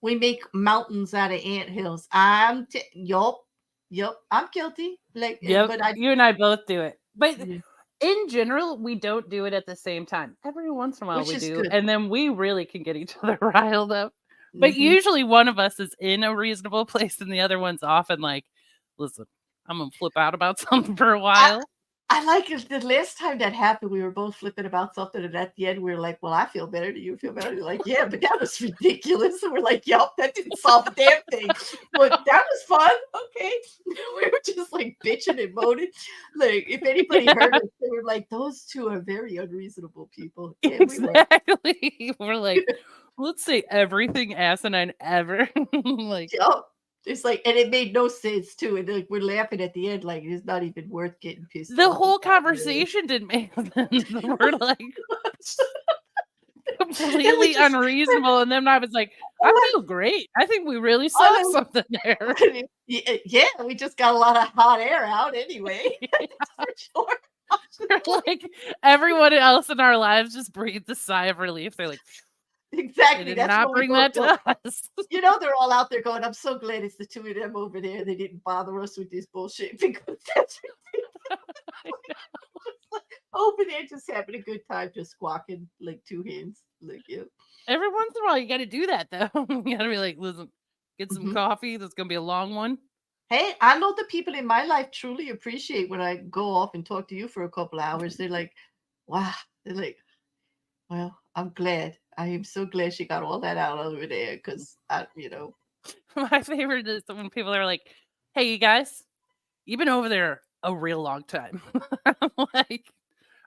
S2: We make mountains out of anthills. Yup, I'm guilty. Like,
S1: but you and I both do it. But in general, we don't do it at the same time. Every once in a while we do, good. And then we really can get each other riled up. But usually one of us is in a reasonable place, and the other one's often like, listen, I'm gonna flip out about something for a while.
S2: I like it. The last time that happened, we were both flipping about something, and at the end, we were like, "Well, I feel better. Do you feel better?" You're like, "Yeah, but that was ridiculous." And we're like, "Yup, that didn't solve a damn thing, but that was fun." Okay, we were just like bitching and moaning. Like, if anybody heard us, they were like, "Those two are very unreasonable people." And
S1: exactly. We're like, let's say everything asinine ever. Like,
S2: yup. It's like, and it made no sense too. And like, we're laughing at the end, like it's not even worth getting pissed.
S1: The whole conversation didn't make sense. We're like completely unreasonable. And then I was like, I feel great. I think we really saw something there.
S2: Yeah, we just got a lot of hot air out anyway. For sure.
S1: Like everyone else in our lives just breathed a sigh of relief. They're like,
S2: exactly.
S1: They did not bring that to us.
S2: They're all out there going, I'm so glad it's the two of them over there. They didn't bother us with this bullshit because that's over there just having a good time, just squawking like two hens. Like, yeah.
S1: Every once in a while, you got to do that though. You got to be like, listen, get some coffee. That's gonna be a long one.
S2: Hey, I know the people in my life truly appreciate when I go off and talk to you for a couple hours. They're like, wow. They're like, well, I'm glad. I am so glad she got all that out over there because
S1: My favorite is when people are like, "Hey, you guys, you've been over there a real long time." I'm like,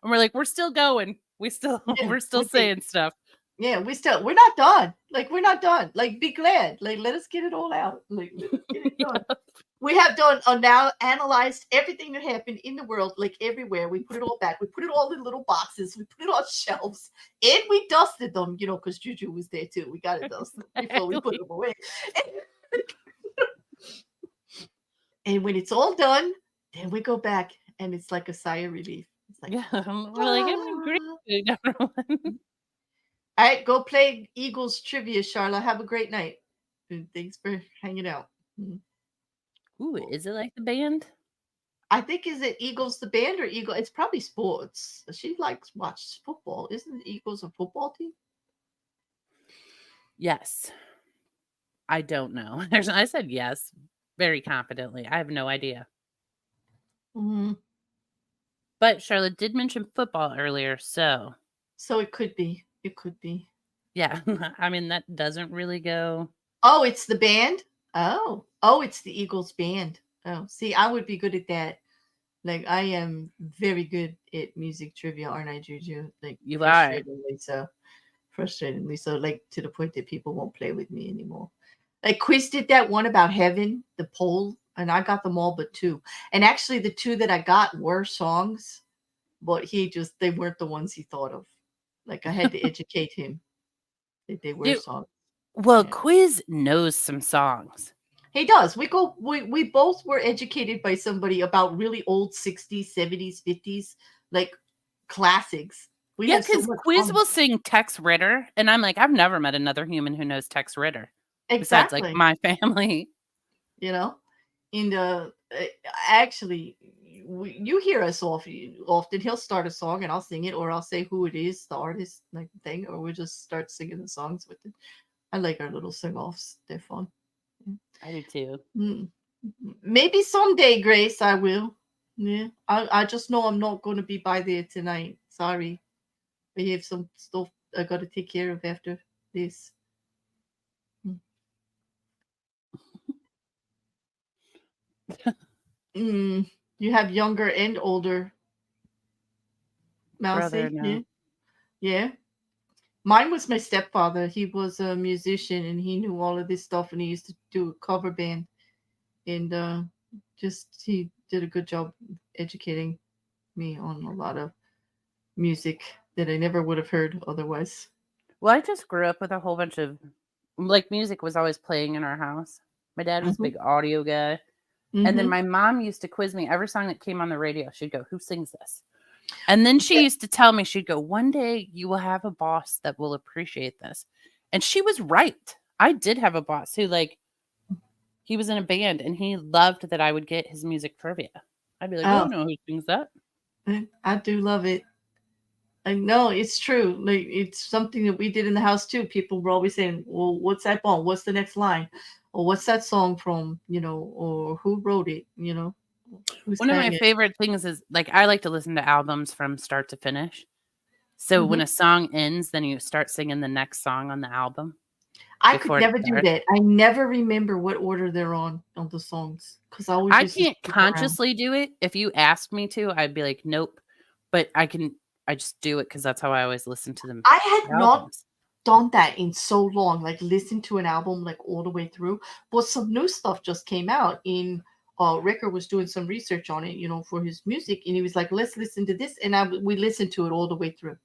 S1: and we're like, "We're still going.
S2: yeah,
S1: We're still saying stuff."
S2: yeah, we're not done. Like, we're not done. Like, be glad. Like, let us get it all out. Like, let us get it done.
S1: Yeah.
S2: We have done now analyzed everything that happened in the world, like everywhere. We put it all back. We put it all in little boxes. We put it on shelves, and we dusted them. Because JuJu was there too. We got to dust them before we put them away. And when it's all done, then we go back, and it's like a sigh of relief. It's like,
S1: Yeah, we're like, "I'm great, everyone."
S2: all right, go play Eagles trivia, Charlotte. Have a great night. And thanks for hanging out.
S1: Ooh, is it like the band?
S2: I think is it Eagles the band or Eagle? It's probably sports. She likes watch football. Isn't the Eagles a football team?
S1: Yes. I don't know. I said yes very confidently. I have no idea.
S2: Mm-hmm.
S1: But Charlotte did mention football earlier, so
S2: So it could be. It could be.
S1: yeah. I mean, that doesn't really go.
S2: Oh, it's the band. Oh, it's the Eagles band. Oh, see, I would be good at that. Like, I am very good at music trivia, aren't I, JuJu? Like,
S1: You are.
S2: frustratingly so, like, to the point that people won't play with me anymore. Like, Quiz did that one about heaven, the poll, and I got them all but two. And actually, the two that I got were songs, but they weren't the ones he thought of. Like, I had to educate him that they were
S1: Dude,
S2: songs.
S1: well,
S2: Yeah.
S1: Quiz knows some songs.
S2: He does. We both were educated by somebody about really old 60s, 70s, 50s, like classics. We
S1: Yeah,
S2: have so
S1: because
S2: much
S1: Quiz
S2: fun.
S1: will sing Tex Ritter, and I'm like, I've never met another human who knows Tex Ritter besides like
S2: Exactly.
S1: my family.
S2: You know, and actually, you hear us often. He'll start a song and I'll sing it, or I'll say who it is, the artist, like thing, or we just start singing the songs with it. I like our little sing-offs. They're fun.
S1: I do too.
S2: Mm. Maybe someday, Grace, I will. Yeah, I just know I'm not going to be by there tonight. Sorry, we have some stuff I got to take care of after this. You have younger and older,
S1: Brother,
S2: Mousy. Yeah,
S1: no.
S2: yeah. Mine was my stepfather. He was a musician and he knew all of this stuff, and he used to do a cover band, and just he did a good job educating me on a lot of music that I never would have heard otherwise.
S1: Well, I just grew up with a whole bunch of like music was always playing in our house. My dad was a
S2: Mm-hmm.
S1: big audio guy. And then
S2: Mm-hmm.
S1: my mom used to quiz me every song that came on the radio. She'd go, "Who sings this?" And then she used to tell me, she'd go, "One day you will have a boss that will appreciate this." And she was right. I did have a boss who, like, he was in a band and he loved that I would get his music trivia. I'd be like, "Oh, I
S2: Oh,
S1: know who sings that."
S2: I do love it. I know it's true. Like, it's something that we did in the house too. People were always saying, "Well, what's that song? What's the next line? Or what's that song from? Or who wrote it? Who
S1: One of
S2: sang
S1: my
S2: it?"
S1: favorite things is like I like to listen to albums from start to finish. So when
S2: Hmm.
S1: a song ends, then you start singing the next song on the album
S2: I could
S1: before it
S2: never do
S1: starts.
S2: that. I never remember what order they're on the songs because I always
S1: I
S2: used to
S1: can't
S2: skip around.
S1: consciously do it. If you asked me to, I'd be like, "Nope." But I just do it because that's how I always listen to them
S2: I had not
S1: albums.
S2: done that in so long, like listen to an album like all the way through. But some new stuff just came out in Ricker was doing some research on it, for his music, and he was like, "Let's listen to this," and we listened to it all the way through.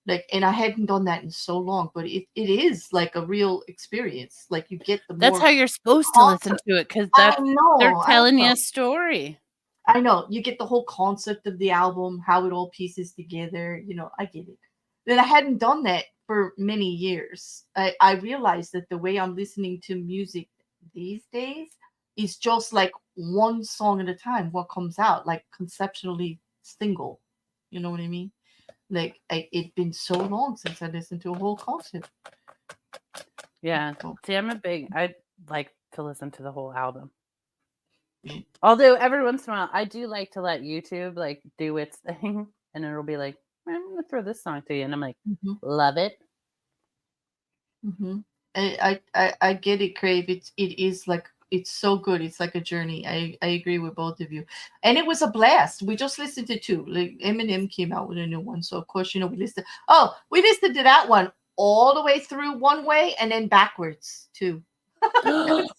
S2: Like, and I hadn't done that in so long, but it is like a real experience. Like, you get the
S1: That's
S2: more
S1: how you're supposed to listen
S2: concept.
S1: to it because
S2: I
S1: that's they're
S2: know, I
S1: telling you
S2: know.
S1: a story.
S2: I know you get the whole concept of the album, how it all pieces together. I get it. Then I hadn't done that for many years. I realized that the way I'm listening to music these days is just like one song at a time, what comes out, like conceptually single. You know what I mean? Like, it's been so long since I listened to a whole concert.
S1: Yeah.
S2: So,
S1: See, I like to listen to the whole album. Although every once in a while, I do like to let YouTube like do its thing, and it'll be like, I'm gonna throw this song to you, and I'm like,
S2: Mm-hmm.
S1: love it.
S2: Mm-hmm. I get it, Crave. It is like it's so good. It's like a journey. I agree with both of you, and it was a blast. We just listened to two. Like Eminem came out with a new one, so of course we listened. Oh, we listened to that one all the way through one way and then backwards too.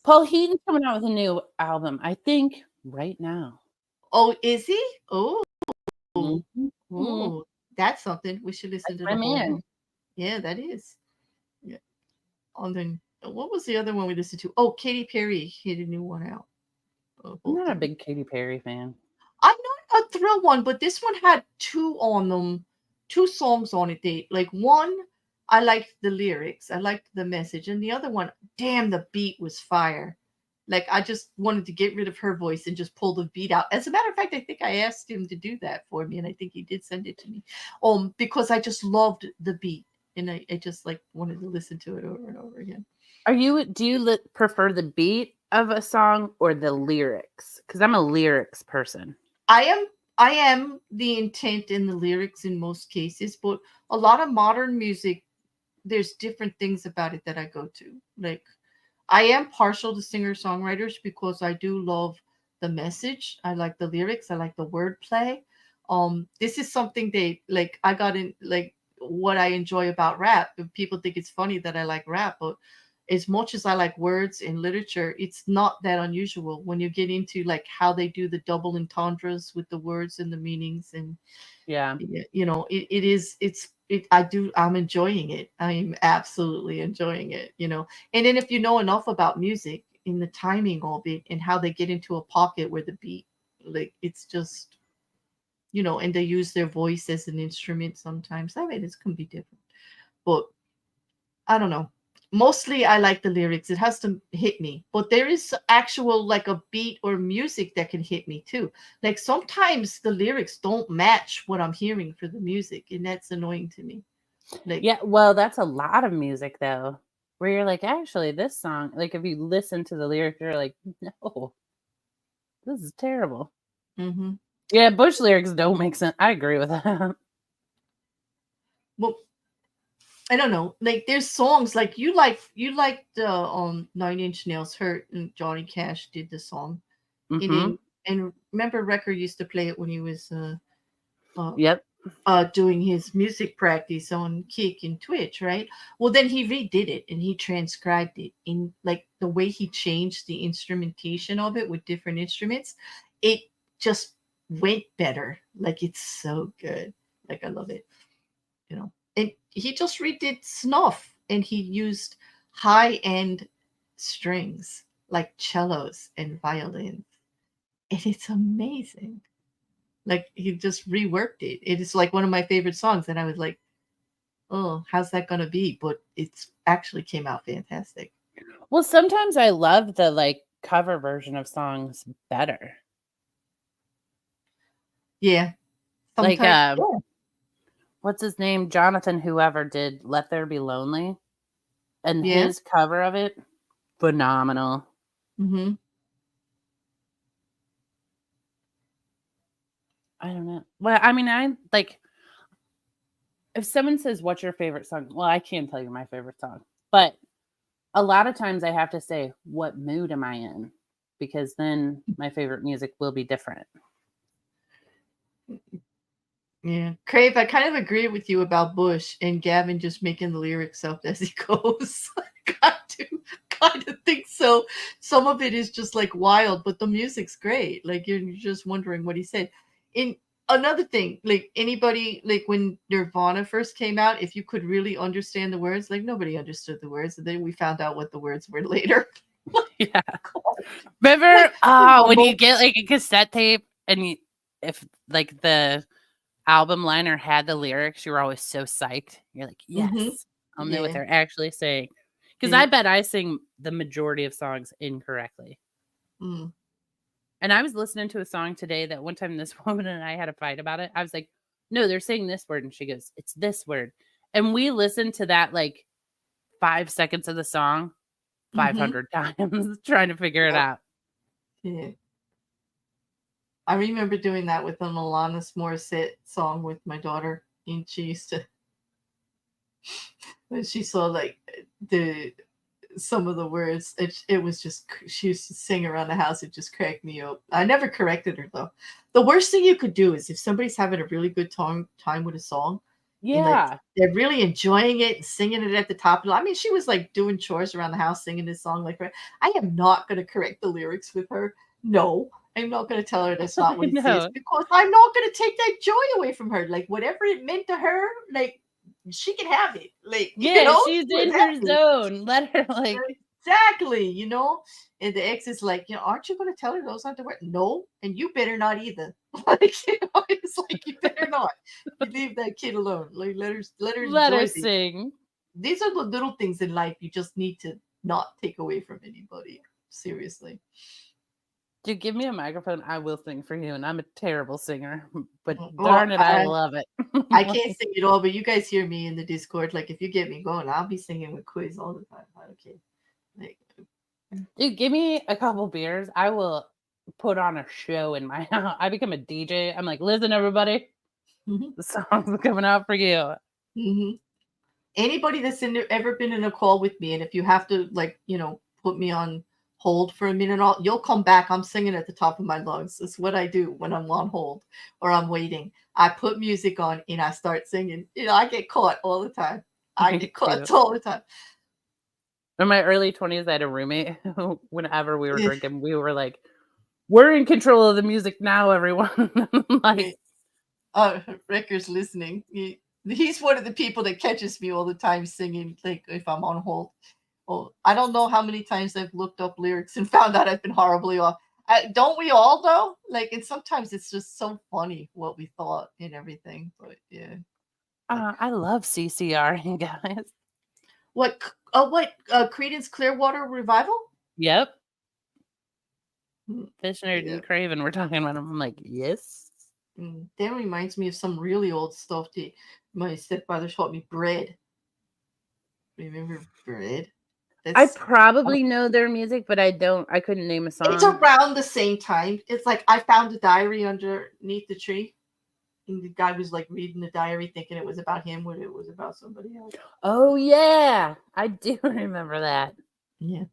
S1: Paul Heaton's coming out with a new album, I think, right now.
S2: Oh, is he? Oh,
S1: Mhm.
S2: oh, that's something. We should listen
S1: That's
S2: to
S1: my
S2: the whole one.
S1: man.
S2: Yeah, that is. Yeah. And then what was the other one we listened to? Oh, Katy Perry hit a new one out.
S1: I'm
S2: Both
S1: not a
S2: of them.
S1: big Katy Perry fan.
S2: I'm not a thrill one, but this one had two on them, two songs on it. They like one, I liked the lyrics, I liked the message, and the other one, damn, the beat was fire. Like I just wanted to get rid of her voice and just pull the beat out. As a matter of fact, I think I asked him to do that for me, and I think he did send it to me. Because I just loved the beat, and I just like wanted to listen to it over and over again.
S1: Do you prefer the beat of a song or the lyrics? Because I'm a lyrics person.
S2: I am the intent in the lyrics in most cases, but a lot of modern music, there's different things about it that I go to. Like I am partial to singer-songwriters because I do love the message. I like the lyrics, I like the wordplay. This is something they like I got in like what I enjoy about rap. And people think it's funny that I like rap, but as much as I like words in literature, it's not that unusual when you get into like how they do the double entendres with the words and the meanings and
S1: Yeah.
S2: it is I'm enjoying it. I'm absolutely enjoying it, and then if you know enough about music in the timing of it and how they get into a pocket where the beat, like it's just, and they use their voice as an instrument sometimes. I mean, it can be different, but I don't know. Mostly I like the lyrics. It has to hit me. But there is actual like a beat or music that can hit me too. Like sometimes the lyrics don't match what I'm hearing for the music, and that's annoying to me. Like
S1: Yeah, well, that's a lot of music though, where you're like, actually, this song, like if you listen to the lyrics, you're like, no, this is terrible.
S2: mhm.
S1: Yeah, Bush lyrics don't make sense. I agree with that.
S2: Well, I don't know. Like there's songs like you like the 9 Inch Nails Hurt and Johnny Cash did the song. And
S1: Mm-hmm.
S2: then and remember Wrecker used to play it when he was uh
S1: Yep.
S2: doing his music practice on Kick and Twitch, right? Well, then he redid it and he transcribed it in like the way he changed the instrumentation of it with different instruments. It just went better. Like it's so good. Like I love it. And he just redid Snuff and he used high end strings like cellos and violins. And it's amazing. Like he just reworked it. It is like one of my favorite songs, and I was like, "Oh, how's that gonna be?" But it's actually came out fantastic.
S1: Well, sometimes I love the like cover version of songs better.
S2: Yeah,
S1: Like
S2: sometimes. Yeah.
S1: what's his name? Jonathan whoever did Let There Be Lonely. And
S2: Yeah.
S1: his cover of it, phenomenal.
S2: Mm-hmm.
S1: I don't know. Well, I mean, I like if someone says, "What's your favorite song?" Well, I can't tell you my favorite song, but a lot of times I have to say, "What mood am I in?" Because then my favorite music will be different.
S2: Yeah, Crave. I kind of agree with you about Bush and Gavin just making the lyrics up as he goes. I do kind of think so. Some of it is just like wild, but the music's great. Like you're just wondering what he said. In another thing, like anybody, like when Nirvana first came out, if you could really understand the words, like nobody understood the words, and then we found out what the words were later.
S1: Yeah.
S2: Like
S1: Remember when you
S2: mumble.
S1: get like a cassette tape and if like the album liner had the lyrics, you were always so psyched. You're like,
S2: Mm-hmm.
S1: "Yes, I'll know what
S2: Yeah.
S1: they're actually saying." Because I
S2: Yeah.
S1: bet I sing the majority of songs incorrectly.
S2: Mm.
S1: And I was listening to a song today that one time this woman and I had a fight about it. I was like, no, they're saying this word. And she goes, it's this word. And we listened to that like 5 seconds of the song
S2: Mm-hmm.
S1: 500 times trying to figure it
S2: Yep.
S1: out.
S2: Yeah. I remember doing that with an Alanis Morissette song with my daughter, and she used to when she saw like the some of the words, it was just she used to sing around the house. It just cracked me up. I never corrected her though. The worst thing you could do is if somebody's having a really good time with a song, and like
S1: Yeah.
S2: they're really enjoying it and singing it at the top. I mean, she was like doing chores around the house singing this song like her. I am not going to correct the lyrics with her. No, I'm not going to tell her that's not
S1: I
S2: what it says
S1: know.
S2: because I'm not going to take that joy away from her. Like whatever it meant to her, like she can have it. Like
S1: Yeah, she's
S2: she was
S1: in her
S2: happy.
S1: zone. Let her like
S2: Exactly, and the ex is like, aren't you going to tell her those aren't the words? No, and you better not either. Like, it's like you better not. You leave that kid alone. Like, let her
S1: let her
S2: enjoy these.
S1: sing.
S2: These are the little things in life you just need to not take away from anybody. Seriously.
S1: Dude, give me a microphone. I will sing for you. And I'm a terrible singer, but
S2: Well,
S1: darn it, I love it.
S2: I can't sing it all, but you guys hear me in the Discord. Like, if you get me going, I'll be singing with Quiz all the time. I don't care. Like,
S1: Dude, give me a couple beers. I will put on a show in my house. I become a DJ. I'm like, listen, everybody,
S2: mhm,
S1: the song's coming out for you.
S2: mhm. Anybody that's ever been in a call with me, and if you have to, like, put me on hold for a minute, you'll come back. I'm singing at the top of my lungs. That's what I do when I'm on hold or I'm waiting. I put music on and I start singing. I get caught all the time. I
S1: Me
S2: get
S1: too.
S2: caught all the time.
S1: In my early 20s, I had a roommate who, whenever we were
S2: Yeah,
S1: drinking, we were like, we're in control of the music now, everyone.
S2: yeah.
S1: Like,
S2: Ricker's listening. He's one of the people that catches me all the time singing, like if I'm on hold. Oh, I don't know how many times I've looked up lyrics and found out I've been horribly off. Don't we all though? Like, and sometimes it's just so funny what we thought and everything. But yeah, like
S1: I love CCR, guys.
S2: what? Creedence Clearwater Revival?
S1: Yep.
S2: Hmm,
S1: Fish Nerd
S2: yeah.
S1: and Craven, we're talking about them. I'm like, yes.
S2: That reminds me of some really old stuff that my stepfather taught me. Bread. Remember Bread?
S1: I
S2: That's
S1: probably know their music, but I couldn't name a
S2: It's
S1: song.
S2: around the same time. It's like I found a diary underneath the tree. And the guy was like reading the diary thinking it was about him when it was about somebody else.
S1: Oh, yeah. I do remember that.
S2: Yeah.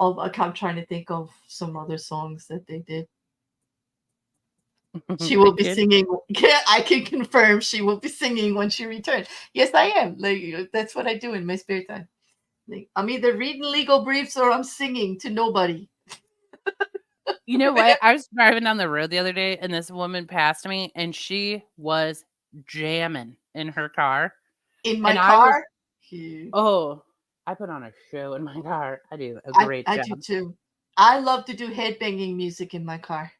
S2: I'm trying to think of some other songs that they did. She
S1: I
S2: will be
S1: could.
S2: singing. Yeah, I can confirm she will be singing when she returns. Yes, I am. Like that's what I do in my spare time. Like, I'm either reading legal briefs or I'm singing to nobody.
S1: You know what? I was driving down the road the other day and this woman passed me and she was jamming in her car.
S2: In my
S1: And I was,
S2: car. Yeah.
S1: oh, I put on a show in my car. I do a
S2: I,
S1: great
S2: I do
S1: job.
S2: too. I love to do headbanging music in my car.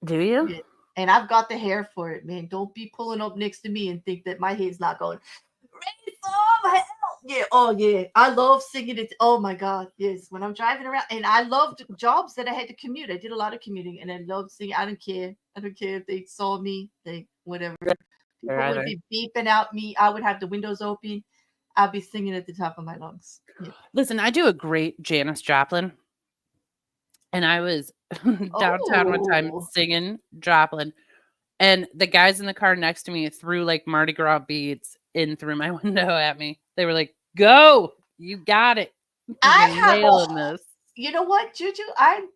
S1: Do you?
S2: Yeah. And I've got the hair for it, man. Don't be pulling up next to me and think that my head's not going, raise some hell. Yeah. Oh, yeah. I love singing it. Oh, my God. Yes. When I'm driving around, and I loved jobs that I had to commute. I did a lot of commuting and I loved singing. I don't care. I don't care if they saw me, they, whatever.
S1: Or
S2: People would
S1: either.
S2: be beeping out me. I would have the windows open. I'd be singing at the top of my lungs. Yeah.
S1: Listen, I do a great Janis Joplin. And I was downtown one time
S2: Oh,
S1: singing Joplin. And the guys in the car next to me threw like Mardi Gras beads in through my window at me. They were like, "Go, you got it.
S2: I
S1: You're
S2: have a
S1: nailing this."
S2: you know what, Juju? I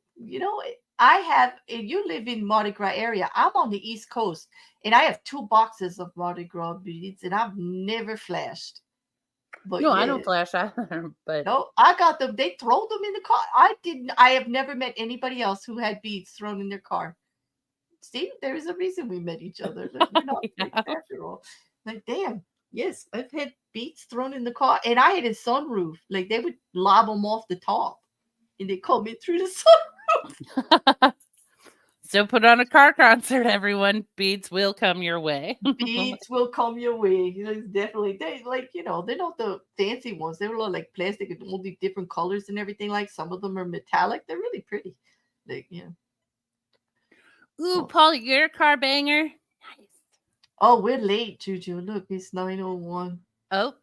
S2: have, and you live in Mardi Gras area. I'm on the East Coast, and I have 2 boxes of Mardi Gras beads, and I've never flashed. But
S1: No, I
S2: yeah,
S1: don't flash either, but
S2: no, I got them. They throw them in the car. I didn't. I have never met anybody else who had beads thrown in their car. See, there is a reason we met each other. Like, we're not
S1: yeah.
S2: freaks after all. Like, damn. Yes, I've had beads thrown in the car, and I had a sunroof. Like, they would lob them off the top, and they come in through the
S1: So put on a car concert, everyone. Beads will come your way.
S2: beads will come your way. It's definitely they like they're not the fancy ones. They're all like plastic and all the different colors and everything. Like some of them are metallic. They're really pretty. Like
S1: Ooh,
S2: Oh,
S1: Paul, you're a car banger. Nice.
S2: oh, we're late, Juju. Look, it's 9:01.
S1: Oh,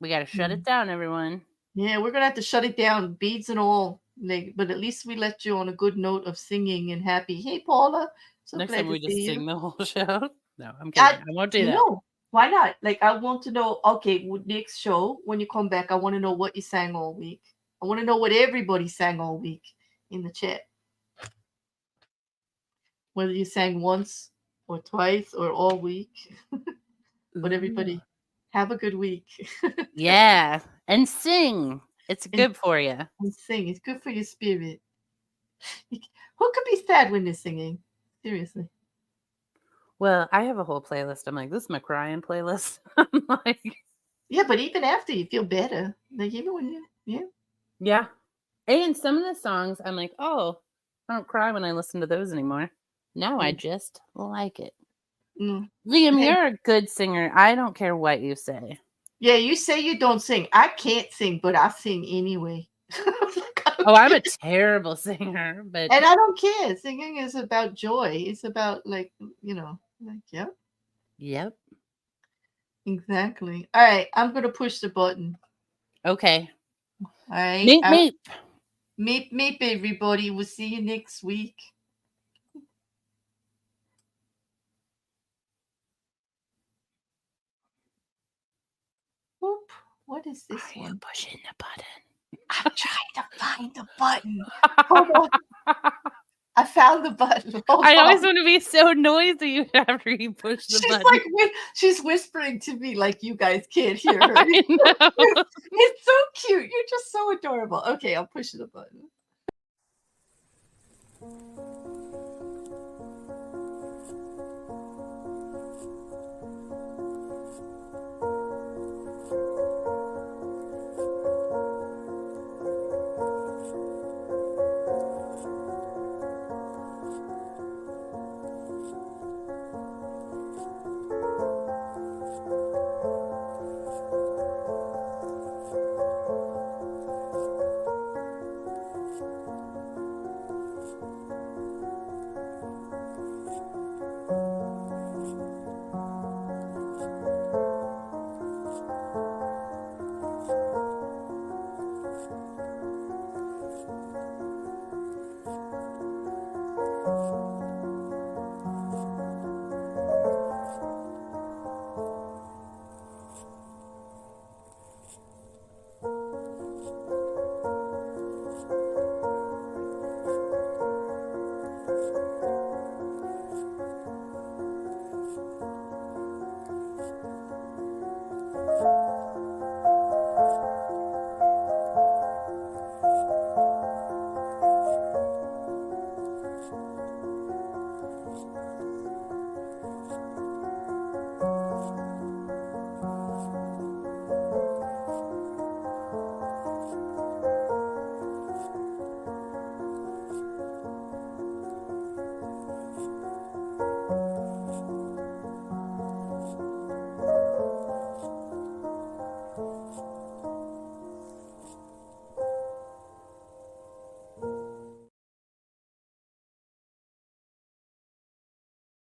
S1: we got to shut it down, everyone.
S2: Yeah, we're gonna have to shut it down. Beads and all. Like, but at least we left you on a good note of singing and happy. Hey, Paula, so
S1: Next
S2: glad
S1: time
S2: to
S1: we
S2: see
S1: just
S2: you.
S1: sing the whole show. No, I'm kidding. I won't do that.
S2: No, why not? Like, I want to know. Okay, next show when you come back, I want to know what you sang all week. I want to know what everybody sang all week in the chat. Whether you sang once or twice or all week. But everybody, have a good week.
S1: Yeah, and sing. It's good for you.
S2: And sing. It's good for your spirit. Who could be sad when they're singing? Seriously.
S1: Well, I have a whole playlist. I'm like, this is my crying playlist. I'm like,
S2: yeah, but even after you feel better, like even when you,
S1: yeah. And some of the songs, I'm like, oh, I don't cry when I listen to those anymore. Now I just like it.
S2: Mm.
S1: Liam, you're a good singer. I don't care what you say.
S2: Yeah, you say you don't sing. I can't sing, but I sing anyway.
S1: I'm a terrible singer, but
S2: and I don't care. Singing is about joy. It's about like yep.
S1: Yep.
S2: Exactly. All right, I'm gonna push the button.
S1: Okay.
S2: All right.
S1: Meep.
S2: Meep, everybody. We'll see you next week. Whoop. What is this one?
S1: You pushing the button?
S2: I'm trying to find the button. Hold on. I found the button.
S1: I always want to be so noisy after you push the button.
S2: She's whispering to me like you guys can't hear her.
S1: I know.
S2: It's so cute. You're just so adorable. Okay, I'll push the button.